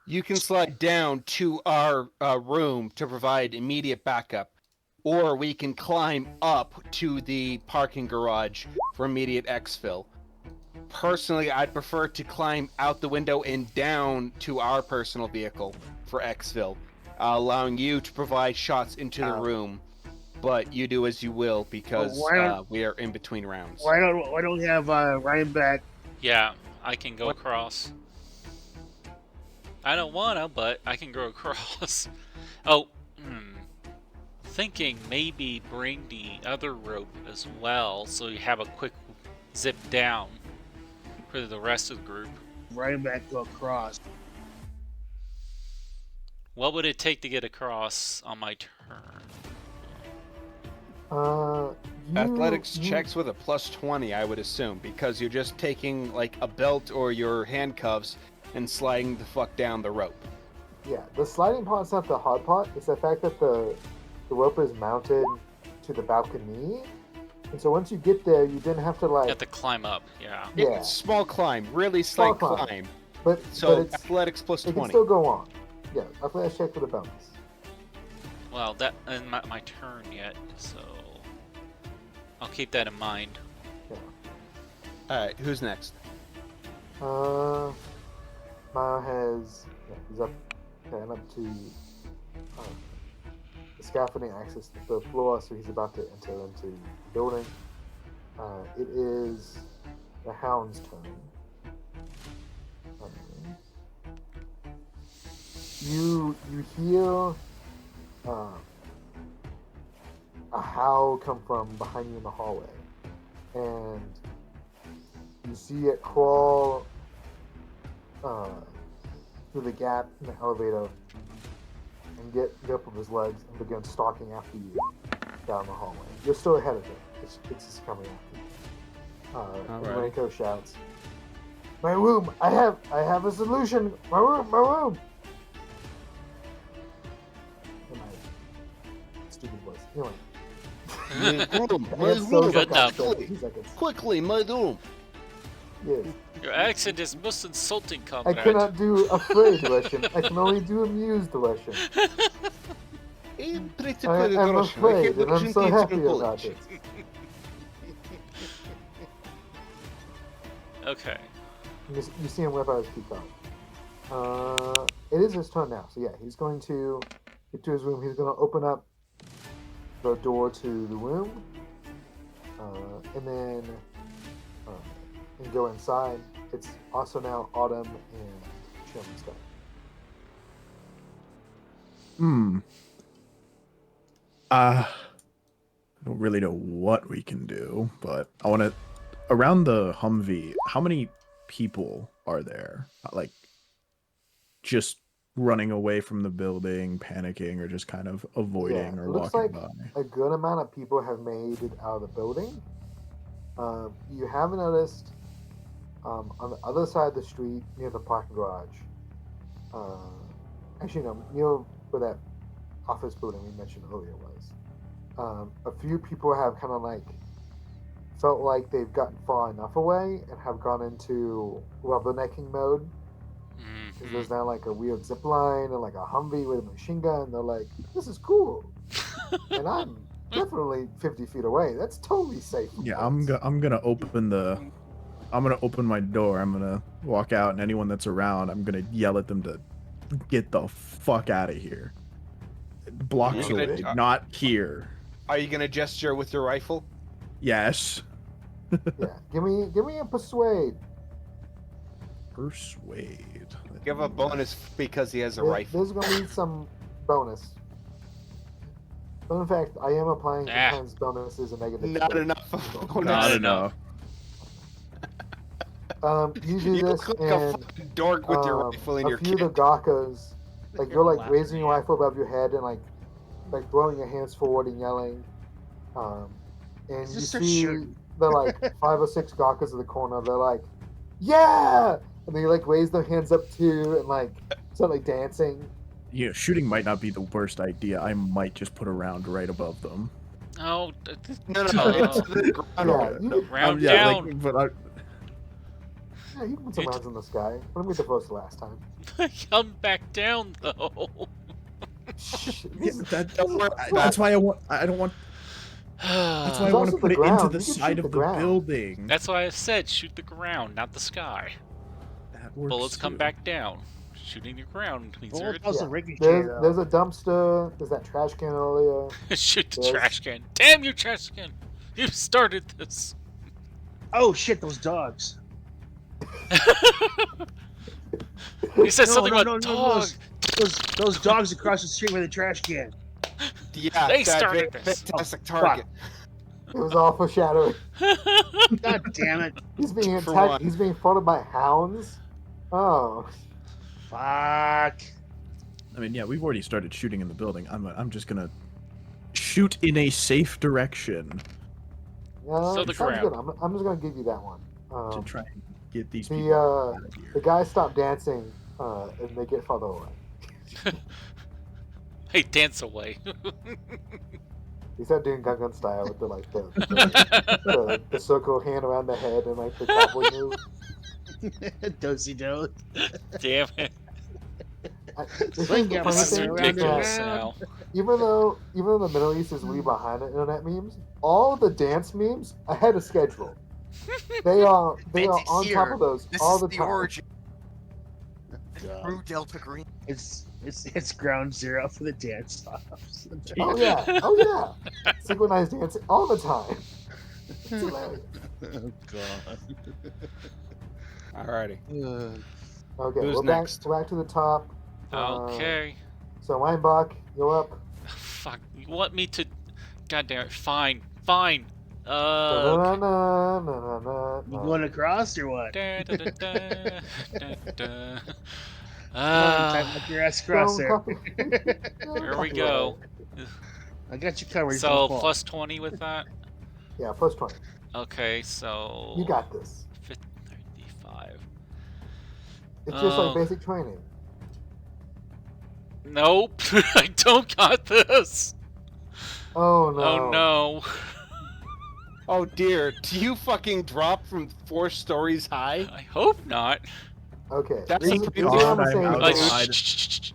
You can slide down to our room to provide immediate backup, or we can climb up to the parking garage for immediate exfil. Personally, I'd prefer to climb out the window and down to our personal vehicle for exfil, allowing you to provide shots into the room. But you do as you will because why don't- we are in between rounds. Why don't we have Ryan back? Yeah, I can go across. I don't wanna, but I can go across. Oh, thinking maybe bring the other rope as well, so you have a quick zip down for the rest of the group. Ryan back go across. What would it take to get across on my turn? Athletics checks with a +20, I would assume, because you're just taking like a belt or your handcuffs and sliding the fuck down the rope. Yeah, the sliding part's not the hard part. It's the fact that the rope is mounted to the balcony. And so once you get there, you didn't have to You like... have to climb up, yeah. Yeah, Small climb, really Small slight climb. climb. but So it's, athletics it can +20. still go on. Yeah, athletics check with a bonus. Well, that and my turn yet, so I'll keep that in mind. Alright, who's next? Mao has... Yeah, he's up to the scaffolding access to the 3rd floor, so he's about to enter into the building. It is the Hound's turn. You hear a howl come from behind you in the hallway, and you see it crawl through the gap in the elevator and get up with his legs and begin stalking after you down the hallway. You're still ahead of it. It's just coming after you. And Alright. Renko shouts, "My room! I have a solution! My room! My room!" In my stupid voice. Anyway. My room, I get so Good enough. sarcastic every 2 seconds. Quickly, my room. Yes. Your accent is most insulting, I comrade. cannot do afraid Russian. I can only do amused Russian. I'm pretty I good at am Russian. I afraid, had and I'm Russian so teacher happy in about college. it. Okay. You see him whip out his key card. It is his turn now. So yeah, he's going to get to his room. He's going to open up the door to the room, and then and go inside. It's also now autumn and chilling sky. I don't really know what we can do, but I want to. Around the Humvee, how many people are there? Like, just running away from the building, panicking, or just kind of avoiding or it looks walking like by? a good amount of people have made it out of the building. You have noticed on the other side of the street near the parking garage. Actually, no, near where that office building we mentioned earlier was. A few people have kind of like felt like they've gotten far enough away and have gone into rubbernecking mode. Because there's now like a weird zip line and like a Humvee with a machine gun. They're like, this is cool. And I'm definitely 50 feet away. That's totally safe. Yeah, I'm gonna open my door. I'm gonna walk out, and anyone that's around, I'm gonna yell at them to get the fuck out of here. Blocks You're away, gonna- not here. Are you gonna gesture with your rifle? Yes. Yeah, give me a persuade. Persuade. Give a bonus because he has a rifle. There's gonna be some bonus. But in fact, I am applying sometimes bonuses and negative. Not space. enough. Not enough. You do You this, look like a and fucking dork with your rifle in a your few kit. of the Gakas, like you're like raising your rifle above your head and like throwing your hands forward and yelling. And you Just start see shooting. the like 5 or 6 Gakas in the corner. They're like, yeah, and they like raise their hands up too and like start like dancing. You know, shooting might not be the worst idea. I might just put a round right above them. Oh, No, it's the ground. Yeah, you, round yeah, down. like, but yeah, you can put some rounds in the sky. Let me the first last time. Come back down, though. that's why I want. I don't want. That's why I It's want to also put the it into ground. the You can side shoot of the ground. building. That's why I said shoot the ground, not the sky. That works Bullets come too. back down. Shooting the ground means Well, you're it's also ricochet, There's a dumpster. There's that trash can earlier. shoot the Yes. trash can. Damn you, trash can! You started this. Oh shit, those dogs. You said No, something no, about no, no, dog. Those dogs across the street with a trash can. Yeah, They that started big, this. fantastic target. It was all foreshadowing. God damn it. He's being For attacked. one. He's being followed by hounds. Oh, Fuck. I mean, yeah, we've already started shooting in the building. I'm just gonna shoot in a safe direction yeah, So the sounds ground. good. I'm just gonna give you that one. to try and get these the, people out of The here. guys stop dancing, and they get farther away. Hey, dance away. He started doing Gungan style with the circle hand around the head and like the cowboy move. Dosey do. Damn it. Sling The him funny This is thing around and ridiculous around. now. even though the Middle East is way behind the internet memes, all the dance memes ahead of schedule. They are Fancy on here. top of those This all is the the time. origin. God. True Delta Green. It's ground zero for the dance offs. Oh yeah, synchronized dancing all the time. It's hilarious. Oh god. Alrighty. Okay, Who's we're next? back to the top. Okay. So Weinbach, you're up. Fuck. You want me to? God damn it. Fine. Fine. Na, Okay. na, na, na, na, You na. going across or what? Da, da, da, da, da, da. Come on, time up your ass across there. Don't copy- Here we go. I got you covered. So don't fall. plus 20 with that. Yeah, plus 20. Okay, so You got this. 35. It's just Oh. like basic training. Nope, I don't got this. Oh no. Oh no. Oh dear, do you fucking drop from 4 stories high? I hope not. Okay. That's this a is pretty what good I'm God, saying. I'm Like, outside.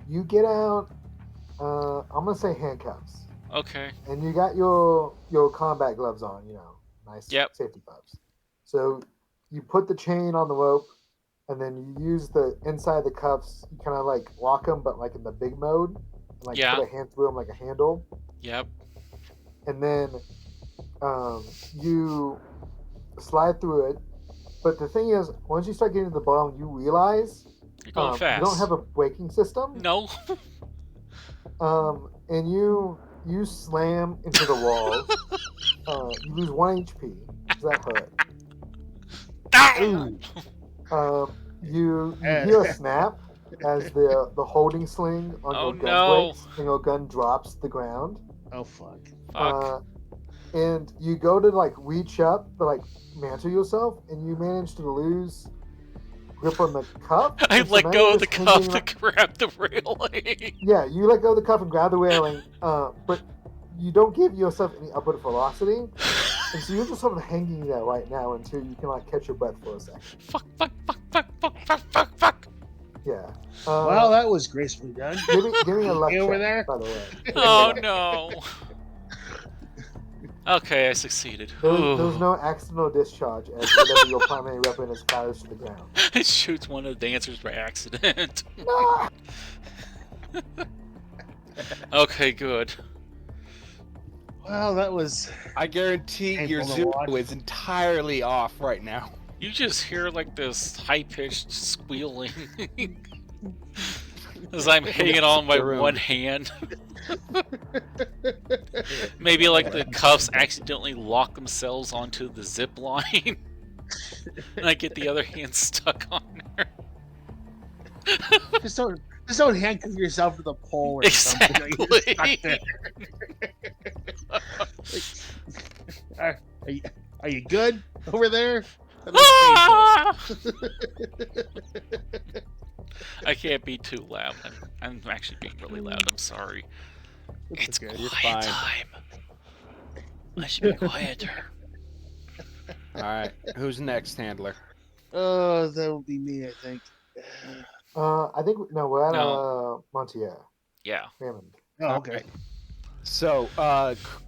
You get out. I'm gonna say handcuffs, Okay. and you got your combat gloves on. You know, nice Yep. safety gloves. So you put the chain on the rope, and then you use the inside of the cuffs. You kind of like lock them, but like in the big mode, and like Yeah. put a hand through them like a handle, Yep. and then you slide through it. But the thing is, once you start getting to the bottom, you realize You're going fast. you don't have a braking system. No. And you slam into the wall. You lose 1 HP. Does that hurt? You hear a snap as the holding sling on Oh, your gun no. breaks and your gun drops to the ground. Oh fuck. Fuck. And you go to like reach up to like mantle yourself, and you manage to lose grip on the cuff. I and so let now go you're of the just cuff hanging to grab the railing. Yeah, you let go of the cuff and grab the railing, but you don't give yourself any upward velocity, and so you're just sort of hanging there right now until you can like catch your breath for a second. Fuck, fuck, fuck, fuck, fuck, fuck, fuck, fuck. Yeah. Well, that was gracefully done. Give me a luck You over check, there? by the way. Oh, no. Okay, I succeeded. There was no accidental discharge as whatever your primary weapon is fires to the ground. It shoots one of the dancers by accident. Ah! Okay, good. Well, that was. I guarantee your Painful to zero watch. is entirely off right now. You just hear like this high-pitched squealing as I'm hanging on by one hand. Maybe like the cuffs accidentally lock themselves onto the zip line, and I get the other hand stuck on there. Just don't handcuff yourself to the pole or something. You're just stuck there. Are you good over there? That looks I can't be too loud. I'm actually being really loud. I'm sorry. It's okay, you're quiet fine. time. I should be quieter. Alright, who's next, handler? Oh, that would be me, I think. I think we're at No. Montier. Yeah. Raymond. Oh, okay. So,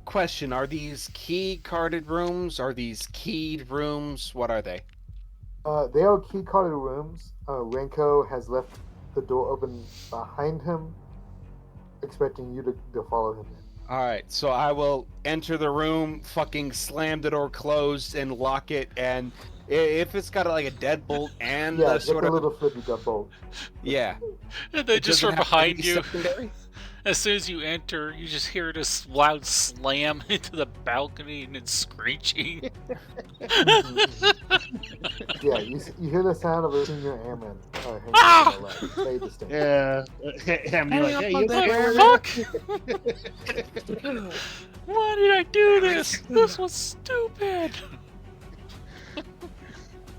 question, are these key carded rooms? Are these keyed rooms? What are they? They are key carded rooms. Renko has left the door open behind him, expecting you to follow him in. Alright, so I will enter the room, fucking slam the door closed, and lock it, and if it's got like a deadbolt and Yeah, the it's sort like a of... little flippy bolt. Yeah. And then It just doesn't from have to be behind you, secondary? as soon as you enter, you just hear this loud slam into the balcony and it's screeching. Yeah, you hear the sound of a senior airman. Hanging Ah! on the leg. Very distinct. Yeah. I'm like, hey, you okay over there? Fuck! Why did I do this? This was stupid.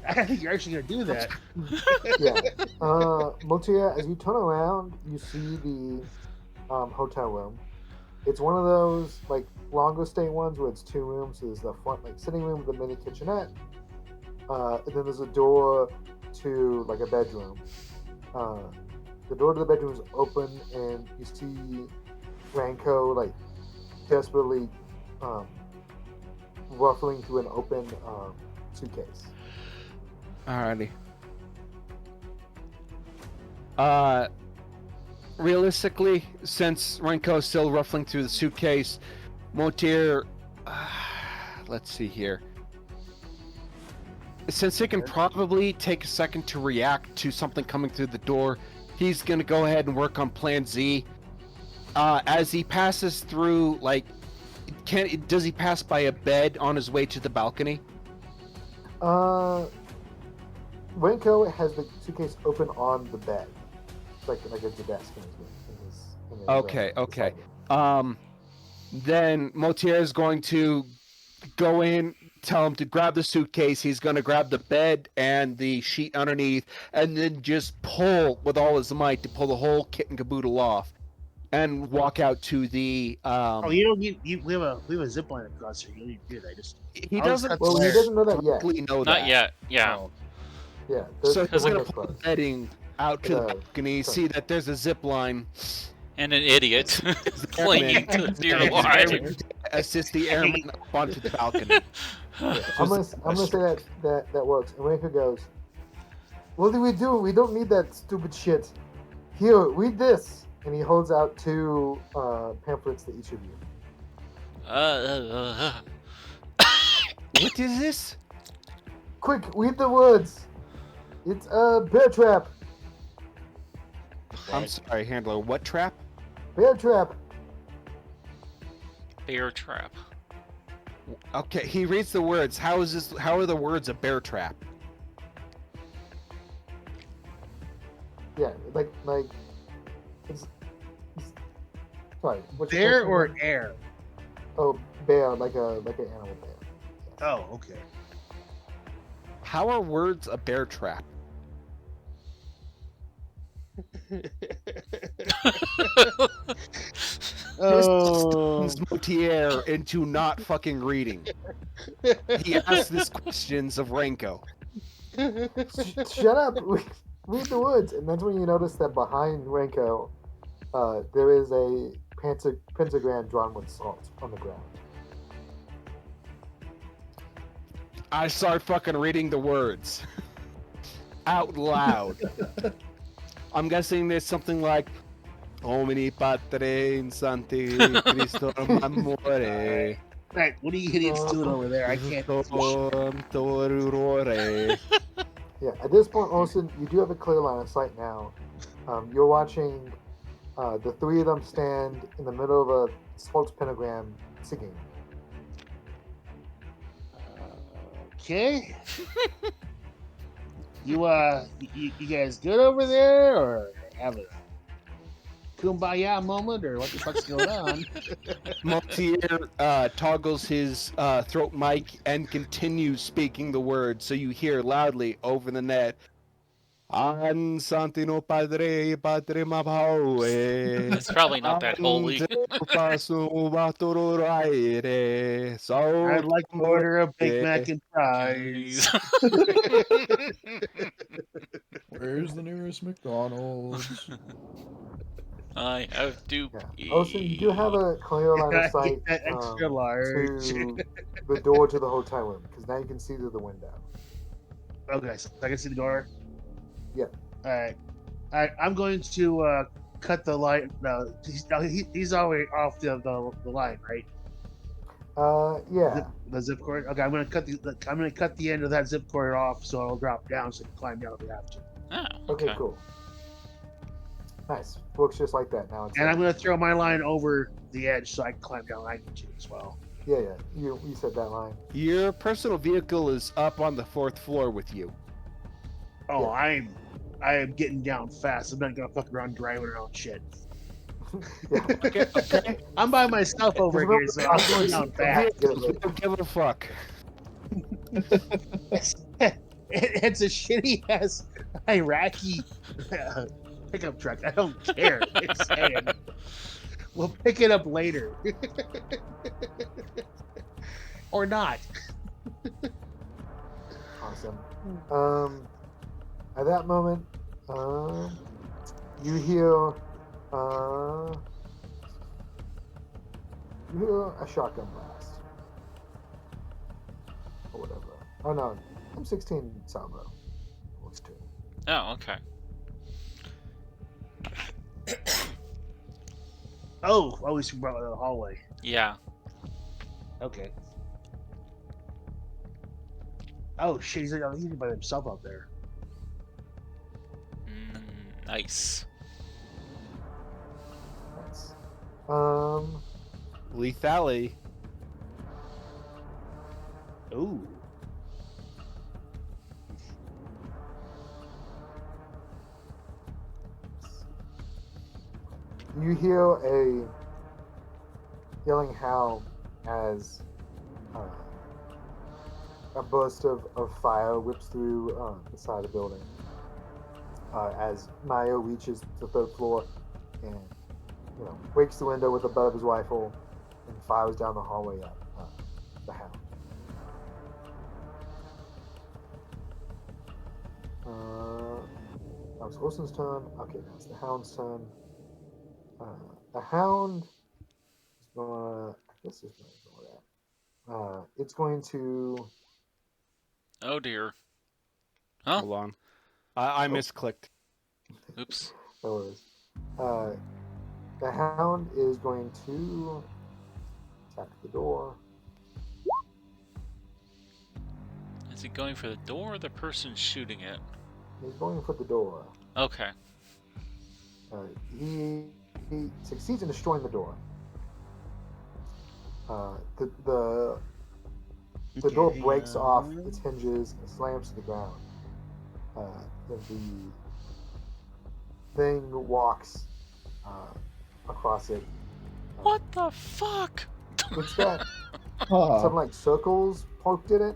I think you're actually gonna do that. Yeah. Motia, as you turn around, you see the hotel room. It's one of those like longer stay ones where it's 2 rooms. So there's the front like sitting room with a mini kitchenette, and then there's a door to like a bedroom. The door to the bedroom is open, and you see Ranko like desperately ruffling through an open suitcase. Alrighty. Realistically, since Renko's still ruffling through the suitcase, Motir, let's see here. Since he can probably take a second to react to something coming through the door, he's gonna go ahead and work on Plan Z. As he passes through, like, does he pass by a bed on his way to the balcony? Renko has the suitcase open on the bed, like it's a desk in his Okay. beside him. Then Motier is going to go in, tell him to grab the suitcase. He's going to grab the bed and the sheet underneath, and then just pull with all his might to pull the whole kit and caboodle off. and walk out to the. Oh, you don't need. We have a zip line across here. You don't need to do that. He I'll just doesn't. cut Well, he wire. doesn't know that yet. directly know Not that. yet. Yeah. Oh, Yeah. So The he's gonna window's pull closed. the netting out to the Uh, balcony, sorry. see that there's a zip line, And an idiot clinging to the dear line. assist the airman up onto the balcony. Yeah, I'm gonna say that works. And Ranker goes, "What do? We don't need that stupid shit. Here, read this." And he holds out 2 pamphlets to each of you. What is this? Quick, read the words. It's a bear trap. I'm sorry, handler. What trap? Bear trap. Bear trap. Okay, he reads the words. How is this? How are the words a bear trap? Yeah, like it's sorry. What's your bear question? or air? Oh, bear, like an animal bear. Oh, okay. How are words a bear trap? Oh, This Motier into not fucking reading. He asks these questions of Renko. Shut up. Read the words. And that's when you notice that behind Renko, there is a pentagram drawn with salt on the ground. I start fucking reading the words out loud. I'm guessing there's something like Omni Patre in Santi Cristo Amore. right. What are you idiots doing over there? I can't. Yeah, at this point, Olsen, you do have a clear line of sight now. You're watching the 3 of them stand in the middle of a salt pentagram singing. Okay. You guys good over there, or have a kumbaya moment, or what the fuck's going on? Motier toggles his throat mic and continues speaking the words, so you hear loudly over the net. An Santino Padre Mapaue. It's probably not that holy. I'd like to order a Big Mac and fries. Where's the nearest McDonald's? I have to. Yeah. Olsen, you do have a clear line of sight That extra large. to the door to the hotel room, because now you can see through the window. Okay, so I can see the door. Yeah. All right. I'm going to cut the line. No, he's already off the line, right? Yeah. The zip cord. Okay, I'm gonna cut the end of that zip cord off, so it'll drop down, so you can climb down if you have to. Oh, Okay, cool. Nice. Works just like that now. And I'm gonna throw my line over the edge so I can climb down. I need to as well. Yeah. You said that line. Your personal vehicle is up on the 4th floor with you. Oh, I am getting down fast. I'm not gonna fuck around driving around shit. Yeah. Okay. I'm by myself over here, so I'm going down fast. We don't give a fuck. It's a shitty ass Iraqi pickup truck. I don't care. It's saying. We'll pick it up later. Or not. Awesome. At that moment, you hear a shotgun blast or whatever. Oh no, M16 salvo. What's two? Oh, okay. Oh, he's brought to the hallway. Yeah. Okay. Oh shit, he's by himself out there. Nice. Nice. Lethally. Ooh. You hear a yelling howl as a burst of fire whips through the side of the building. As Mayo reaches the 3rd floor and breaks the window with the butt of his rifle and fires down the hallway at the hound. That was Olsen's turn. Okay, now it's the hound's turn. The hound is gonna. I guess it's gonna ignore that. It's going to. Oh dear. Huh? Hold on. I misclicked. Oops. No worries. The hound is going to attack the door. Is he going for the door or the person shooting it? He's going for the door. Okay. He succeeds in destroying the door. The door breaks off its hinges and slams to the ground. The thing walks across it. What the fuck? It's got some like circles poked in it,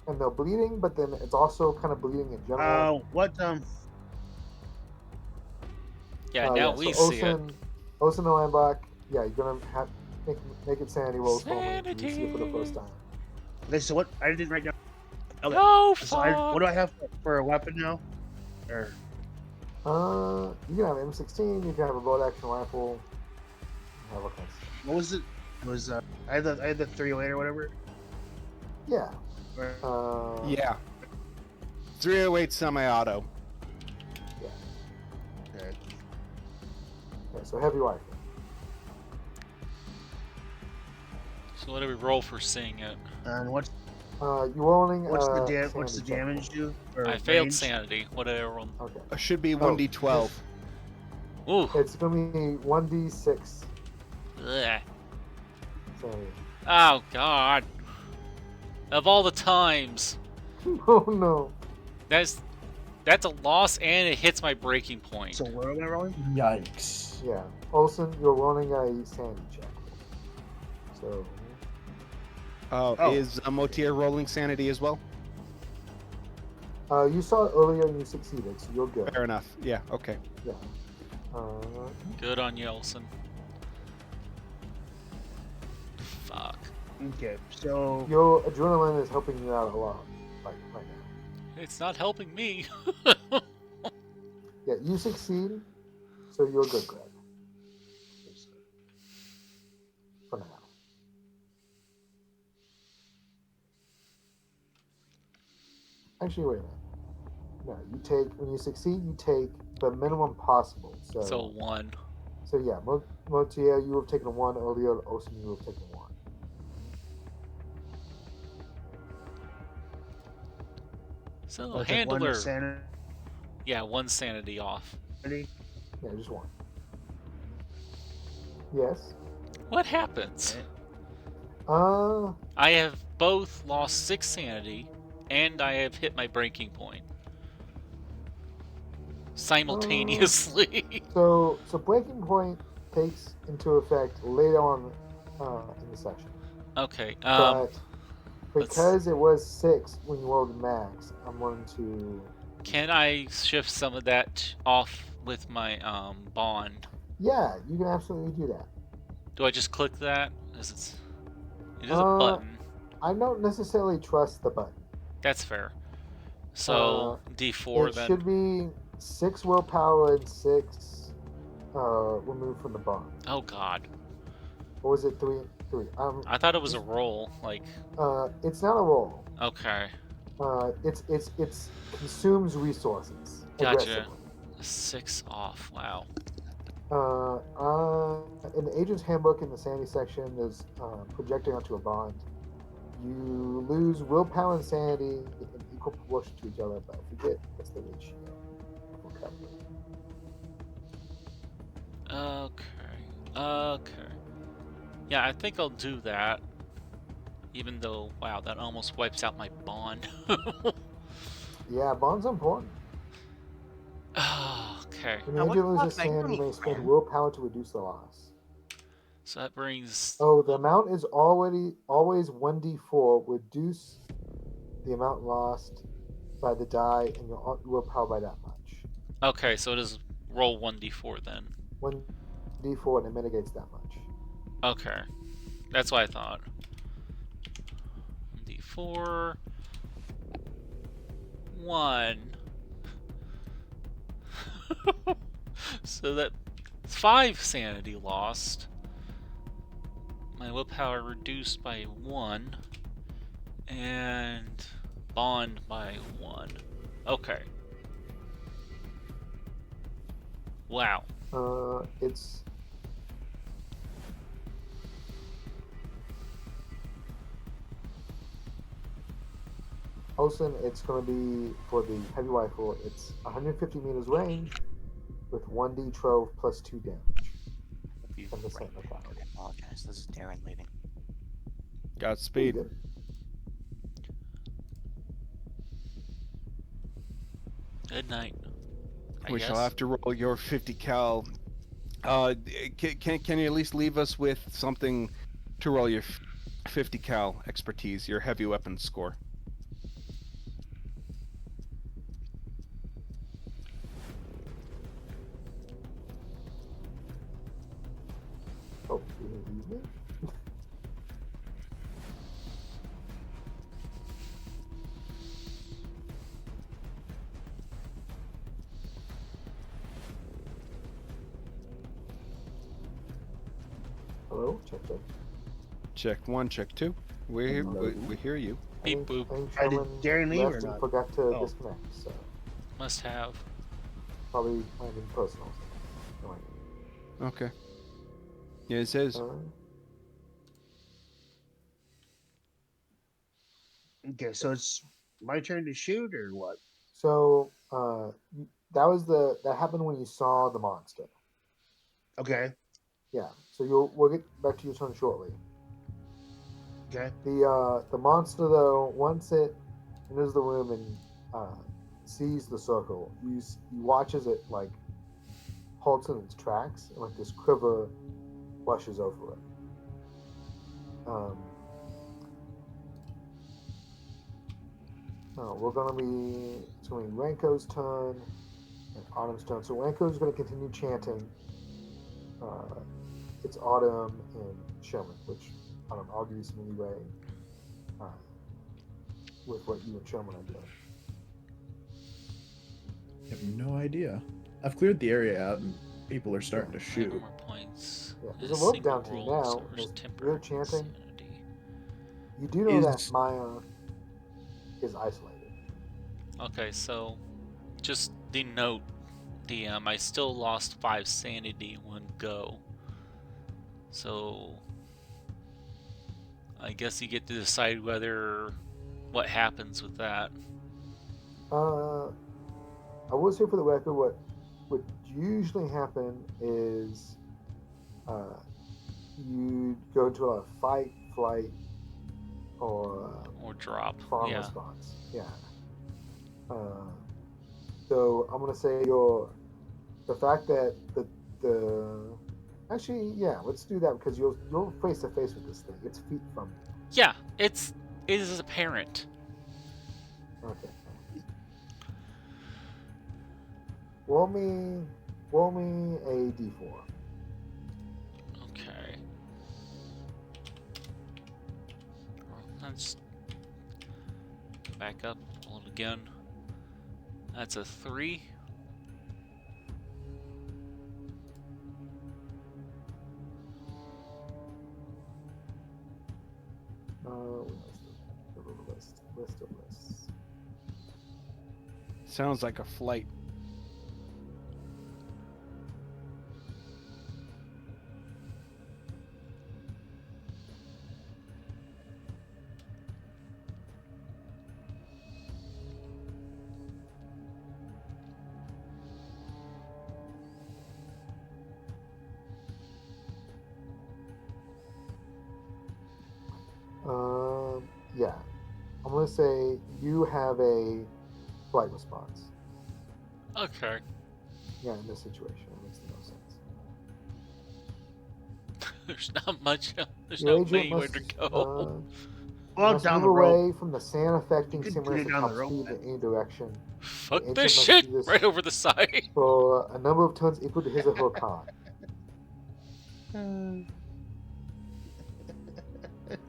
and they're bleeding, but then it's also kind of bleeding in general. Yeah, now we see it. Olsen and Landbach, yeah, you're gonna have make insanity rolls for me. You see it for the first time. Okay, so what? I didn't write down. Okay. No, So what do I have for a weapon now? Or You can have an M16. You can have a bolt action rifle. You have all kinds of stuff. what was it? It was I had the 308 or whatever. Yeah. Or, Yeah. 308 semi-auto. okay. Yeah, so heavy rifle. So what do we roll for seeing it? And what's You rolling? what's the sanity check. damage do? Or I failed range? sanity. What did I roll? Okay. It should be 1d12. Ooh. It's gonna be 1d6 Blech. sanity. Oh god. Of all the times, Oh no. that's a loss and it hits my breaking point. So where am I rolling? Yikes. Yeah. Olsen, you're rolling a sanity check. So. Oh, is Motier rolling sanity as well? You saw it earlier and you succeeded, so you're good. Fair enough. Yeah, okay. Yeah. Good on Yelson. Fuck. Okay, so Your adrenaline is helping you out a lot, like right now. It's not helping me. Yeah, you succeed, so you're good, Greg. For now. Actually, wait a minute. No, when you succeed, you take the minimum possible. So 1. So yeah, Motier, you have taken 1 earlier. Olsen, you have taken 1. So I'll take handler. one sanity. Yeah, 1 sanity off. Yeah, just 1. Yes. What happens? Uh, I have both lost 6 sanity and I have hit my breaking point simultaneously. so breaking point takes into effect later on in the session. Okay. But because it was 6 when you rolled max, I'm going to. Can I shift some of that off with my bond? Yeah, you can absolutely do that. Do I just click that? It is a button. I don't necessarily trust the button. That's fair. So D4 it then. should be 6 willpower and 6 removed from the bond. Oh god. Or was it 3? I thought it was a roll. Like. It's not a roll. Okay. It's consumes resources. Gotcha. Aggressively. 6 off. Wow. In the agent's handbook in the sanity section, there's projecting onto a bond. You lose willpower and sanity in equal proportion to each other, but I forget what's the ratio. Okay. Yeah, I think I'll do that. Even though, wow, that almost wipes out my bond. Yeah, bond's important. Okay. When the agent loses sanity, you may spend willpower to reduce the loss. So that brings. Oh, the amount is always 1d4. Reduce the amount lost by the die and your willpower by that much. Okay, so it is roll 1d4 then. D4 and it mitigates that much. Okay. That's what I thought. D4. 1. So that's 5 sanity lost. My willpower reduced by 1. And bond by 1. Okay. Wow. It's Olsen, it's going to be for the heavy rifle. It's 150 meters range with 1d12 plus 2 damage. From the sentinel cloud. I apologize. This is Darren leaving. Godspeed. Good. Good night. I We guess. shall have to roll your 50 cal. Can you at least leave us with something to roll your 50 cal expertise, your heavy weapons score? Oh, you didn't leave me? Hello? Check, check. Check 1, check 2. We hear you. Beep boop. Did Darren leave or left and not? forgot to Oh. disconnect, so Must have. probably might have been personal. No idea. Okay. Yeah, it says. Okay, so it's my turn to shoot or what? So that happened when you saw the monster. Okay. Yeah. So we'll get back to your turn shortly. Okay. The monster though, once it enters the room and sees the circle, you watch as it like halts in its tracks and like this quiver flushes over it. It's gonna be Ranko's turn and Autumn's turn. So Ranko's gonna continue chanting. It's Autumn and Sherman, which I'll give you some leeway with what you and Sherman are doing. I have no idea. I've cleared the area out and people are starting to shoot. More points. Yeah, there's a rope down to you now. You're chanting. You do know that Maya is isolated. Okay, so just denote, DM, I still lost 5 sanity in one go. So I guess you get to decide what happens with that. I will say for the record, what would usually happen is you go into a fight, flight, or drop. farm Yeah. response. Yeah. So I'm gonna say the fact that actually, yeah, let's do that because you're face to face with this thing. It's feet from you. Yeah, it is apparent. Okay. Roll me a d4. Okay. Let's back up, roll it again. That's a 3. List of lists. Sounds like a flight. Yeah. I'm gonna say you have a flight response. Okay. Yeah, in this situation, it makes the most sense. There's not much. There's Your no agent anywhere must, to go. Well, must down move the road. away from the sand affecting You could simmers put it at down the top rope, speed man. in any direction Fuck agent this must shit! do this. Right over the side. for a number of tons equal to his or her con.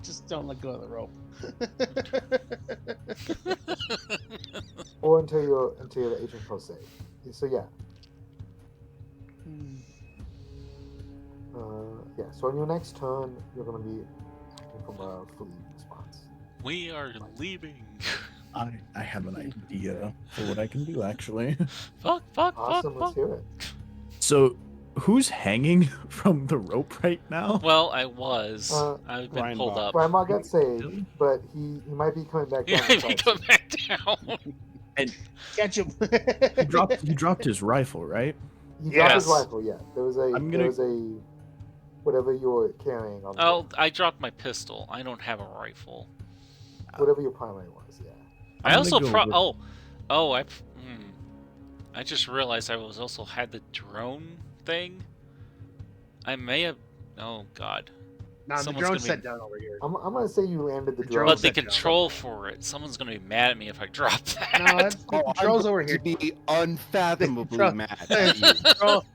Just don't let go of the rope. Or until you're the agent pro se. So yeah. Yeah. So on your next turn, you're gonna be acting from a fleeing response. We are leaving. I have an idea for what I can do, actually. Fuck. Awesome. Let's hear it. So, who's hanging from the rope right now? Well, I've been Ryan pulled Bob. up. Ryan got saved, but he might be coming back down. Yeah, he come back down. And Catch him. he dropped his rifle, right? He dropped his Yes. rifle. Yeah, there was a whatever you were carrying on. Oh, I dropped my pistol. I don't have a rifle. Whatever your primary was. Yeah. I also I just realized I also had the drone thing. I may have. Oh God. Nah, the Someone's drone's gonna set down over here. I'm gonna say you landed the The drone. drone But the set down. control for it, someone's gonna be mad at me if I drop that. No, that's the controls over here. To be unfathomably Control- mad at you. Control-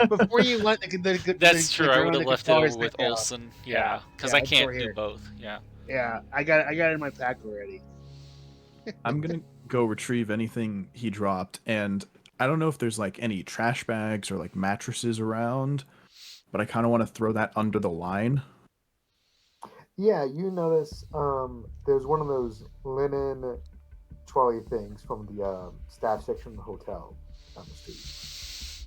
Before you let the That's true. I drone, would the have left it controller's over with set down. Olsen. Yeah, because Yeah, I it's can't over do here. both. Yeah. Yeah, I got it in my pack already. I'm gonna go retrieve anything he dropped, and I don't know if there's like any trash bags or like mattresses around, but I kind of want to throw that under the line. Yeah, you notice there's one of those linen trolley things from the staff section of the hotel down the street.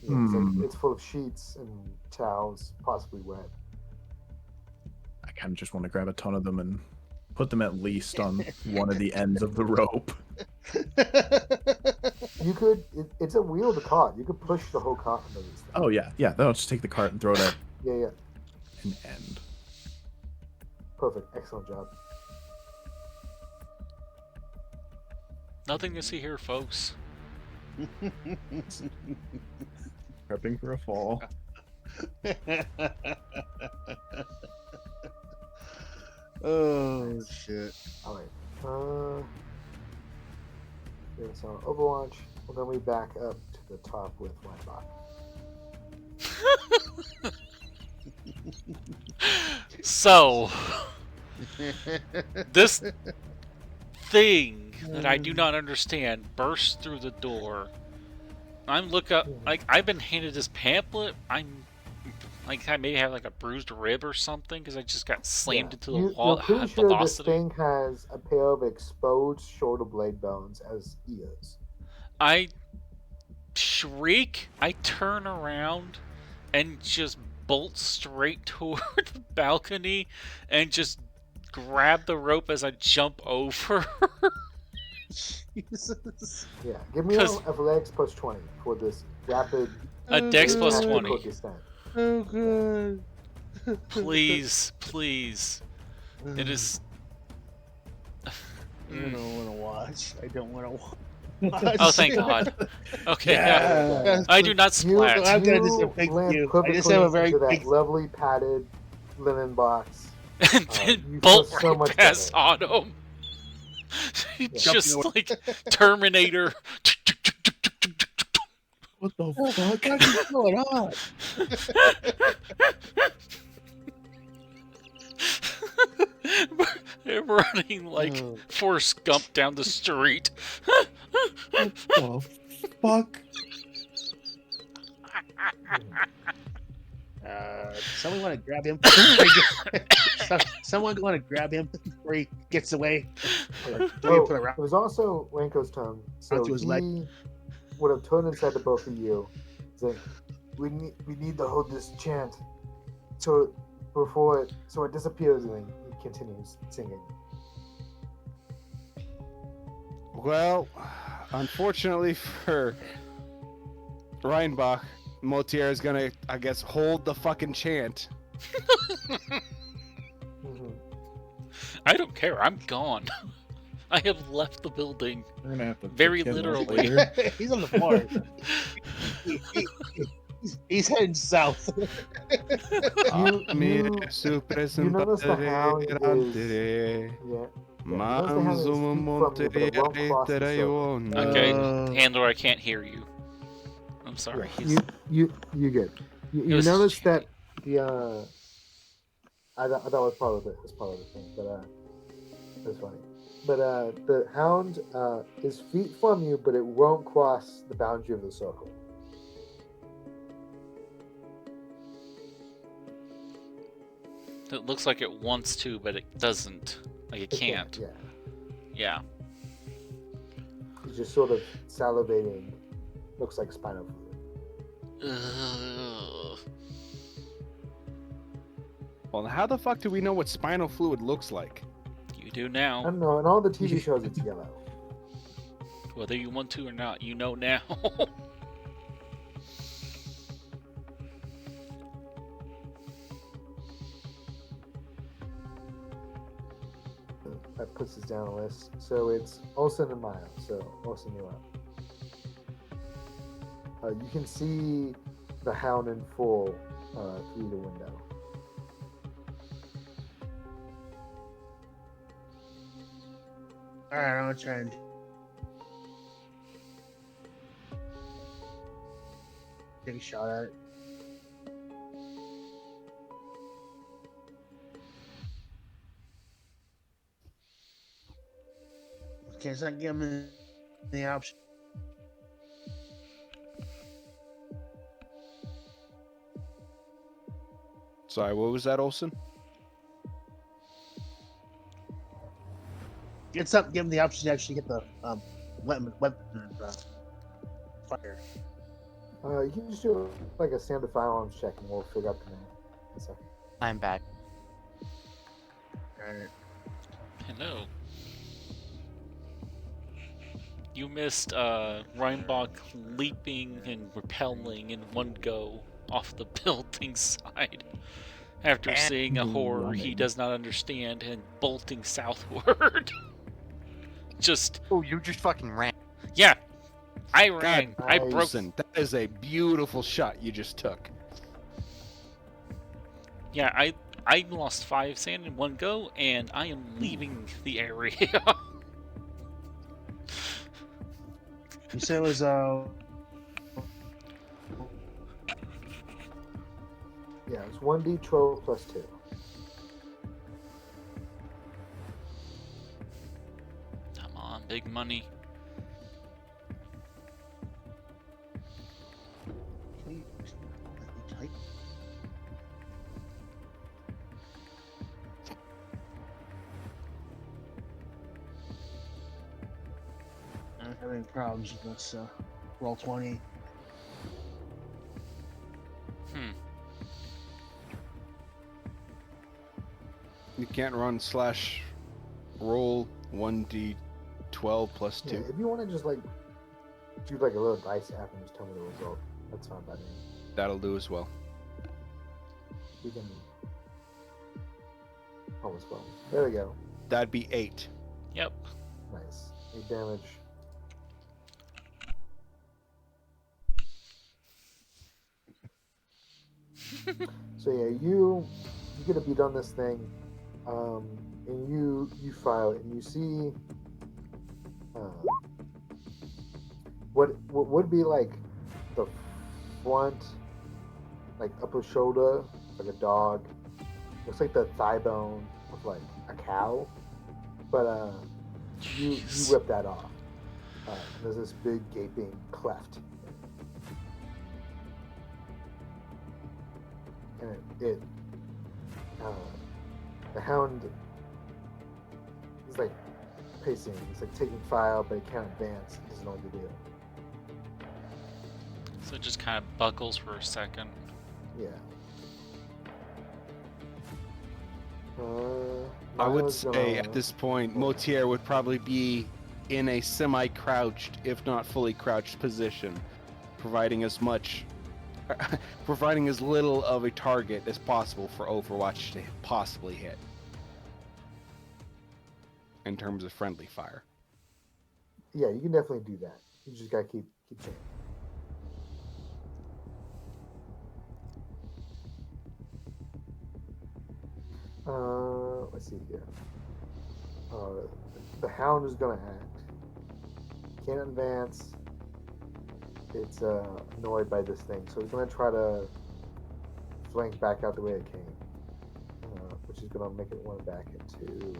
Yeah, it's full of sheets and towels, possibly wet. I kind of just want to grab a ton of them and put them at least on one of the ends of the rope. You could. It's a wheel to cart. You could push the whole cart into these things. Oh yeah, then I'll just take the cart and throw it at Yeah. an end. Perfect. Excellent job. Nothing to see here, folks. Prepping for a fall. Oh shit! All right. So Overwatch. We're gonna be back up to the top with Weinbach. So, this thing that I do not understand bursts through the door. I've been handed this pamphlet. I maybe have like a bruised rib or something because I just got slammed into the wall You're pretty at sure this velocity. thing has a pair of exposed shoulder blade bones as ears. I shriek. I turn around and just bolt straight toward the balcony and just grab the rope as I jump over. Jesus. Yeah, give me a athletics plus 20 for this rapid. A dex plus tactical 20. descent. Oh god. Please. It is. I don't want to watch. I don't want to watch. Oh, thank God. Okay, Yeah. I do not splat. I'm gonna just thank land you. I perfectly just have a very into that big. lovely padded linen box. And then you bolt feel so right much past better. Autumn. Just like Terminator. What the Oh my god, what's going on? They're running like Forrest Gump down the street. What the fuck? Someone want to grab him? Someone want to grab him before he gets away? Oh, it was also Ranko's turn, so Onto his he leg. would have turned and said to both of you, that we need to hold this chant so it disappears, and then he continues singing. Well, unfortunately for Reinbach, Motier is gonna, I guess, hold the fucking chant. I don't care. I'm gone. I have left the building. We're gonna have to Very pick him up literally. later. He's on the floor. He's heading south. You notice the hound is... Yeah. Okay, Handler, I can't hear you. I'm sorry. You good. You was- notice that the I thought it was part of the thing, but that's funny. But the hound is feet from you, but it won't cross the boundary of the circle. It looks like it wants to, but it doesn't. Like it can't. Yeah, Yeah. he's just sort of salivating. Looks like spinal fluid. Ugh. Well, how the fuck do we know what spinal fluid looks like? You do I now. don't know. In all the TV shows, it's yellow. Whether you want to or not, you know now. That puts us down a list. So it's Olsen and Miles. So Olsen, you're up. You can see the hound in full through the window. Alright, I'm gonna try and take a shot at it. Okay, it's not giving me the option. Sorry, what was that, Olsen? It's not giving the option to actually get the weapon fire. You can just do like a standard firearms check, and we'll figure out the name. in a second. I'm back. Alright. Hello. You missed Reinbach leaping and repelling in one go off the building side after And seeing a horror he does not understand and bolting southward. Just, Oh, you just fucking ran. yeah, I ran. God, I broke. Olsen, that is a beautiful shot you just took. Yeah, I lost 5 sand in one go, and I am leaving the area. You said it was Yeah, it's 1d12 plus 2. Come on, big money. I'm having problems with this roll 20. You can't run / roll 1d12 plus 2. Yeah, if you want to just like do like a little dice app and just tell me the result, that's fine by me. That'll do as well. We can. Almost well. There we go. That'd be 8. Yep. Nice. 8 damage. So yeah, you get a beat on this thing, and you file it, and you see what would be like the front, like upper shoulder, like a dog. Looks like the thigh bone of like a cow, but you rip that off. There's this big gaping cleft. And the hound is like pacing. He's like taking fire, but he can't advance. He doesn't know what to do. So it just kind of buckles for a second. Yeah. I would Milo's say gonna- at this point, Motier would probably be in a semi-crouched, if not fully crouched position, providing as little of a target as possible for Overwatch to possibly hit in terms of friendly fire. Yeah, you can definitely do that. You just gotta keep checking. Let's see here. The hound is gonna act. Can't advance. It's annoyed by this thing, so it's gonna try to flank back out the way it came, which is gonna make it one back into.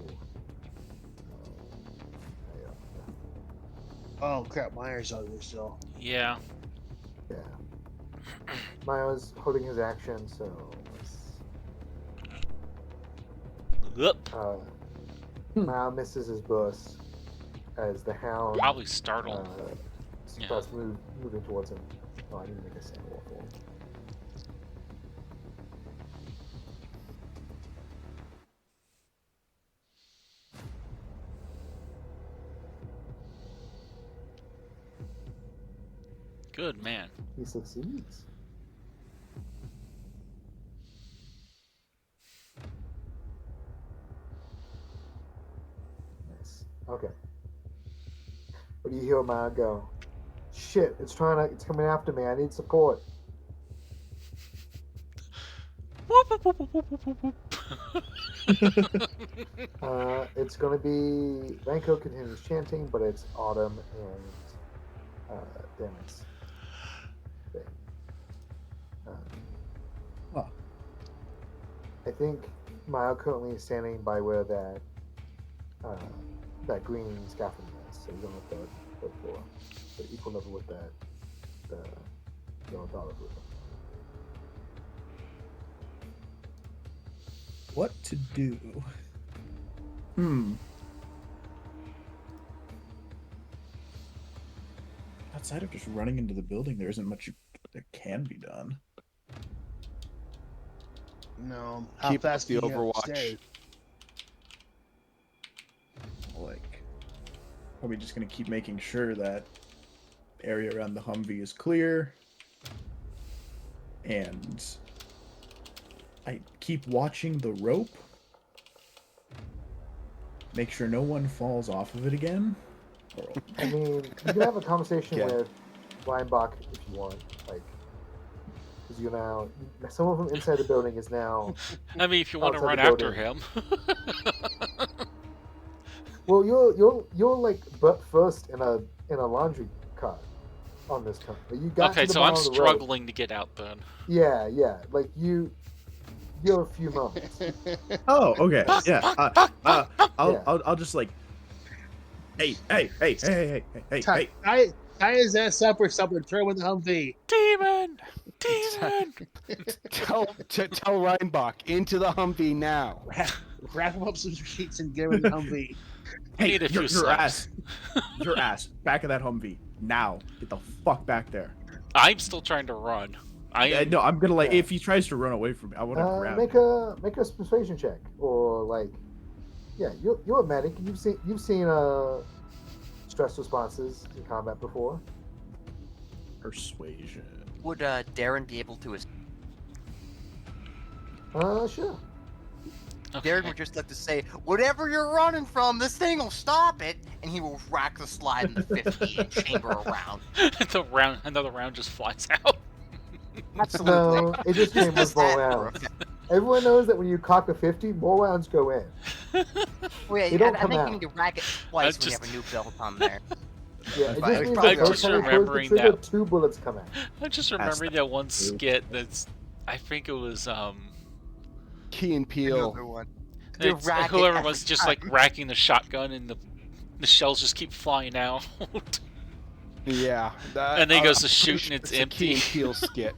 Oh crap, Myers out there still. Yeah. Yeah. Maya's holding his action, so Oop. Maya misses his burst as the hound Probably startled. starts moving towards him. Oh, I need to make a sand wall for him. Good man. He succeeds. Nice. Okay. What do you hear Maya go? Shit, it's coming after me. I need support. It's gonna be Ranko continues chanting, but it's Autumn and Dennis. Thing. I think Maya currently is standing by where that green scaffolding is, so he's on the third floor, so equal level with the dollar roof. What to do? Outside of just running into the building, there isn't much that can be done. No. How Keep fast the can you Overwatch. stay? Like, probably just gonna keep making sure that the area around the Humvee is clear, and I keep watching the rope. Make sure no one falls off of it again. I mean, you can have a conversation Okay. with Weinbach if you want, like, because you now someone from inside the building is now. I mean, if you want to outside run the after building. him. Well, you're like butt first in a laundry cart on this car. You got Okay, to the so I'm bottom of the road. struggling to get out then. Yeah, like you're a few moments. Oh, okay. Yeah. Yeah. I'll just like. Hey. Tie his ass up or something. Throw him in the Humvee. Demon! Tell Reinbach into the Humvee now. Wrap him up some sheets and get him in the Humvee. I need a few slaps. Your ass, back of that Humvee now. Get the fuck back there. I'm still trying to run. No, I'm gonna like Yeah. if he tries to run away from me, I want to grab make him. make a persuasion check, or like, yeah, you're a medic. You've seen stress responses in combat before. Persuasion. Would Darren be able to? Sure. Okay. Darren would just like to say, "Whatever you're running from, this thing will stop it," and he will rack the slide in the 50 and chamber around. Another round just flies out. Absolutely. No, it just came with more rounds. Everyone knows that when you cock a 50, more rounds go in. Wait, They don't I come think out. you need to rack it twice when you just- have a new build on there. Yeah, it But just means I'm that just first time you close the remembering trigger, that- 2 bullets come out. I'm just remembering that one skit that's, I think it was Key and Peele. Another one. You it's- rack it whoever every was just like time. racking the shotgun and the shells just keep flying out. Yeah. And then he goes to I'm shoot pretty and it's a Key empty. and Peele skit.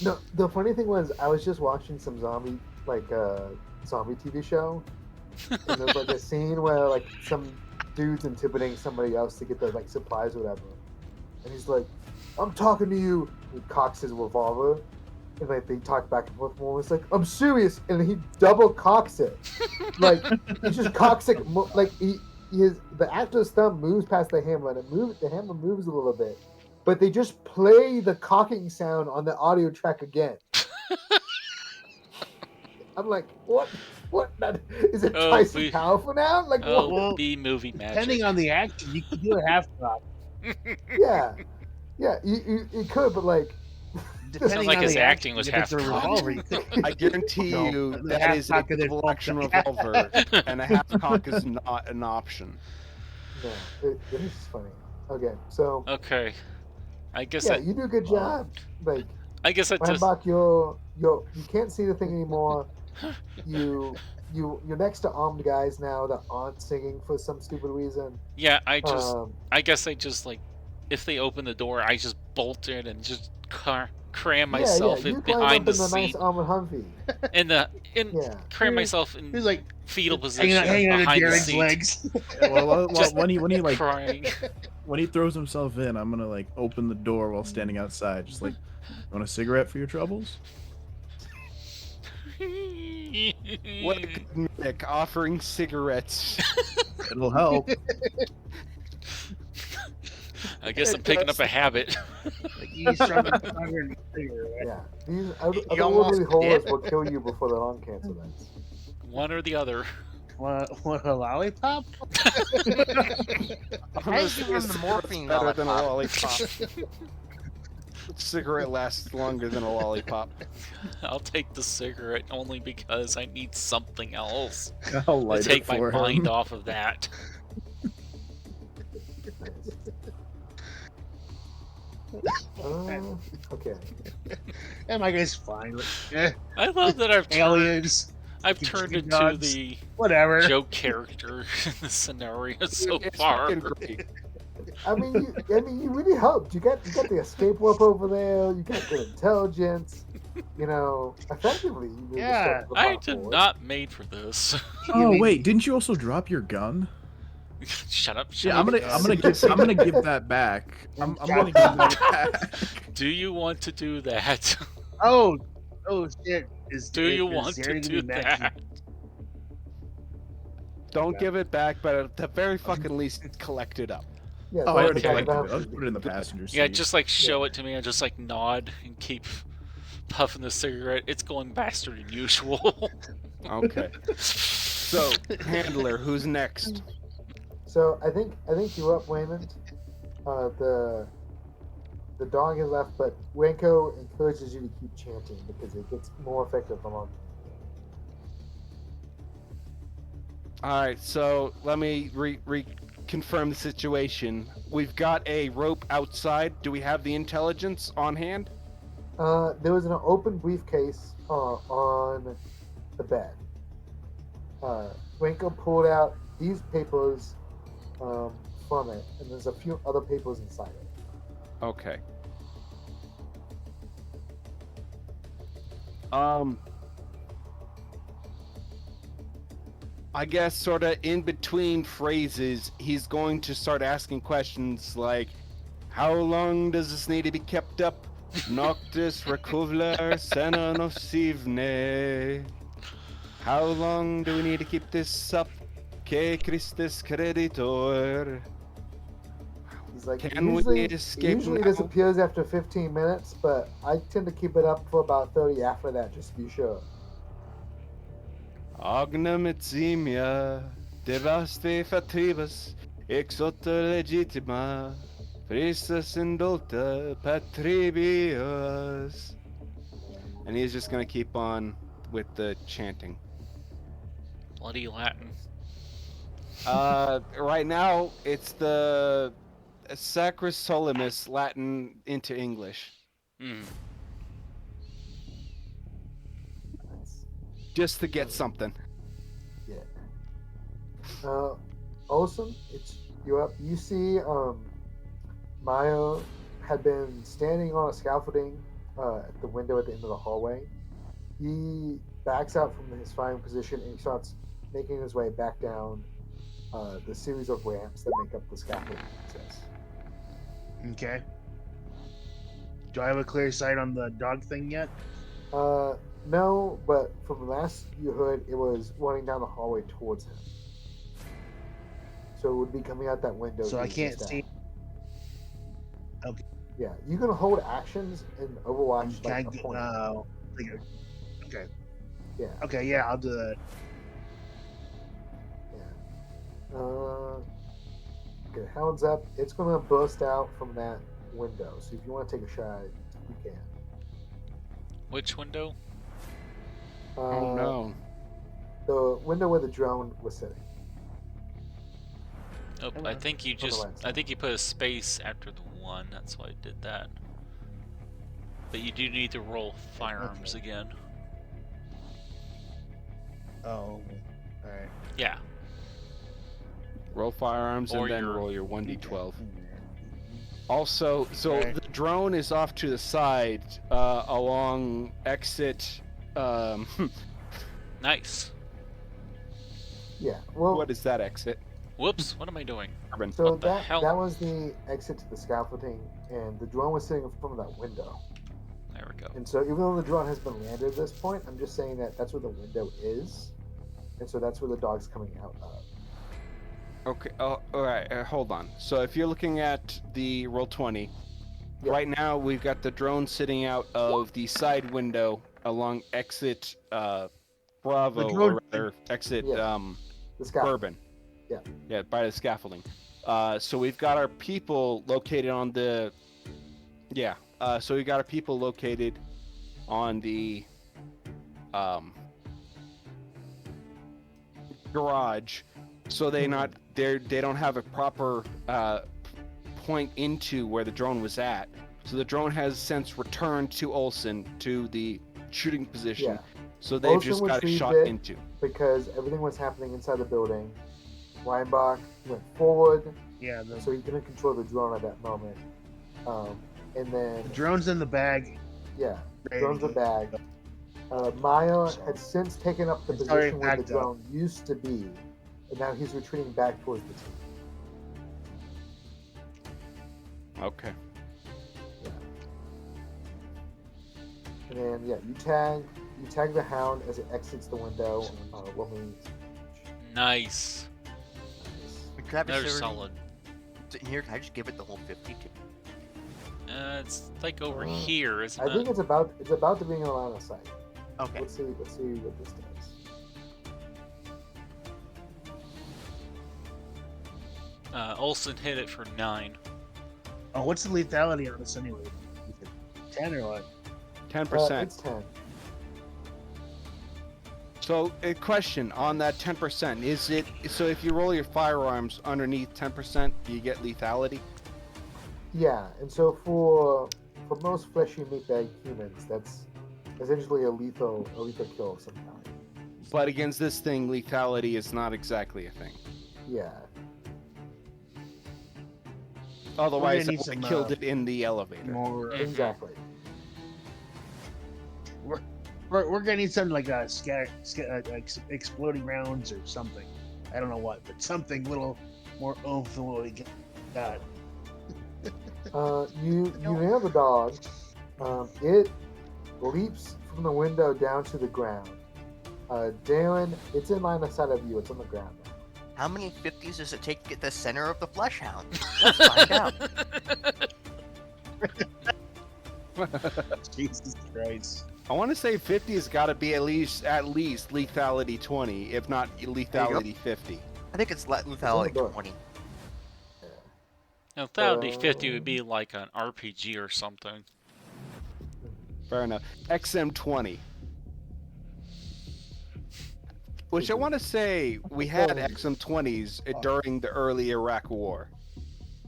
No, the funny thing was, I was just watching some zombie TV show, and there's like a scene where like some dude's intimidating somebody else to get their like supplies or whatever, and he's like, "I'm talking to you." He cocks his revolver, and like they talk back and forth more. It's like, "I'm serious," and he double cocks it, like he just cocks it like the actor's thumb moves past the hammer, and the hammer moves a little bit. But they just play the cocking sound on the audio track again. I'm like, what? Is it Oh, twice we- as powerful now? Like, Oh, what? Well, B-movie magic. Depending on the action, you can do a half cock. Yeah, you could, but like, Depending like on his the acting action, was if it's a half-cocked. revolver, you could. I guarantee No. you The that half is a cock and then double fuck action the- revolver, and a half cock is not an option. no, it is funny. Okay, so Okay. I guess yeah, that you do a good job. Like, I guess I just. Rambach, you can't see the thing anymore. You're next to armed guys now that aren't singing for some stupid reason. Yeah, I guess I just like, if they open the door, I just bolt in and just cram myself you in climb behind up the in the nice seat, armored Humvee. cram myself in He's like fetal position hanging on behind the Darren's seat. legs. Well, when he like Crying. when he throws himself in, I'm gonna like open the door while standing outside, just like, want a cigarette for your troubles? What a good mimic, offering cigarettes. It'll help. I guess I'm picking up a habit. Like he's trying to find a cigarette. Yeah, these other almost holders did. will kill you before the lung cancer does. One or the other. Want a lollipop? How you give him the morphine better than a lollipop? lollipop. Cigarette lasts longer than a lollipop. I'll take the cigarette only because I need something else I'll to light take it my for mind him. off of that. Okay. And my guy's fine. Like, eh, I love that I've aliens, turned into gods. the whatever. joke character in the scenario so It's far. fucking great. I mean, you really helped. You got the escape rope over there. You got good intelligence. You know, effectively. You moved Yeah. the stuff to the I plot did forward. not made for this. Oh wait, didn't you also drop your gun? Shut up. Yeah, I'm gonna give that back. I'm gonna give that back. Do you want to do that? Oh shit! Do you want to do that? Don't give it back, but at the very fucking least, collect it up. Yeah, Oh, I already Okay. collected it. I'll just put it in the passenger seat. Yeah, just like show it to me and just like nod and keep puffing the cigarette. It's going faster than usual. Okay. So, handler, who's next? So I think you're up, Raymond. The dog has left, but Wanko encourages you to keep chanting because it gets more effective the longer. All right, so let me reconfirm the situation. We've got a rope outside. Do we have the intelligence on hand? There was an open briefcase on the bed. Wanko pulled out these papers from it, and there's a few other papers inside it. Okay. I guess sort of in between phrases, he's going to start asking questions like, how long does this need to be kept up? Noctis recuvler sena nocivne. How long do we need to keep this up? Que Christus creditor. He's like, Can we usually escape now? disappears after 15 minutes, but I tend to keep it up for about 30 after that, just to be sure. Agnum et simia, devaste fatribus, exota legitima, pristus indulta patribius. And he's just gonna keep on with the chanting. Bloody Latin. Right now, it's the Sacris Solimus Latin into English. Hmm. Just to get something. Yeah. Olsen, you're up. You see, Maya had been standing on a scaffolding at the window at the end of the hallway. He backs out from his firing position and he starts making his way back down the series of ramps that make up the scaffolding access. Okay. Do I have a clear sight on the dog thing yet? No, but from the last you heard, it was running down the hallway towards him. So it would be coming out that window. So I to can't just see. out. Yeah, you can hold actions in Overwatch Can I like a get, point. okay. Yeah. Okay, yeah, I'll do that. Yeah. Okay, Hound's up. It's going to burst out from that window. So if you want to take a shot, you can. Which window? Oh no. The window where the drone was sitting. Oh, I think you On the just. right I side. think you put a space after the one. That's why I did that. But you do need to roll firearms again. Oh, alright. Yeah. Roll firearms Or and then your- roll your 1d12. Okay. Also, so Alright. the drone is off to the side along exit. Nice. Yeah. Well, What is that exit? Whoops, what am I doing? Urban. so what the hell? that was the exit to the scaffolding, and the drone was sitting in front of that window. There we go. And so, even though the drone has been landed at this point, I'm just saying that that's where the window is, and so that's where the dog's coming out of. Okay. Oh, all right. Hold on. So if you're looking at the roll 20, Yeah. right now we've got the drone sitting out of the side window along exit Bravo, The drone- or rather exit Yeah. The scaffolding. Bourbon. Yeah. Yeah, by the scaffolding. So we've got our people located on the. Yeah. So we got our people located on the garage, so they don't have a proper point into where the drone was at. So the drone has since returned to Olsen to the shooting position. Yeah. So they've Olsen just got it retrieved shot it. into. Because everything was happening inside the building. Weinbach went forward, Yeah, so he couldn't control the drone at that moment. And then, the drone's in the bag. yeah, Ready drone's to a go. bag. Maya had since taken up the It's already position where the backed up. drone used to be, and now he's retreating back towards the team. Okay. And then, yeah, you tag the hound as it exits the window. When we Nice. Travis, They're already solid. sitting here, can I just give it the whole 50? It's like over Uh, here, isn't I think it? it's about to be in a line of sight. Okay. Let's see what this does. Olsen hit it for 9. Oh, what's the lethality on this anyway? Is it 10 or what? 10%. It's 10. So, a question on that 10%, is it, so if you roll your firearms underneath 10%, do you get lethality? Yeah, and so for most fleshy meatbag humans, that's essentially a lethal kill of some kind. But against this thing, lethality is not exactly a thing. Yeah. Otherwise, I need would have some, killed it in the elevator. More. Exactly. We're gonna need something like exploding rounds or something. I don't know what, but something little more oomph than what we got. You nail the dog. It leaps from the window down to the ground. Dalen, it's in line of sight of you. It's on the ground now. How many 50s does it take to get the center of the flesh hound? Let's find out. Jesus Christ. I want to say 50 has got to be at least lethality 20, if not lethality 50. I think it's on the lethality book. 20. Now, lethality 50 would be like an RPG or something. Fair enough. XM20. Which I want to say we had XM20s during the early Iraq War.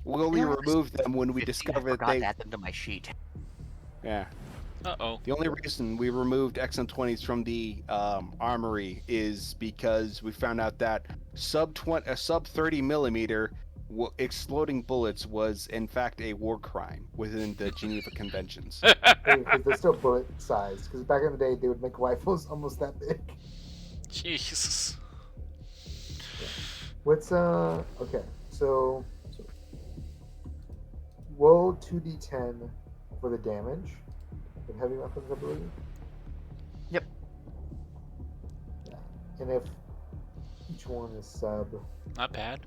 We only removed them when we 50, discovered I forgot that they. to add them to my sheet. Yeah. Uh-oh. The only reason we removed XM20s from the armory is because we found out that sub 30 millimeter exploding bullets was in fact a war crime within the Geneva Conventions. They're still bullet sized, because back in the day they would make rifles almost that big. Jesus. What's okay, so roll 2d10 for the damage with heavy weapons, I believe. Yep. Yeah. And if each one is sub, Not bad.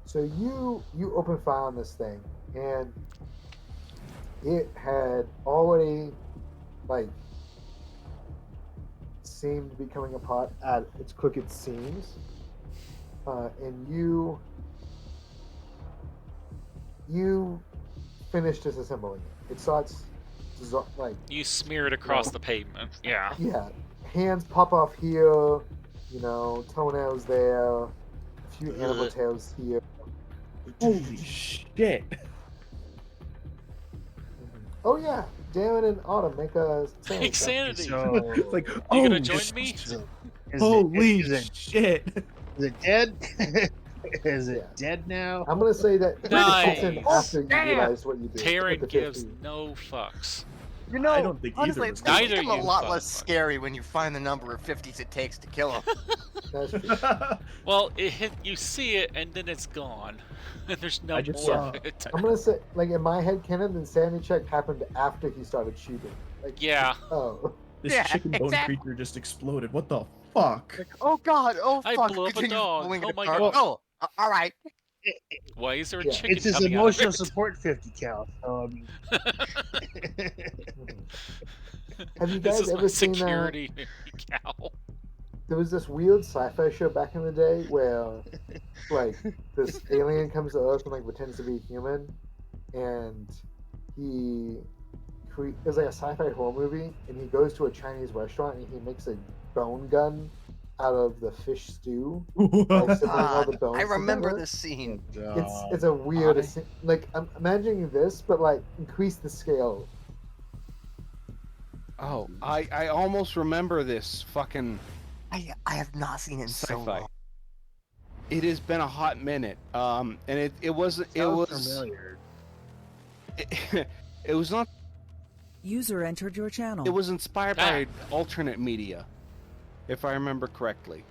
so you open fire on this thing, and it had already seemed to be coming apart at its crooked seams, and you finish disassembling it. It starts You smear it across the pavement. Yeah. yeah, hands pop off here, toenails there, a few animal Ugh. tails here. Holy shit! Oh yeah, Darren and Autumn make a Make sanity. So, It's like, You oh, gonna join me? holy is it shit! dead? Is it Yeah. dead now? I'm gonna say that it Nice. kicks in after you Damn. realize what you did. Taryn with the gives 50. no fucks. You know, I don't think either honestly, of it's us gonna Neither become a you lot thought, less fuck. scary when you find the number of 50s it takes to kill him. That's true. Well, you see it, and then it's gone. And there's no I just more saw- of it. I'm gonna say, like in my head canon, the sanity check happened after he started shooting. Like, Yeah. oh, This Yeah, chicken bone exactly. creature just exploded. What the fuck? Oh god, oh I fuck. blew up a continues dog. pulling Oh it my apart. God. Oh, alright. Why is there a Yeah. chicken It's his coming emotional out of it? support 50 count. So, I mean, have you This guys is my ever seen that? security cow. There was this weird sci-fi show back in the day where, like, this alien comes to Earth and like pretends to be human, and it's like a sci-fi horror movie, and he goes to a Chinese restaurant and he makes a bone gun out of the fish stew by assembling all the God, bones I remember together. this scene. It's a weird like I'm imagining this, but like increase the scale. Oh, I almost remember this fucking I have not seen it in so sci-fi. long. It has been a hot minute. And it was familiar. it was not. User entered your channel. It was inspired by alternate media, if I remember correctly.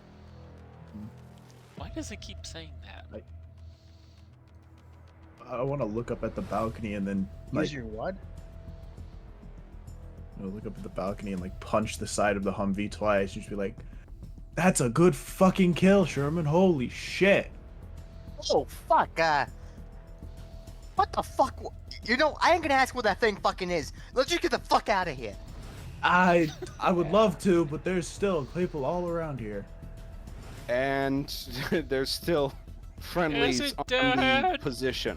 Why does it keep saying that? I want to look up at the balcony and then Use your what? look up at the balcony and like punch the side of the Humvee twice. And just be like, "That's a good fucking kill, Sherman. Holy shit!" Oh fuck, what the fuck? You know, I ain't gonna ask what that thing fucking is. Let's just get the fuck out of here. I would love to, but there's still people all around here. And there's still friendlies Is it on the dead? position.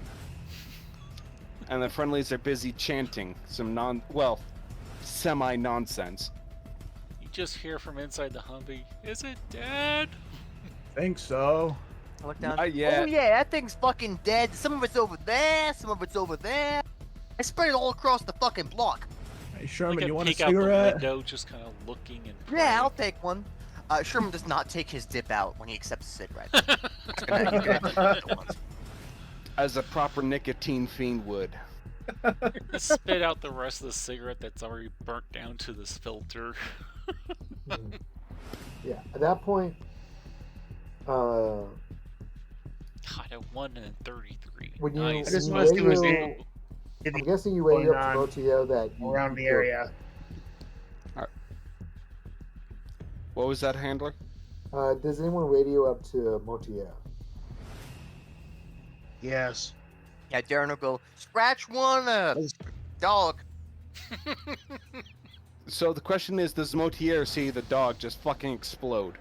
And the friendlies are busy chanting some semi-nonsense. You just hear from inside the Humvee. Is it dead? Think so. I look down. Not yet. Oh yeah, that thing's fucking dead. Some of it's over there, some of it's over there. I spread it all across the fucking block. Hey Sherman, Like you want a peek out the cigarette? window, just kind of looking and. Yeah, I'll take one. Sherman does not take his dip out when he accepts a cigarette. He's gonna have to do it once. As a proper nicotine fiend would. Just spit out the rest of the cigarette that's already burnt down to this filter. Yeah, at that point, God, a 1 and 33. when you, Nice. I just when want to see you what's radio, in I'm guessing you radio up to going on Motio that you around the killed area. What was that, handler? Does anyone radio up to Motio? Yes. Yeah, Darren will go, scratch one, dog. So the question is, does Motier see the dog just fucking explode?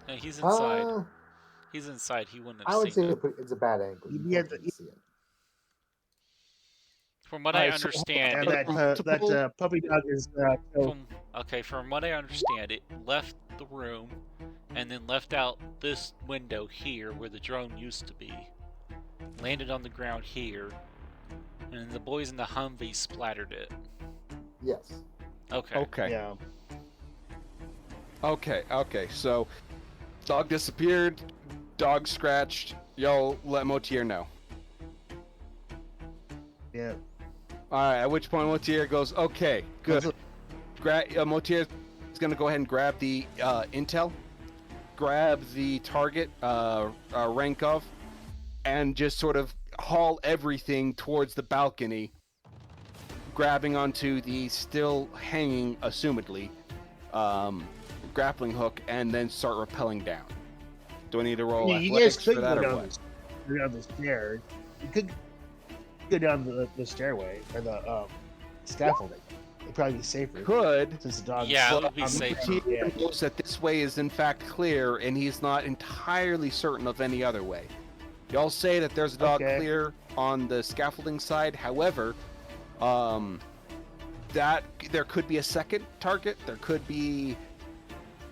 No, he's inside. Uh, He's inside. He wouldn't I have would seen say it. it's a bad angle. You You get can't the- see it. From what I Alright, so- understand, That puppy dog is killed. from what I understand, it left the room and then left out this window here where the drone used to be. Landed on the ground here, and then the boys in the Humvee splattered it. Yes. Okay. Okay. Yeah. Okay. So, dog disappeared, dog scratched. Y'all let Motier know. Yeah. Alright, at which point Motier goes, okay, good. Motier is going to go ahead and grab the intel, grab the target rank of, and just sort of haul everything towards the balcony, grabbing onto the still hanging, assumedly, grappling hook, and then start rappelling down. Do I need to roll Yeah, you guys athletics could for that go or down what? down the stairs. You could go down the stairway or the scaffolding. It'd probably be safer Could. since the dog's Yeah, it on would be the safer. ground. Yeah. He knows that this way is in fact clear, and he's not entirely certain of any other way. Y'all say that there's a dog Okay. clear on the scaffolding side. However, that there could be a second target. There could be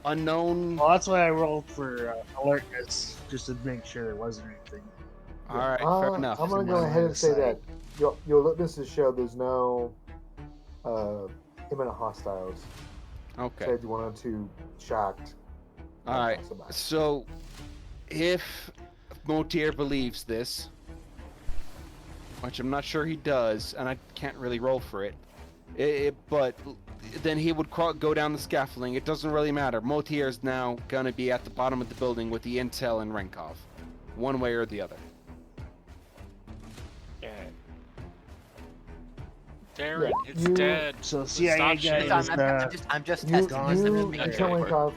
unknown. Well, that's why I rolled for alertness, just to make sure there wasn't anything. All right, fair enough. I'm gonna go One ahead and say side. that your witnesses show there's no imminent hostiles. Okay. Said 102 shocked. All right. Passerby. So, if Motier believes this, which I'm not sure he does, and I can't really roll for it, but then he would go down the scaffolding. It doesn't really matter. Motier is now going to be at the bottom of the building with the intel and Renkov, one way or the other. Darren, Yeah, it's you- dead. So Stop CIA guy shooting. is I'm just You testing this. I'm just making tell sure. Renkov,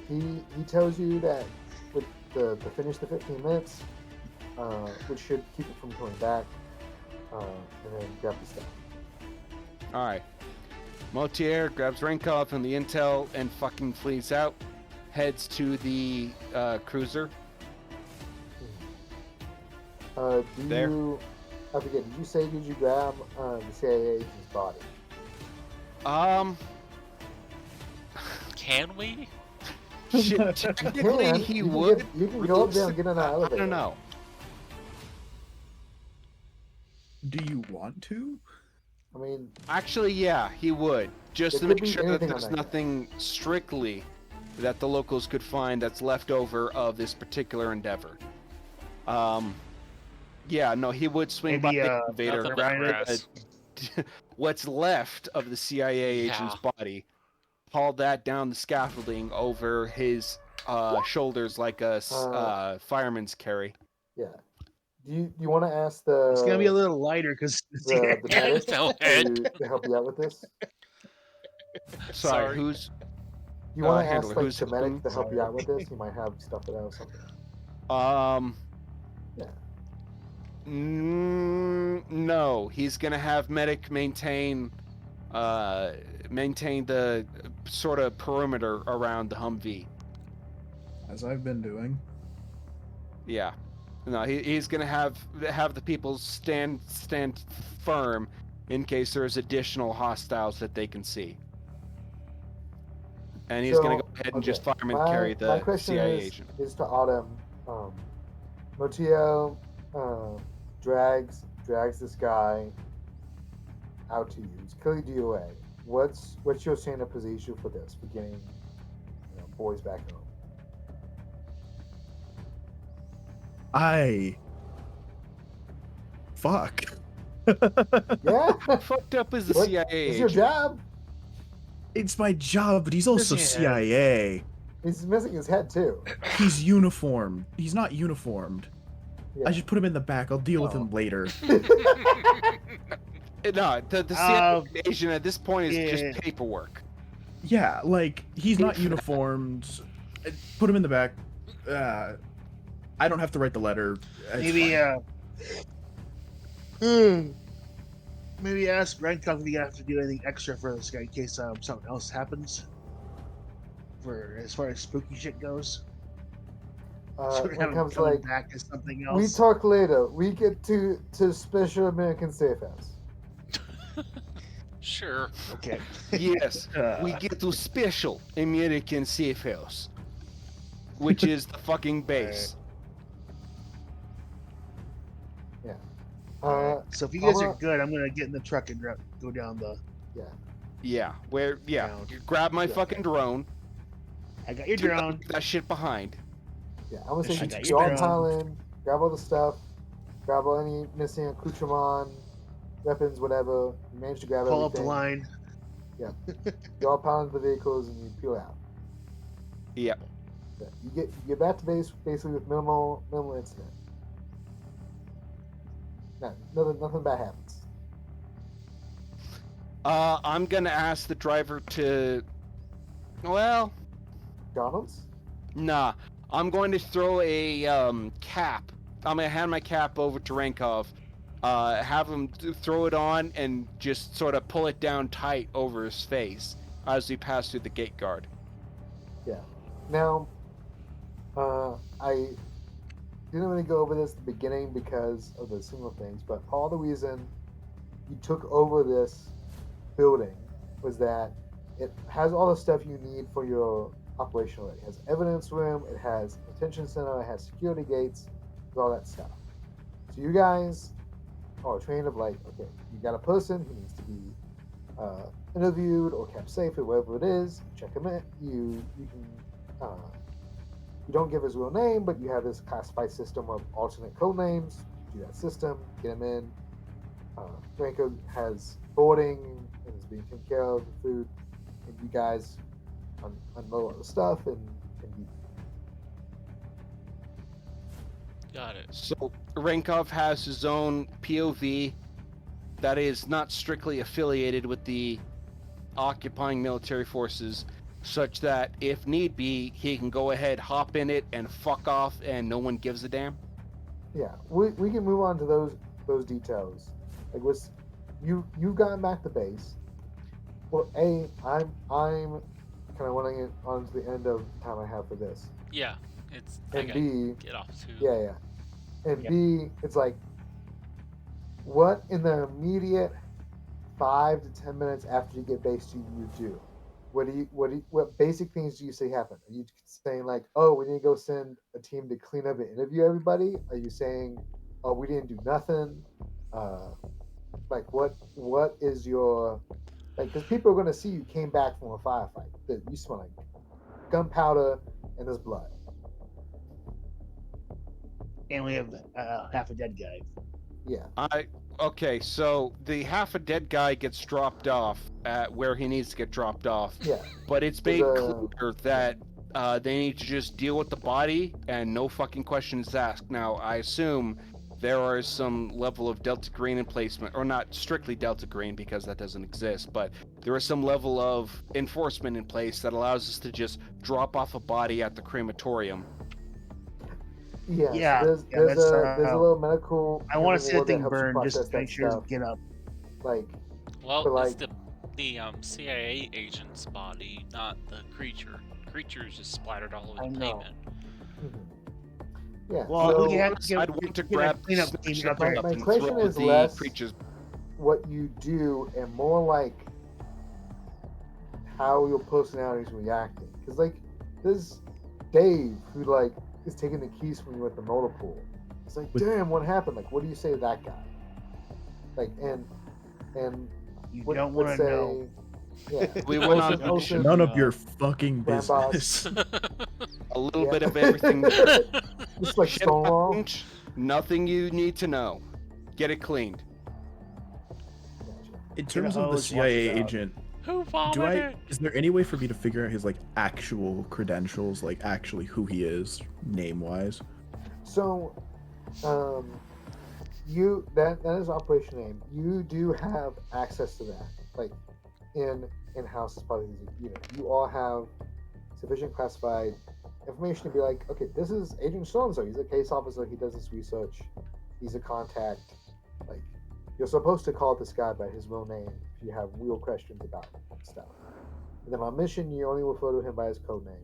he tells you that with the finish the 15 minutes, which should keep it from coming back, and then grab the stuff. All right. Motier grabs Renkov and the intel and fucking flees out, heads to the cruiser. Do There. you? I forget. Did you say did you grab the CIA agent's body? Can we? Shit, technically can. he You can would. get- you can go up there and get in an I elevator. don't know. Do you want to? I mean, Actually, yeah, he would. Just There to could make be sure that anything on there's that guy. nothing strictly that the locals could find that's left over of this particular endeavor. Yeah, no, he would swing Maybe, by the elevator, Nothing but grab grass. what's left of the CIA agent's body, haul that down the scaffolding over his shoulders like a fireman's carry. yeah. Do you want to ask the? It's gonna be a little lighter because the medic No head. to help you out with this. Sorry, Sorry. who's? You want to Handler, ask like who's the medic helping? to help you out with this? He might have stuff that or something. Yeah. No, he's gonna have medic maintain the sort of perimeter around the Humvee. As I've been doing. Yeah, no, he's gonna have the people stand firm in case there's additional hostiles that they can see. And he's gonna go ahead and just fireman carry my the question CIA is, agent. is to Autumn. Motio drags this guy out to you. It's clearly DOA. What's your standard position for this? For getting boys back home. Fuck. Yeah. Fucked up is the What? CIA It's agent. your job. It's my job, but he's also Missing a head. CIA. He's missing his head too. He's uniformed. He's not uniformed. Yeah. I just put him in the back. I'll deal with him later. No, the CIA agent at this point is just paperwork. Yeah, like, he's not uniformed. Put him in the back. I don't have to write the letter. It's maybe fine. maybe ask Renkov if you have to do anything extra for this guy in case something else happens. For as far as spooky shit goes. So When have it him comes coming like back as something we else. talk later. We get to special American safe house. Sure. Okay. Yes, we get to special American safe house, which is the fucking base. So if you guys I'm are gonna- good, I'm gonna get in the truck and go down the. Yeah, you grab my fucking drone. I got your do not drone. leave that shit behind. Yeah, I'm gonna I say got you your all drone. pile in, grab all the stuff, grab all any missing accoutrement, weapons, whatever. You manage to grab Pull up the everything. line. Yeah. You all pile into the vehicles and you peel out. Yep. Yeah. You get back to base basically with minimal incident. Nothing bad happens. I'm gonna ask the driver to. Well, Donald's? nah. I'm going to throw a cap. I'm gonna hand my cap over to Renkov. Have him throw it on and just sort of pull it down tight over his face as we pass through the gate guard. Yeah. Now, I didn't really go over this at the beginning because of the single things, but part of the reason you took over this building was that it has all the stuff you need for your operation already. It has evidence room, it has detention center, it has security gates, all that stuff. So you guys are trained of like, okay, you got a person who needs to be interviewed or kept safe or whatever it is. Check him in. You can you don't give his real name, but you have this classified system of alternate code names. Do that system, get him in. Franco has boarding and is being taken care of, food, and you guys unload all the stuff and you. Got it. So Rankov has his own POV that is not strictly affiliated with the occupying military forces, such that if need be, he can go ahead, hop in it, and fuck off, and no one gives a damn. Yeah, we can move on to those details. Like, you've gotten back to base. Well, I'm kind of running it on to the end of the time I have for this. Yeah, it's. And I B, get off too. yeah. And B, it's like, what in the immediate 5 to 10 minutes after you get base do you do? What basic things do you say happen? Are you saying like, oh, we need to go send a team to clean up and interview everybody? Are you saying, oh, we didn't do nothing? Like what is your, like, because people are going to see you came back from a firefight. That you smell like gunpowder and there's blood. And we have half a dead guy. Yeah. Okay, so the half a dead guy gets dropped off at where he needs to get dropped off. Yeah. But it's made clear that they need to just deal with the body and no fucking questions asked. Now, I assume there are some level of Delta Green in placement, or not strictly Delta Green because that doesn't exist, but there is some level of enforcement in place that allows us to just drop off a body at the crematorium. Yes, Yeah, there's a little medical. I want to see the that thing helps burn just process to that make sure stuff. to get up. Like, Well, but it's the CIA agent's body, not the creature. Creature's just splattered all over I the know. pavement. yeah. Well, so we have to I'd want to get a grab cleanup snatch team the up there. up My and question throw is the less creatures. what you do and more like how your personality is reacting. Because like there's Dave who like is taking the keys from you at the motor pool. It's like, damn, what happened? Like, what do you say to that guy? Like, and You what, don't would want to say, know. yeah, We went on a Olsen, None of your fucking Grandpa's- business. a little Yeah. bit of everything. just like Shit Stonewall. happened, nothing you need to know. Get it cleaned. In terms of the hose, wash CIA it out. agent, Who vomited? is there any way for me to figure out his like actual credentials, like actually who he is, name wise? So, that is operation name. You do have access to that, like in house as part of these. You all have sufficient classified information to be like, okay, this is Agent so and so. He's a case officer. He does this research. He's a contact. Like, you're supposed to call this guy by his real name if you have real questions about stuff. And then on mission, you only refer to him by his code name,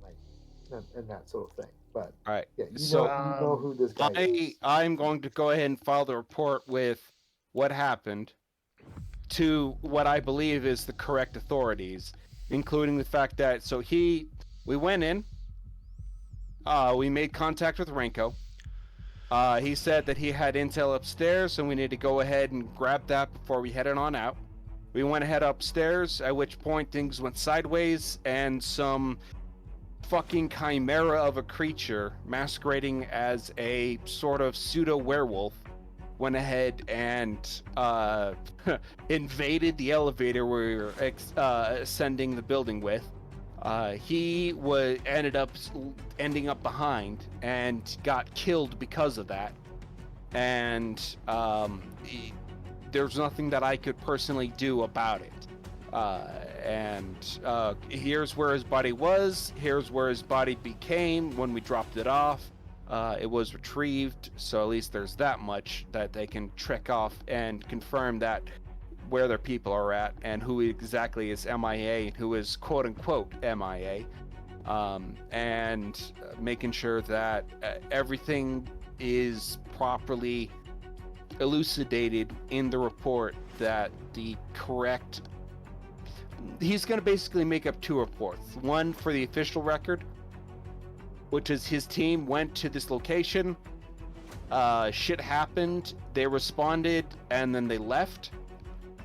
like, and that sort of thing. But All right. yeah, you So, know who this guy is. I'm going to go ahead and file the report with what happened to what I believe is the correct authorities, including the fact that we went in, we made contact with Renko. He said that he had intel upstairs, and we need to go ahead and grab that before we headed on out. We went ahead upstairs, at which point things went sideways, and some fucking chimera of a creature masquerading as a sort of pseudo werewolf went ahead and invaded the elevator we were ascending the building with. He ending up behind and got killed because of that. And there's nothing that I could personally do about it. Here's where his body was. Here's where his body became when we dropped it off. It was retrieved, so at least there's that much that they can trick off and confirm that where their people are at and who exactly is MIA and who is quote-unquote MIA. And making sure that everything is properly elucidated in the report, that the correct... He's going to basically make up two reports. One for the official record, which is his team went to this location, shit happened, they responded, and then they left.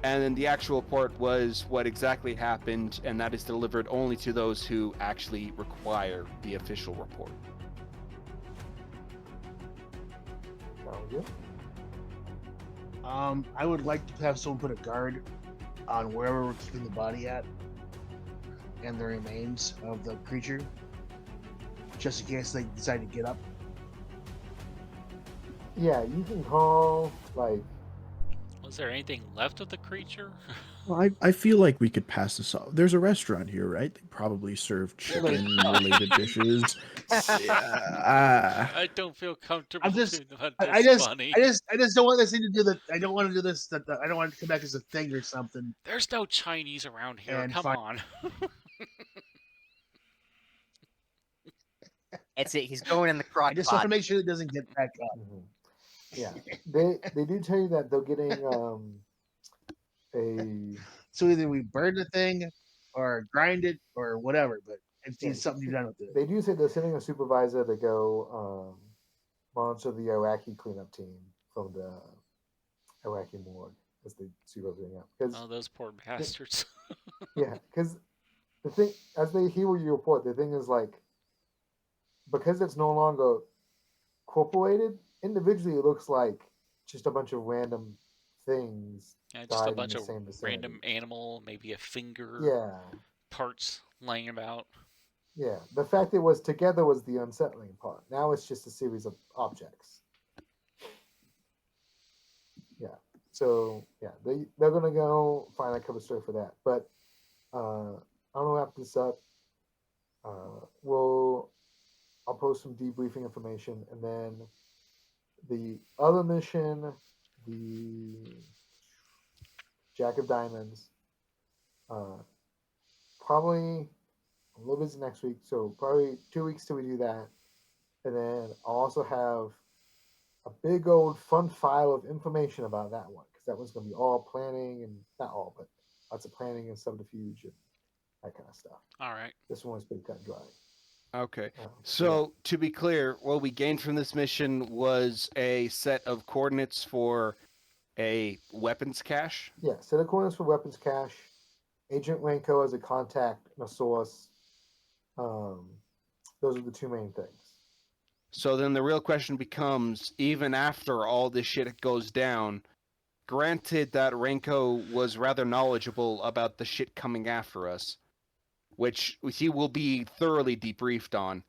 And then the actual report was what exactly happened, and that is delivered only to those who actually require the official report. Sounds good. I would like to have someone put a guard on wherever we're keeping the body at and the remains of the creature, just in case they decide to get up. Yeah, you can call like. Was there anything left of the creature? Well, I feel like we could pass this off. There's a restaurant here, right? They probably serve chicken-related dishes. Yeah. I don't feel comfortable I'm just, doing about I this, just, Bunny. I just don't want this thing to do that. I don't want to do this. I don't want it to come back as a thing or something. There's no Chinese around here. And Come on. That's it. He's going in the crock I just want pot. to make sure it doesn't get back up. Mhm. Yeah, they do tell you that they're getting a. So either we burn the thing, or grind it, or whatever. But it needs something to be done with it. They do say they're sending a supervisor to go monitor the Iraqi cleanup team from the Iraqi morgue as they sweep everything up. Oh, those poor bastards. Yeah, because the thing, as they hear what you report, the thing is like, because it's no longer corporated, individually it looks like just a bunch of random things. Yeah, just a died in bunch the of same vicinity. random animal, maybe a finger, Yeah, parts laying about. yeah. The fact it was together was the unsettling part. Now it's just a series of objects. Yeah. So yeah, they're gonna go find a cover story for that. But I'm gonna wrap this up. I'll post some debriefing information, and then the other mission, the Jack of Diamonds, probably a little busy next week, so probably 2 weeks till we do that. And then I'll also have a big old fun file of information about that one, because that one's going to be all planning, and not all, but lots of planning and subterfuge and that kind of stuff. All right. This one was pretty cut and dry. Okay. So, to be clear, what we gained from this mission was a set of coordinates for a weapons cache. Yeah, set of coordinates for weapons cache. Agent Ranko as a contact and a source. Those are the two main things. So then the real question becomes, even after all this shit goes down, granted that Ranko was rather knowledgeable about the shit coming after us, which he will be thoroughly debriefed on,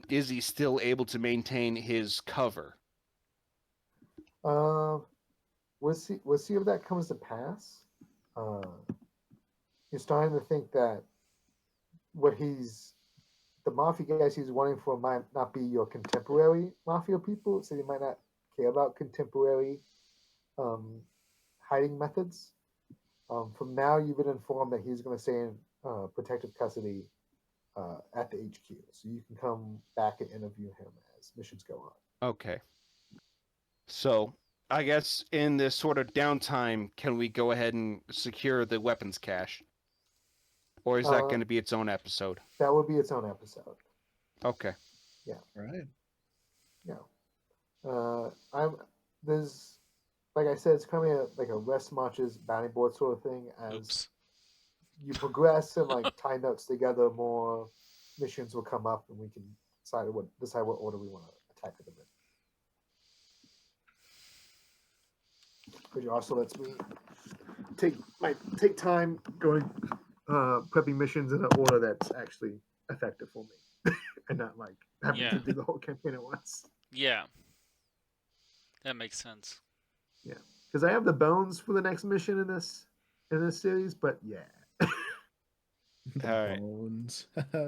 is he still able to maintain his cover? We'll see if that comes to pass. You're starting to think that the mafia guys he's running for might not be your contemporary mafia people, so you might not care about contemporary hiding methods. From now, you've been informed that he's going to stay in protective custody at the HQ, so you can come back and interview him as missions go on. Okay. So, I guess in this sort of downtime, can we go ahead and secure the weapons cache? Or is that going to be its own episode? That would be its own episode. Okay. Yeah. Right. Yeah. There's, like I said, it's kind of like a rest marches bounty board sort of thing. As Oops. you progress and like tie notes together, more missions will come up, and we can decide what order we want to attack them in. Which also lets me take time going prepping missions in an order that's actually effective for me, and not like having to do the whole campaign at once. Yeah. That makes sense. Yeah, because I have the bones for the next mission in this series, but yeah. The bones.